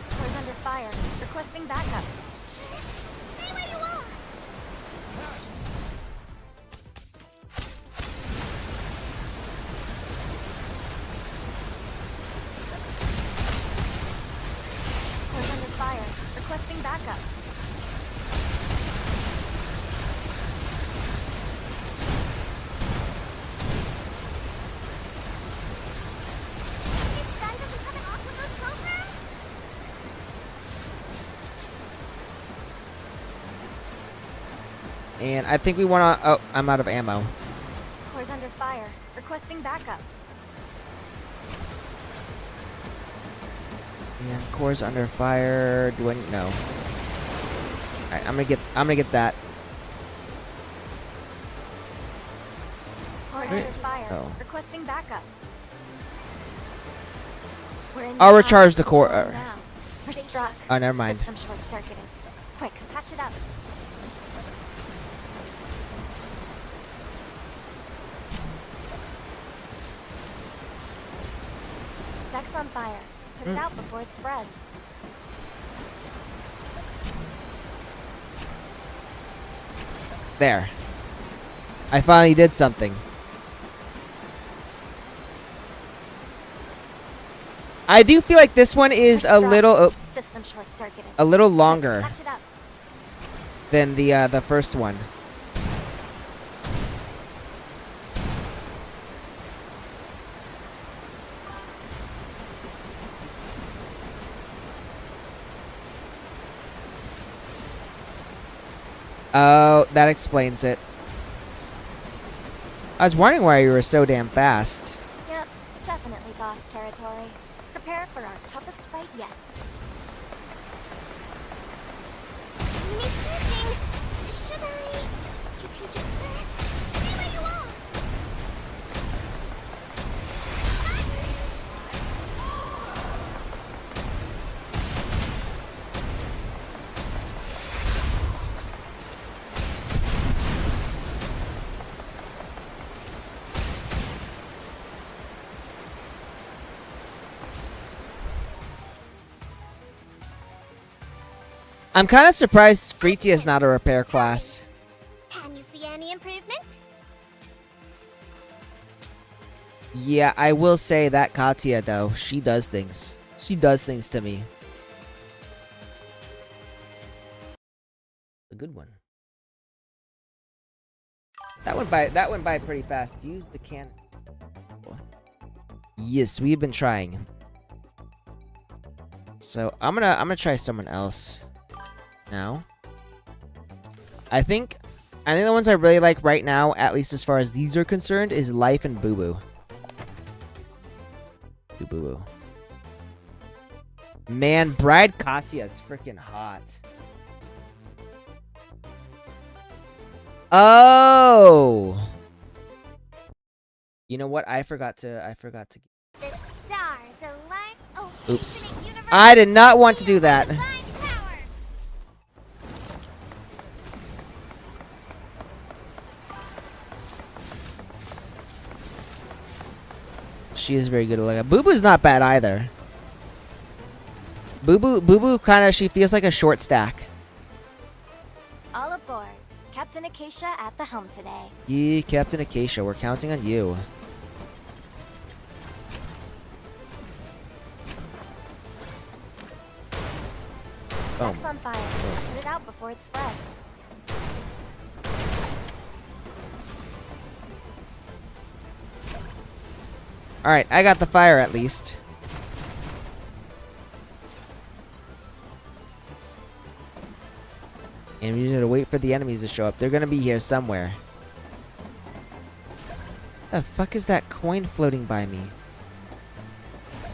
Core's under fire. Requesting backup. Stay where you are! Core's under fire. Requesting backup. This gun doesn't have an offload program? And I think we want to... Oh, I'm out of ammo. Core's under fire. Requesting backup. And core's under fire. Do I... No. Alright, I'm gonna get that. Core's Wait. under fire. Oh. Requesting backup. We're in I'll the recharge the eye of core- storm now. We're struck. Oh, never mind. System short-circuited. Quick, patch it up. Deck's on fire. Put it out before it spreads. There. I finally did something. I do feel like this one is We're a struck. little System short-circuited. a little longer Patch it up. than the first one. Oh, that explains it. I was wondering why you were so damn fast. Yep, definitely boss territory. Prepare for our toughest fight yet. Enemy cruising! Should I strategically... Stay where you are! I'm kind of surprised Freetia is not a repair class. Can you see any improvement? Yeah, I will say that Katya, though, she does things. She does things to me. A good one. That went by pretty fast. Use the can. Yes, we've been trying. So I'm gonna try someone else now. I think the ones I really like right now, at least as far as these are concerned, is Life and Boo Boo. Boo Boo. Man, Bride Katya is freaking hot. Oh. You know what? I forgot to. The stars align. Oh, Oops. infinite universe. I did not want to do that. Divine power. She is very good at looking. Boo Boo's not bad either. Boo Boo kind of, she feels like a short stack. All aboard. Captain Acacia at the helm today. Yeah, Captain Acacia, we're counting on you. Boom. Deck's on fire. Put it out before it spreads. Alright, I got the fire at least. And we need to wait for the enemies to show up. They're gonna be here somewhere. The fuck is that coin floating by me?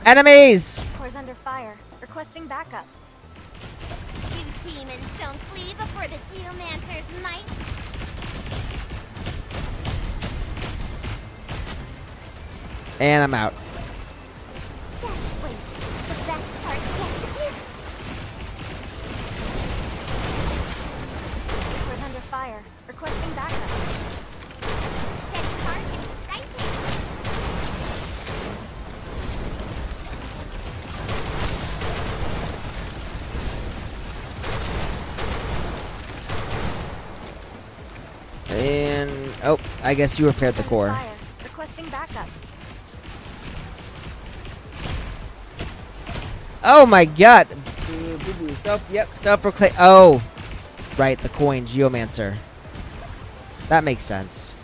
Enemies! Core's under fire. Requesting backup. You demons don't flee before the geomancer's might. And I'm out. Just wait. The best part's yet to come. Core's under fire. Requesting backup. Steady heart and precise hands. And oh, I guess you repaired the core. Fire. Requesting backup. Oh my god! Self-proclaim. Oh, right, the coin, Geomancer. That makes sense.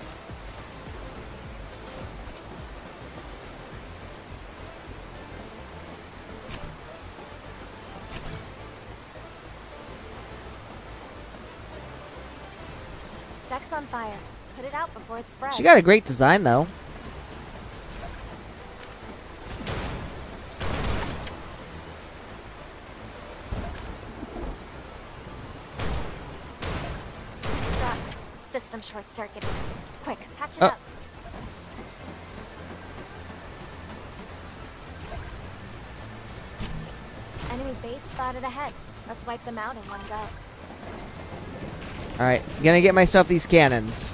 Deck's on fire. Put it out before it spreads. She got a great design though. We're struck. System short-circuited. Quick, patch it Oh. up. Enemy base spotted ahead. Let's wipe them out in one go. Alright, gonna get myself these cannons.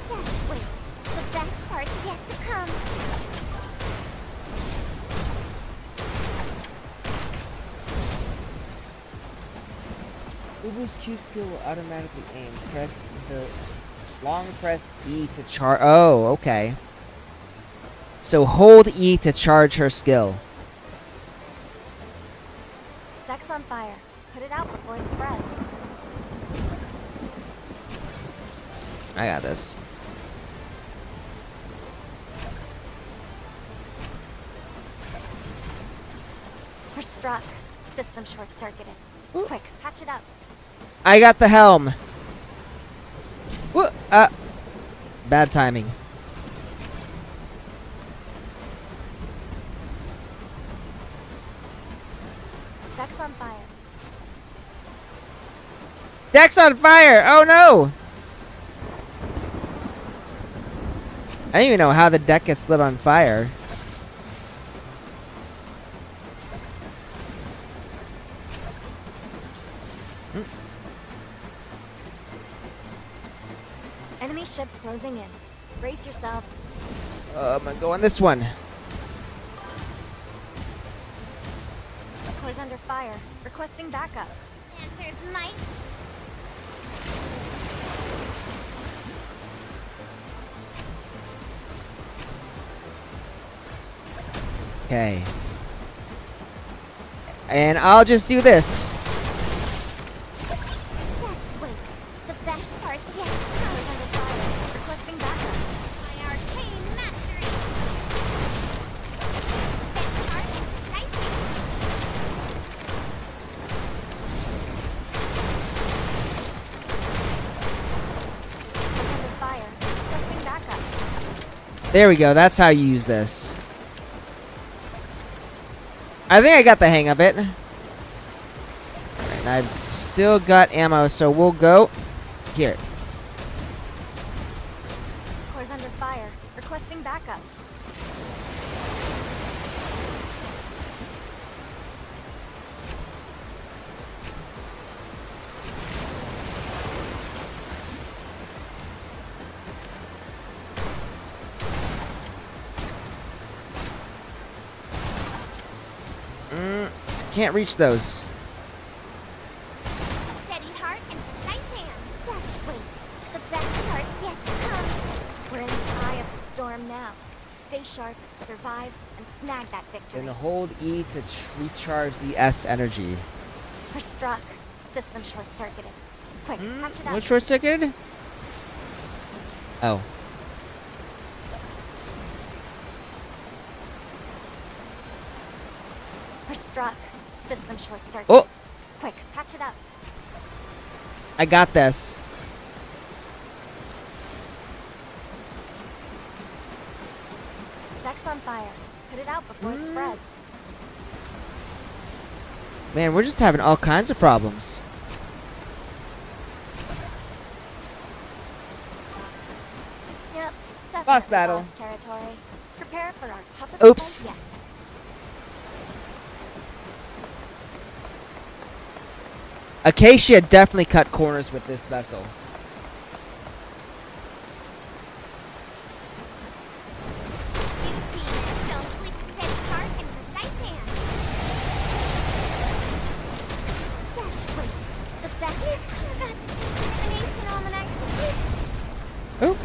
Just wait. The best part's yet to come. Ubu's Q skill will automatically aim. Press the long press E to charge. Oh, okay. So hold E to charge her skill. Deck's on fire. Put it out before it spreads. I got this. We're struck. System short-circuited. Quick, patch it up. I got the helm. What? Bad timing. Deck's on fire. Deck's on fire! Oh no! I don't even know how the deck gets lit on fire. Enemy ship closing in. Brace yourselves. I'm gonna go on this one. Core's under fire. Requesting backup. Answer's might. Okay. And I'll just do this. Just wait. The best part's yet to come. Core's under fire. Requesting backup. My arcane mastery. Steady heart and precise hands. Core's under fire. Requesting backup. There we go. That's how you use this. I think I got the hang of it. Alright, and I've still got ammo, so we'll go here. Core's under fire. Requesting backup. Can't reach those. Steady heart and precise hands. Just wait. The best part's yet to come. We're in the eye of the storm now. Stay stay sharp, survive, and snag that victory. Then hold E to recharge the S energy. We're struck. System short-circuited. Quick, patch it up. What short circuited? Oh. We're struck. System short-circuited. Oh! Quick, patch it up. I got this. Deck's on fire. Put it out before it spreads. Man, we're just having all kinds of problems. Yep, definitely Boss battle. boss territory. Prepare for our toughest Oops. fight yet. Acacia definitely cut corners with this vessel. Oh.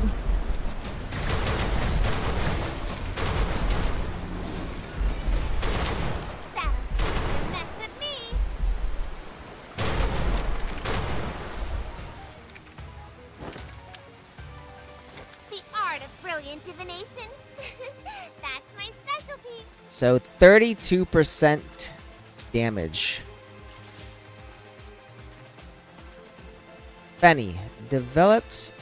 Divination. That's my specialty. So 32% damage. Fenny, developed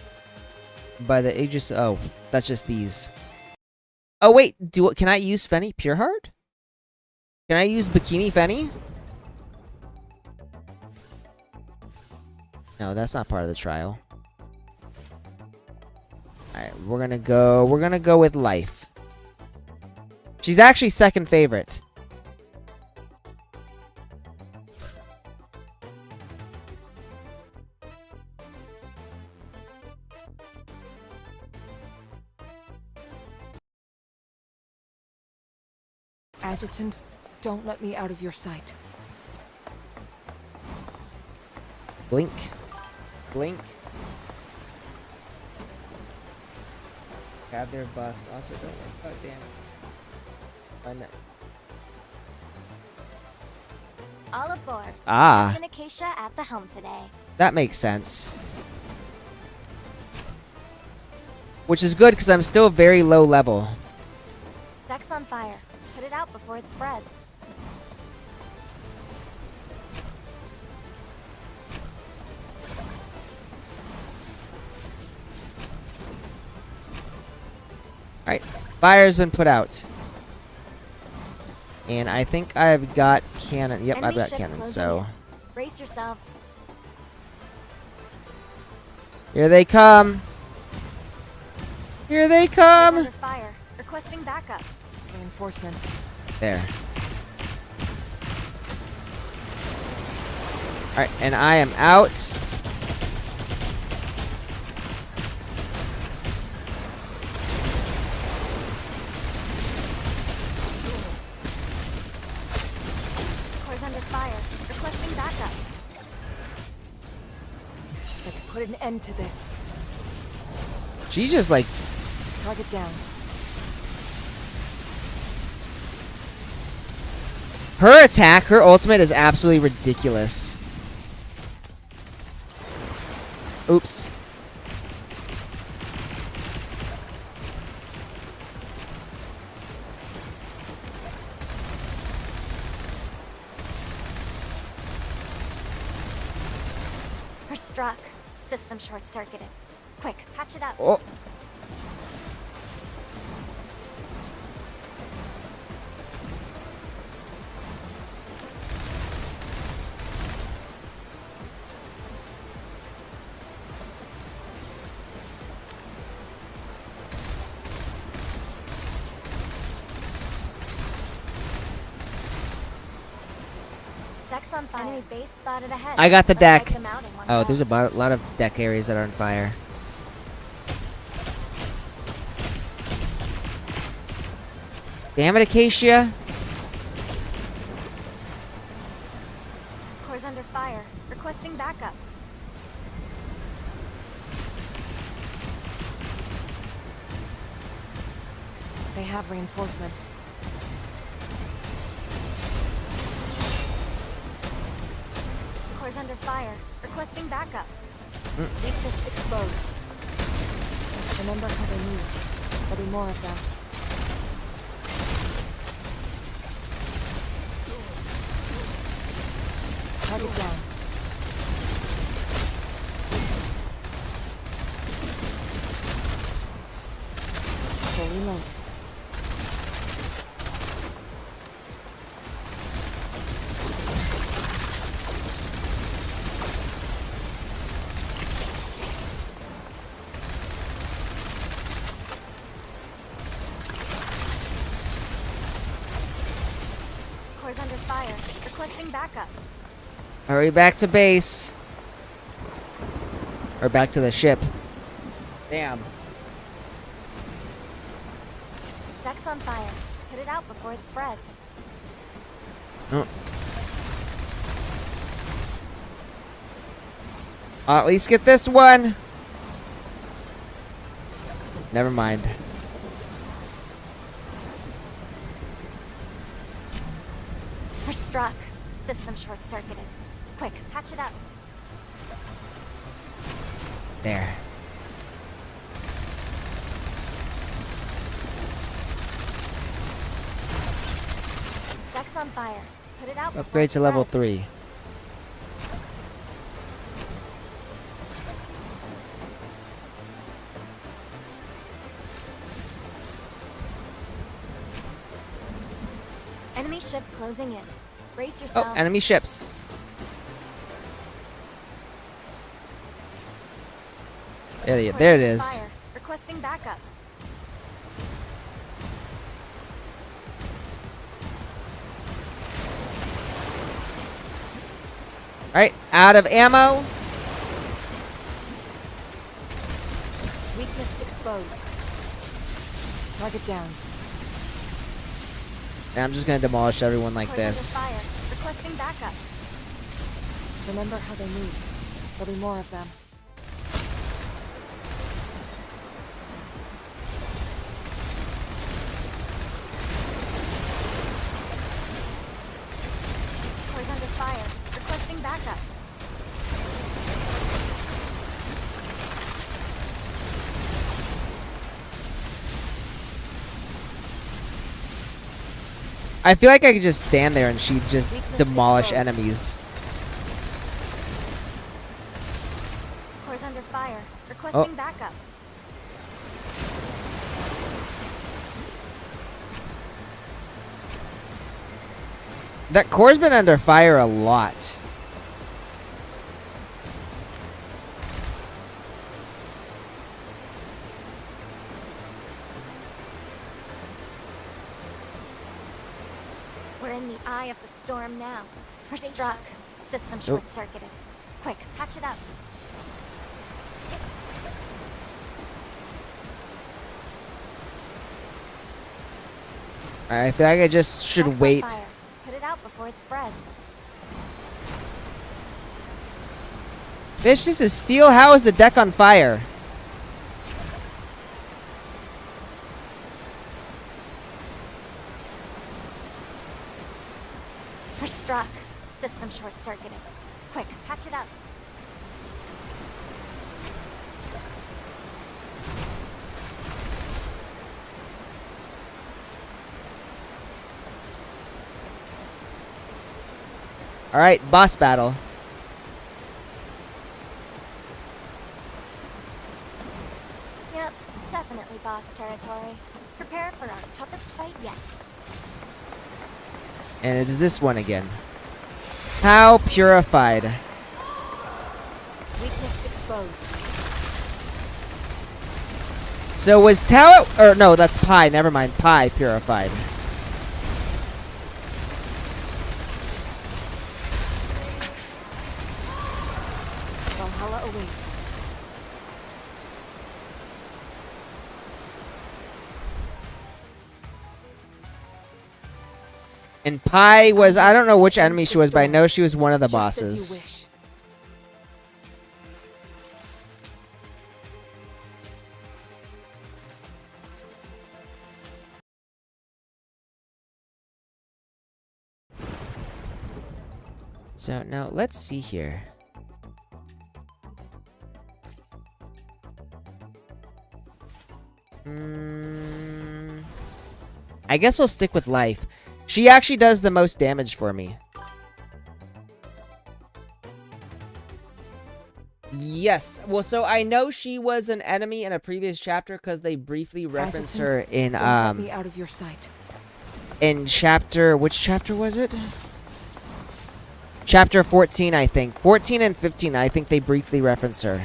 by the Aegis. Oh, that's just these. Oh wait, can I use Fenny Pureheart? Can I use Bikini Fenny? No, that's not part of the trial. Alright, we're gonna go with Life. She's actually second favorite. Adjutant, don't let me out of your sight. Blink. Blink. Have their buffs. Also don't worry about damage. All aboard. Ah. Captain Acacia at the helm today. That makes sense. Which is good because I'm still very low level. Deck's on fire. Put it out before it spreads. Alright, fire's been put out. And I think I've got cannon. Yep, Enemy I've got ship cannon, closing so. in. Brace yourselves. Here they come! Here they We're come! under fire. Requesting backup. Reinforcements. There. Alright, and I am out. Core's under fire. Requesting backup. Let's put an end to this. She just like Target down. her attack, her ultimate is absolutely ridiculous. Oops. We're struck. System short-circuited. Quick, patch it up. Oh. Deck's on fire. Enemy base spotted ahead. I got the Let's deck. wipe them out in one Oh, go. there's a lot of deck areas that are on fire. Damn it, Acacia. Core's under fire. Requesting backup. They have reinforcements. Core's under fire. Requesting backup. Weakness exposed. Remember how they move. There'll be more of them. Target down. Fully loaded. Core's under fire. Requesting backup. Hurry back to base. Or back to the ship. Damn. Deck's on fire. Put it out before it spreads. Oh. I'll at least get this one. Never mind. We're struck. System short-circuited. Quick, patch it up. There. Deck's on fire. Put it out before Upgrade it to level spreads. 3. Enemy ship closing in. Brace Oh, yourselves. enemy ships. There it Core's under is. fire. Requesting backup. Alright, out of ammo. Weakness exposed. Target down. And I'm just gonna demolish everyone like Core's this. under fire. Requesting backup. Remember how they moved. There'll be more of them. Core's under fire. Requesting backup. I feel like I could just stand there and she'd just Weakness demolish exposed. enemies. Core's under fire. Requesting Oh. backup. That core's been under fire a lot. We're in the eye of the storm now. We're struck. System short-circuited. Quick, patch it up. I feel like I just should Deck's on wait. fire. Put it out before it spreads. Bitch, this is steel. How is the deck on fire? We're struck. System short-circuited. Quick, patch it up. Alright, boss battle. Yep, definitely boss territory. Prepare for our toughest fight yet. And it's this one again. Tau purified. Weakness exposed. So was Tau, or no, that's Pi. Never mind, Pi purified. Valhalla awaits. And Pi was, I don't know which enemy she was, but I know she was one of the Just as you bosses. wish. So now let's see here. I guess I'll stick with life. She actually does the most damage for me. Yes. Well, so I know she was an enemy in a previous chapter because they briefly reference her in Don't let me out of your sight. in chapter, which chapter was it? Chapter 14, I think. 14 and 15, I think they briefly reference her.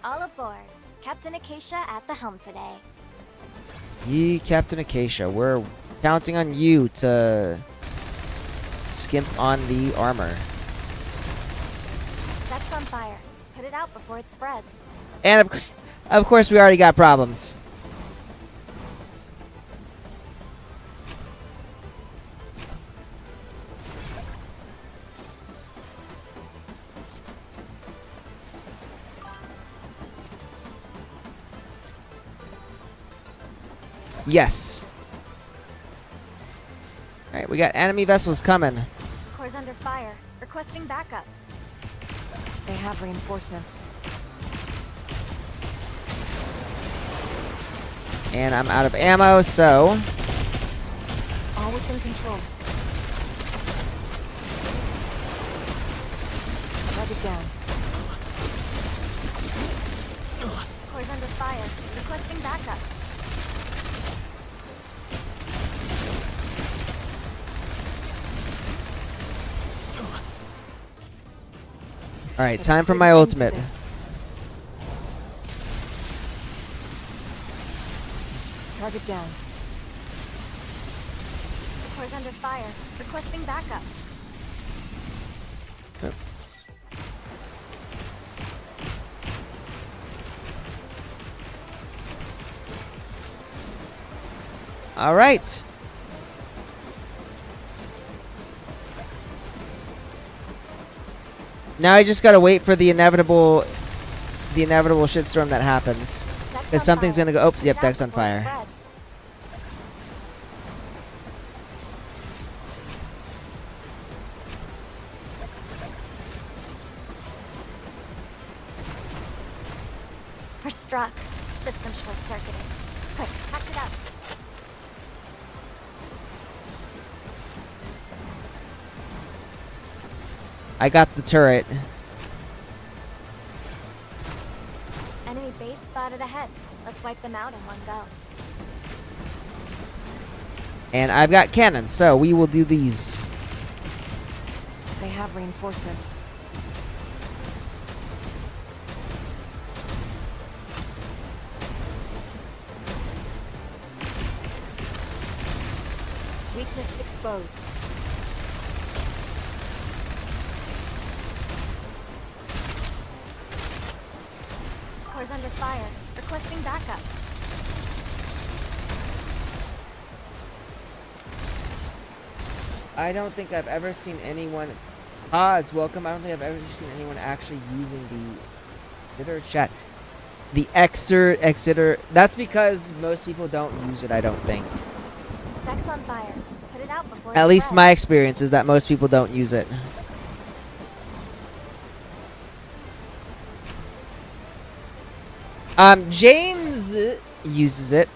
All aboard. Captain Acacia at the helm today. Ye, Captain Acacia, we're counting on you to skimp on the armor. Deck's on fire. Put it out before it spreads. And of course, we already got problems. Yes. Alright, we got enemy vessels coming. Core's under fire. Requesting backup. They have reinforcements. And I'm out of ammo, so... All within control. Target down. Core's under fire. Requesting backup. Alright, Let's time for put my an end to ultimate. this. Target down. Core's under fire. Requesting backup. Yep. Alright. Now I just gotta wait for the inevitable shitstorm that happens. Deck's Because on something's fire. gonna go. Oh, Put yep, it out Deck's on before it fire. spreads. We're struck. System short-circuited. Quick, patch it up. I got the turret. Enemy base spotted ahead. Let's wipe them out in one go. And I've got cannons, so we will do these. They have reinforcements. Weakness exposed. Core's under fire. Requesting backup. I don't think I've ever seen anyone... Pause, welcome. I don't think I've ever seen anyone actually using the... Exeter chat. The Exeter... That's because most people don't use it, I don't think. Deck's on fire. Put it out before At it least spreads. my experience is that most people don't use it. James uses it.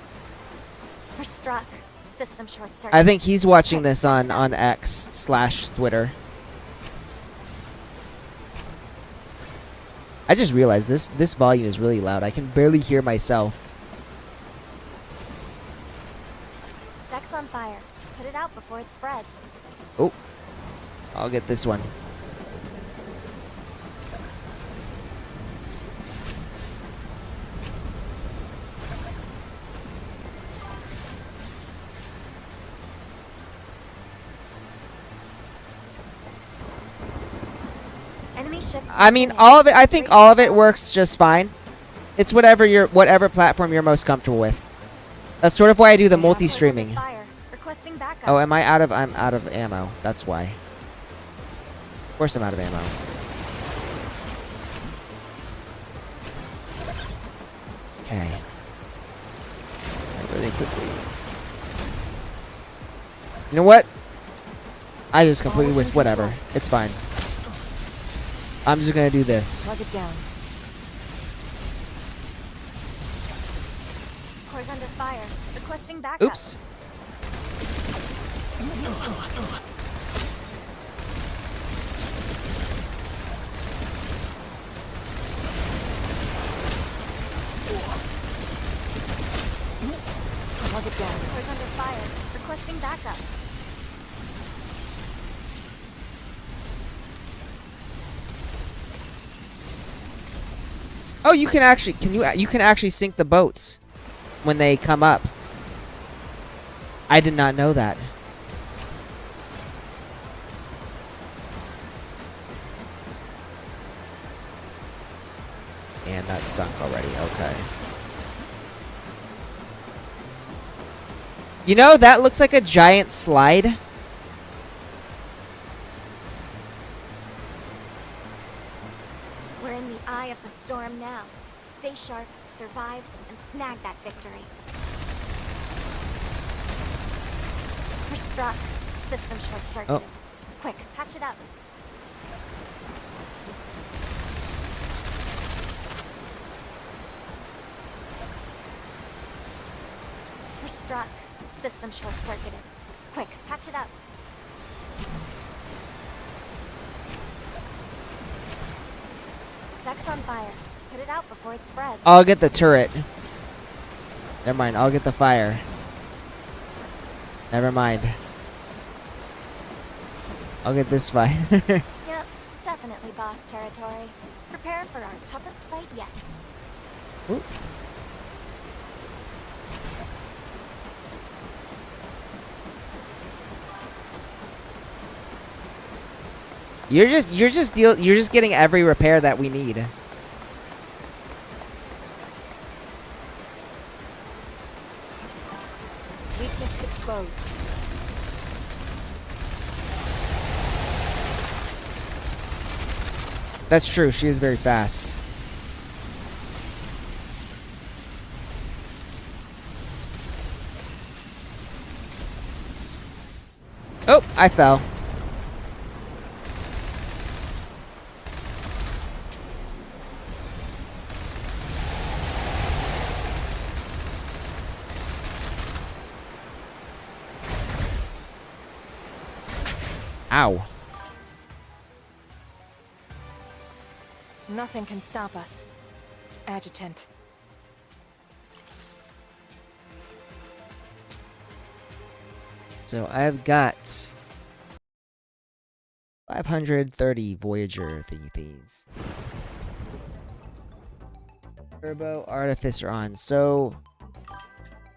We're struck. System short-circuit. I think he's watching this on X/Twitter. I just realized this volume is really loud. I can barely hear myself. Deck's on fire. Put it out before it spreads. Oh, I'll get this one. Enemy ship. I mean, all of it. I think all of it works just fine. It's whatever platform you're most comfortable with. That's sort of why I do the Core's under multi-streaming. fire. Requesting backup. Oh, I'm out of ammo. That's why. Of course I'm out of ammo. Okay. really quickly. You know what? I just completely was whatever. It's fine. I'm just gonna do this. Plug it down. Core's under fire. Requesting backup. Oops. Plug it down. Core's under fire. Requesting backup. Oh, you can actually you can actually sink the boats when they come up. I did not know that. And that sunk already. Okay. You know, that looks like a giant slide. We're in the eye of the storm now. Stay sharp, survive, and snag that victory. We're struck. System short-circuited. Oh. Quick, patch it up. We're struck. System short-circuited. Quick, patch it up. Deck's on fire. Put it out before it spreads. I'll get the turret. Never mind, I'll get the fire. Never mind. I'll get this fire. Yep, definitely boss territory. Prepare for our toughest fight yet. Ooh. You're just getting every repair that we need. Weakness exposed. That's true, she is very fast. Oh, I fell. Ow. Nothing can stop us. Adjutant. So I've got 530 Voyager thingies. Turbo Artificer on. So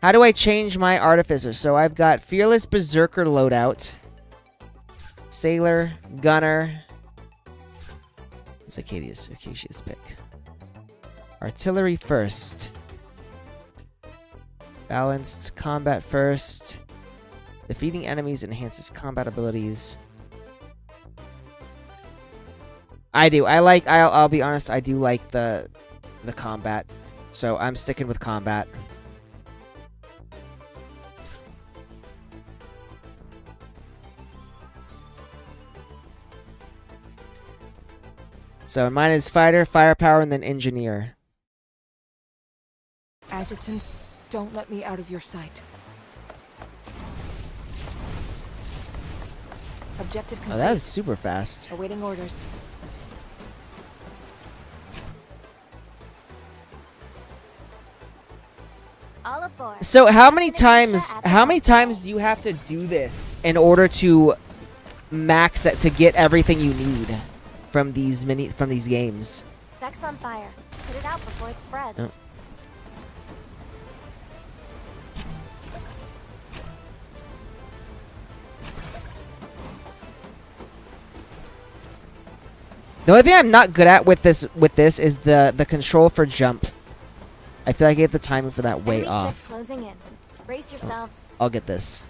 how do I change my Artificer? So I've got Fearless Berserker loadout. Sailor, Gunner. It's Acacia's pick. Artillery first. Balanced combat first. Defeating enemies enhances combat abilities. I'll be honest, I do like the combat. So I'm sticking with combat. So mine is fighter, firepower, and then engineer. Adjutant, don't let me out of your sight. Objective complete. Oh, that is super fast. Awaiting orders. All aboard. So how many times do you have to do this in order to max it to get everything you need from these games? Deck's on fire. Put it out before it spreads. Oh. The only thing I'm not good at with this is the control for jump. I feel like I get the timing for that way Enemy off. ship closing in. Brace yourselves. I'll get this.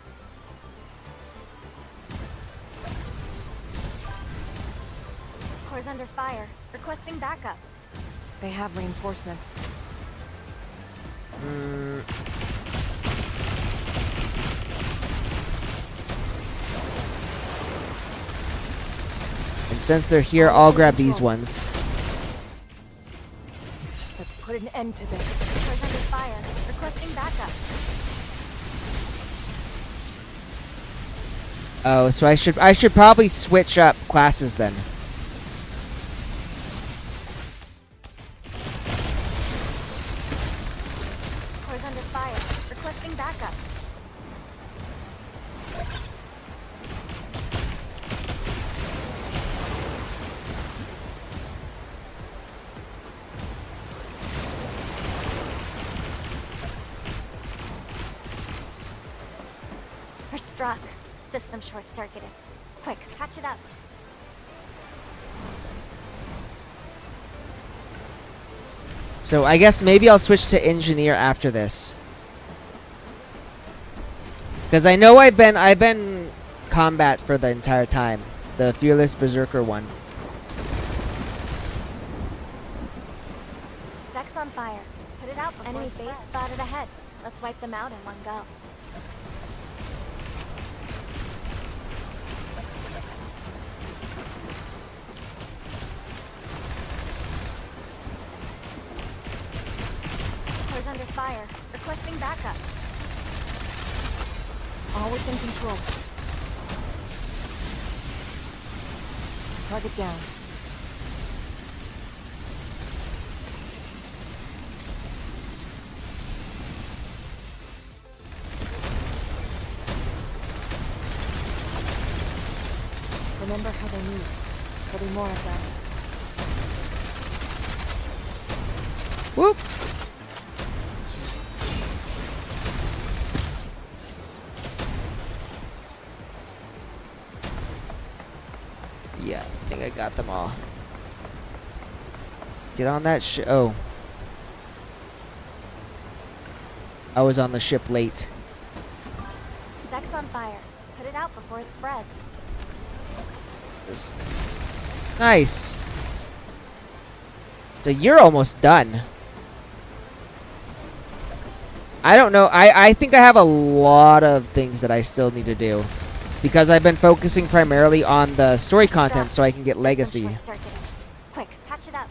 Core's under fire. Requesting backup. They have reinforcements. And since they're here, I'll grab these ones. Let's put an end to this. Cars under fire. Requesting backup. Oh, so I should probably switch up classes then. Cars under fire. Requesting backup. We're struck. System short-circuited. Quick, patch it up. So I guess maybe I'll switch to engineer after this. Because I know I've been combat for the entire time. The Fearless Berserker one. Deck's on fire. Put it out before enemy base spotted ahead. Let's wipe them out in one go. Cars under fire. Requesting backup. All within control. Target down. Remember how they moved. There'll be more of them. Whoop. Yeah, I think I got them all. Get on that ship. Oh. I was on the ship late. Deck's on fire. Put it out before it spreads. Nice. So you're almost done. I don't know. I think I have a lot of things that I still need to do. Because I've been focusing primarily on the story content so I can get System legacy. short-circuited. Quick, patch it up.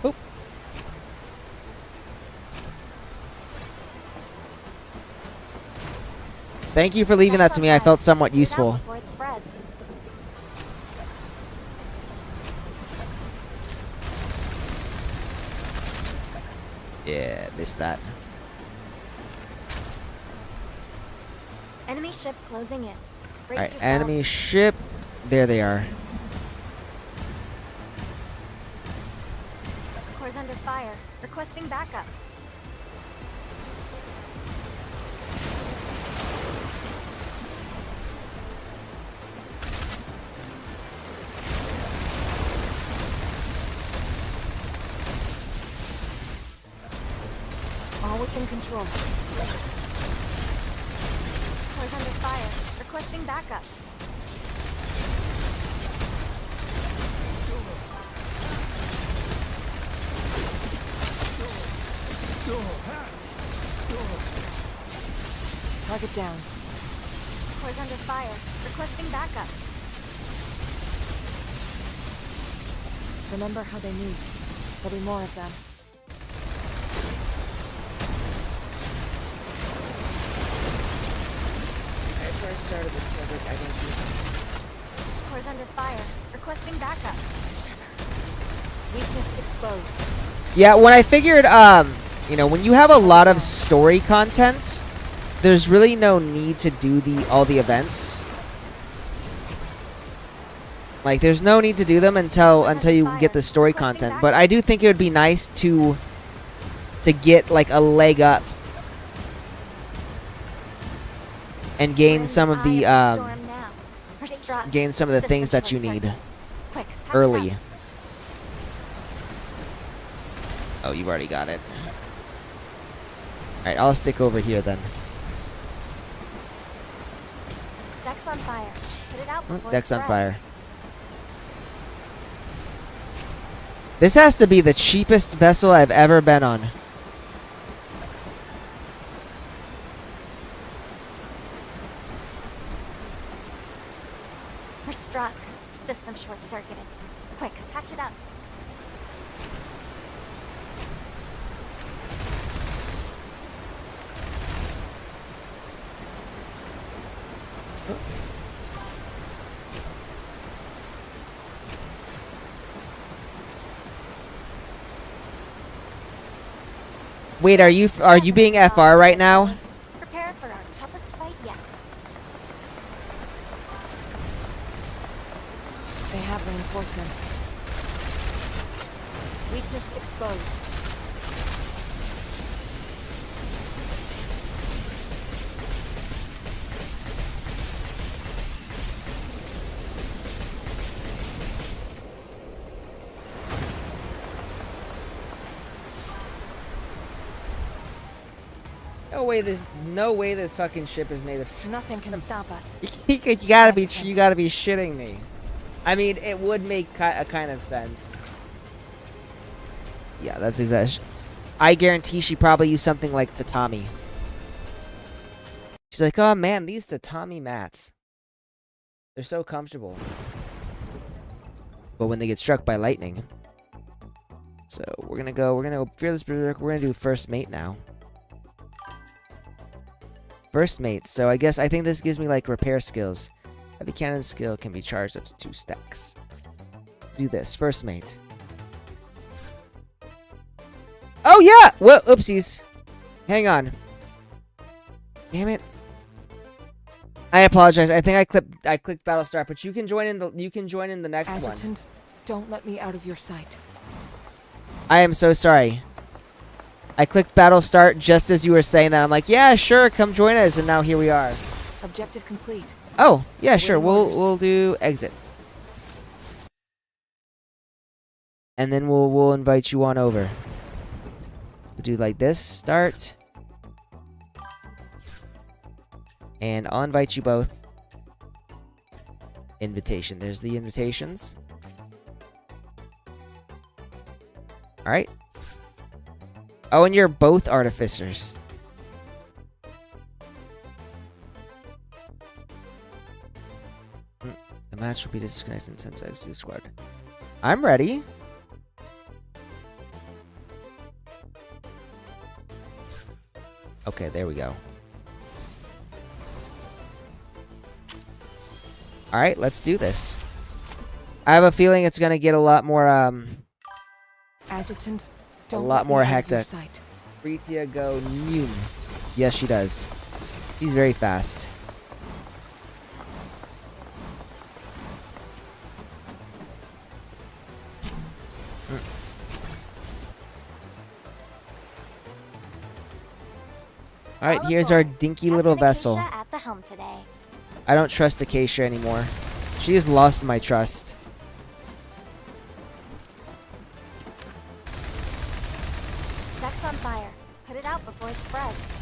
Oop. Thank you for leaving that to me. I felt somewhat Put it out useful. before it spreads. Yeah, missed that. Enemy ship closing in. Brace Alright, yourselves. enemy ship. There they are. Cores under fire. Requesting backup. All within control. Cores under fire. Requesting backup. Target down. Cores under fire. Requesting backup. Remember how they moved. There'll be more of them. After I started the Snowbreak, I don't do Cores under fire. Requesting backup. Weakness exposed. Yeah, when I figured, you know, when you have a lot of story content, there's really no need to do all the events. Like, there's no need to do them until you get the story content. But I do think it would be nice to get like a leg up and gain some of the things that you need Quick, patch it early. up. Oh, you've already got it. Alright, I'll stick over here then. Deck's on fire. Put it out before Deck's it on spreads. fire. This has to be the cheapest vessel I've ever been on. We're struck. System short-circuited. Quick, patch it up. Wait, are you being FR right now? Prepare for our toughest fight yet. They have reinforcements. Weakness exposed. No way this fucking ship is made of steel. Nothing can stop us. You gotta be shitting me. I mean, it would make a kind of sense. Yeah, that's exactly. I guarantee she probably used something like tatami. She's like, oh man, these tatami mats. They're so comfortable. But when they get struck by lightning. So we're gonna go Fearless Berserk. We're gonna do First Mate now. First Mate. So I think this gives me like repair skills. Heavy cannon skill can be charged up to 2 stacks. Do this. First Mate. Oh yeah! Whoa, oopsies. Hang on. Damn it. I apologize. I think I clicked Battle Start, but you can join in the next one. Adjutant, don't let me out of your sight. I am so sorry. I clicked Battle Start just as you were saying that. I'm like, yeah, sure, come join us, and now here we are. Objective complete. Oh, yeah, sure. Waiting orders. We'll do exit. And then we'll invite you on over. We'll do like this, start. And I'll invite you both. Invitation. There's the invitations. Alright. Oh, and you're both artificers. The match will be disconnected in 10 seconds to the squad. I'm ready. Okay, there we go. Alright, let's do this. I have a feeling it's gonna get a lot more, Adjutant, don't a lot let me more out of your hectic. sight. Ritia go noom. Yes, she does. She's very fast. Alright, All here's our aboard. dinky Captain little vessel. Acacia at the helm today. I don't trust Acacia anymore. She has lost my trust. Deck's on fire. Put it out before it spreads.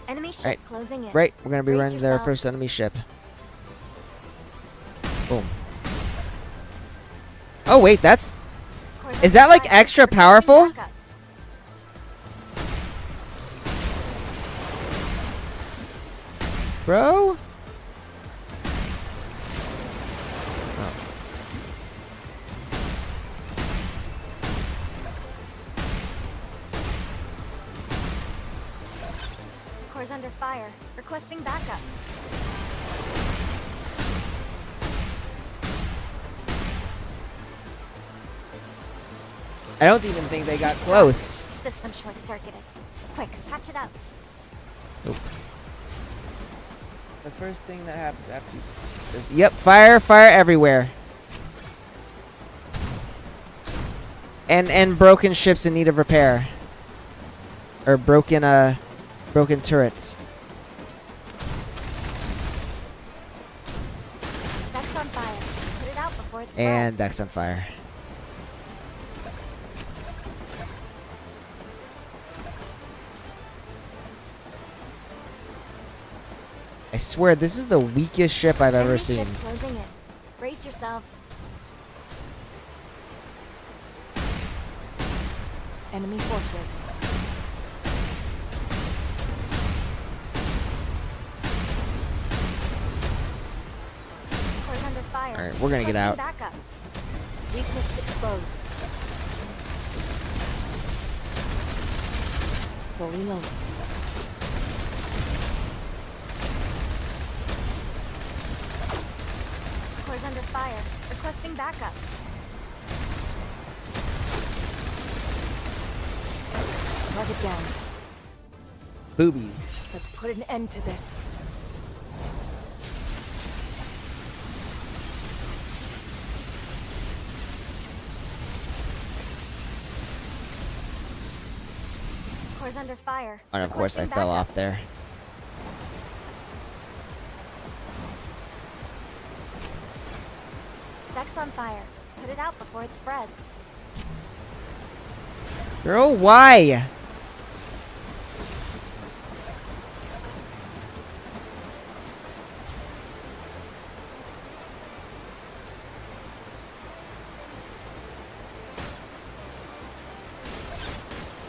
Enemy ship Right. closing in. Right, we're gonna be Brace running their yourselves. first enemy ship. Boom. Oh wait, that's... Course Is that like fire. extra Requesting powerful? backup. Bro? Oh. Core's under fire. Requesting backup. I don't even think they got close. System short-circuited. Quick, patch it up. Nope. The first thing that happens after you... Just, yep, fire everywhere. And broken ships in need of repair. Or broken turrets. Deck's on fire. Put it out before it spreads. And Deck's on fire. I swear, this is the weakest ship I've ever Enemy seen. ship closing in. Brace yourselves. Enemy forces. Core's under fire. Alright, we're gonna get out. Backup. Weakness exposed. Fully loaded. Core's under fire. Requesting backup. Target down. Boobies. Let's put an end to this. Core's under fire. And of course I Requesting fell backup. off there. Deck's on fire. Put it out before it spreads. Girl, why?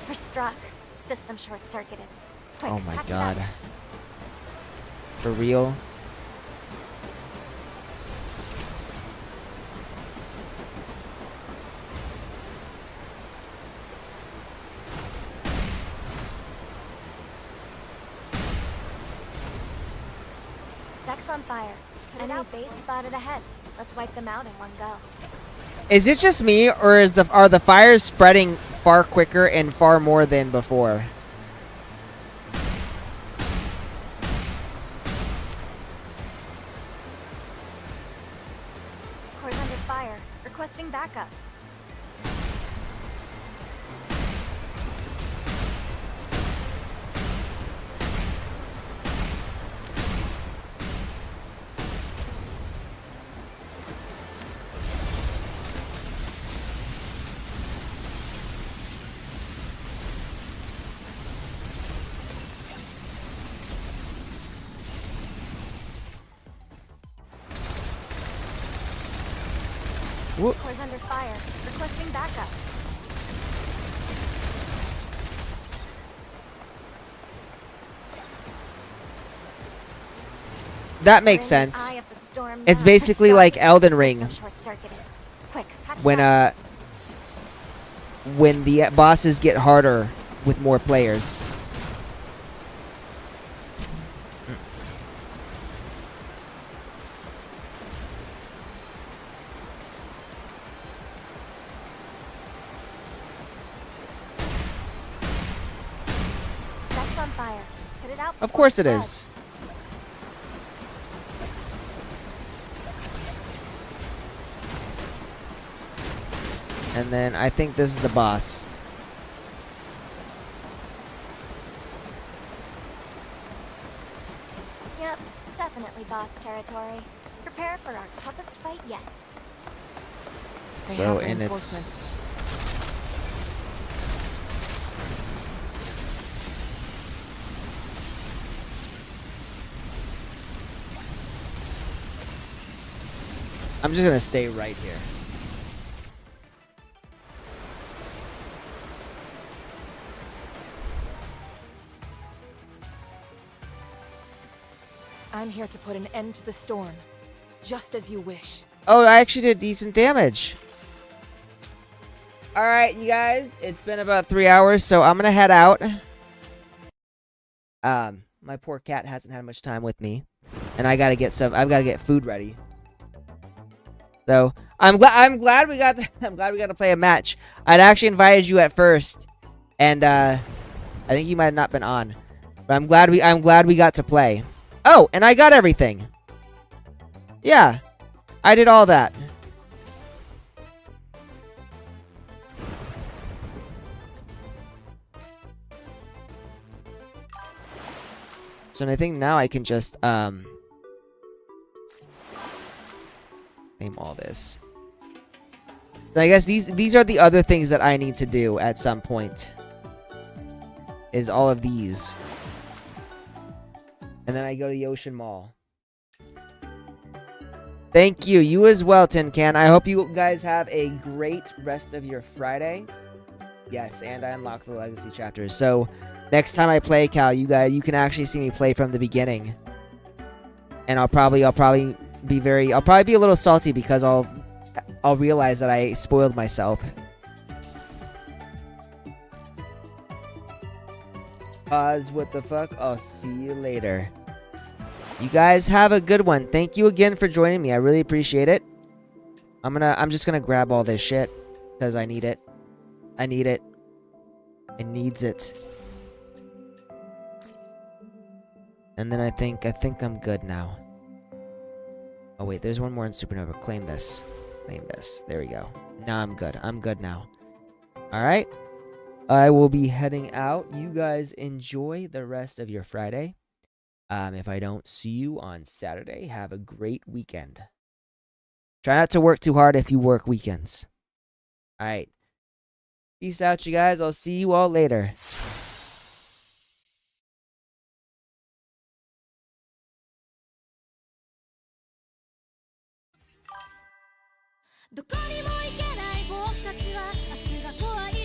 We're struck. System short-circuited. Quick, Oh my patch it god. up. For real? Deck's on fire. Enemy base spotted ahead. Let's wipe them out in one go. Is it just me, or are the fires spreading far quicker and far more than before? Core's under fire. Requesting backup. Whoop. Core's under fire. Requesting backup. That makes We're in the sense. eye of the storm It's now. basically We're like struck. Elden Ring. System short-circuited. Quick, patch When it up. when the bosses get harder with more players. Deck's on fire. Put it out. Of before course it spreads. is. And then I think this is the boss. Yep, definitely boss territory. Prepare for our toughest fight yet. They So, have and it's reinforcements. I'm just gonna stay right here. I'm here to put an end to the storm. Just as you wish. Oh, I actually did decent damage. Alright, you guys. It's been about 3 hours, so I'm gonna head out. My poor cat hasn't had much time with me. And I've gotta get food ready. So I'm glad we got to play a match. I'd actually invited you at first. And I think you might have not been on. But I'm glad we got to play. Oh, and I got everything. Yeah. I did all that. So I think now I can just name all this. So I guess these are the other things that I need to do at some point. Is all of these. And then I go to the Ocean Mall. Thank you. You as well, Tin Can. I hope you guys have a great rest of your Friday. Yes, and I unlocked the legacy chapters. So next time I play, Cal, you can actually see me play from the beginning. And I'll probably be a little salty because I'll realize that I spoiled myself. Pause, what the fuck? I'll see you later. You guys have a good one. Thank you again for joining me. I really appreciate it. I'm just gonna grab all this shit because I need it. I need it. It needs it. And then I think I'm good now. Oh wait, there's one more in Supernova. Claim this. Claim this. There we go. Now I'm good. I'm good now. Alright. I will be heading out. You guys enjoy the rest of your Friday. If I don't see you on Saturday, have a great weekend. Try not to work too hard if you work weekends. Alright. Peace out, you guys. I'll see you all later. どこにも行けない僕たちは明日が怖い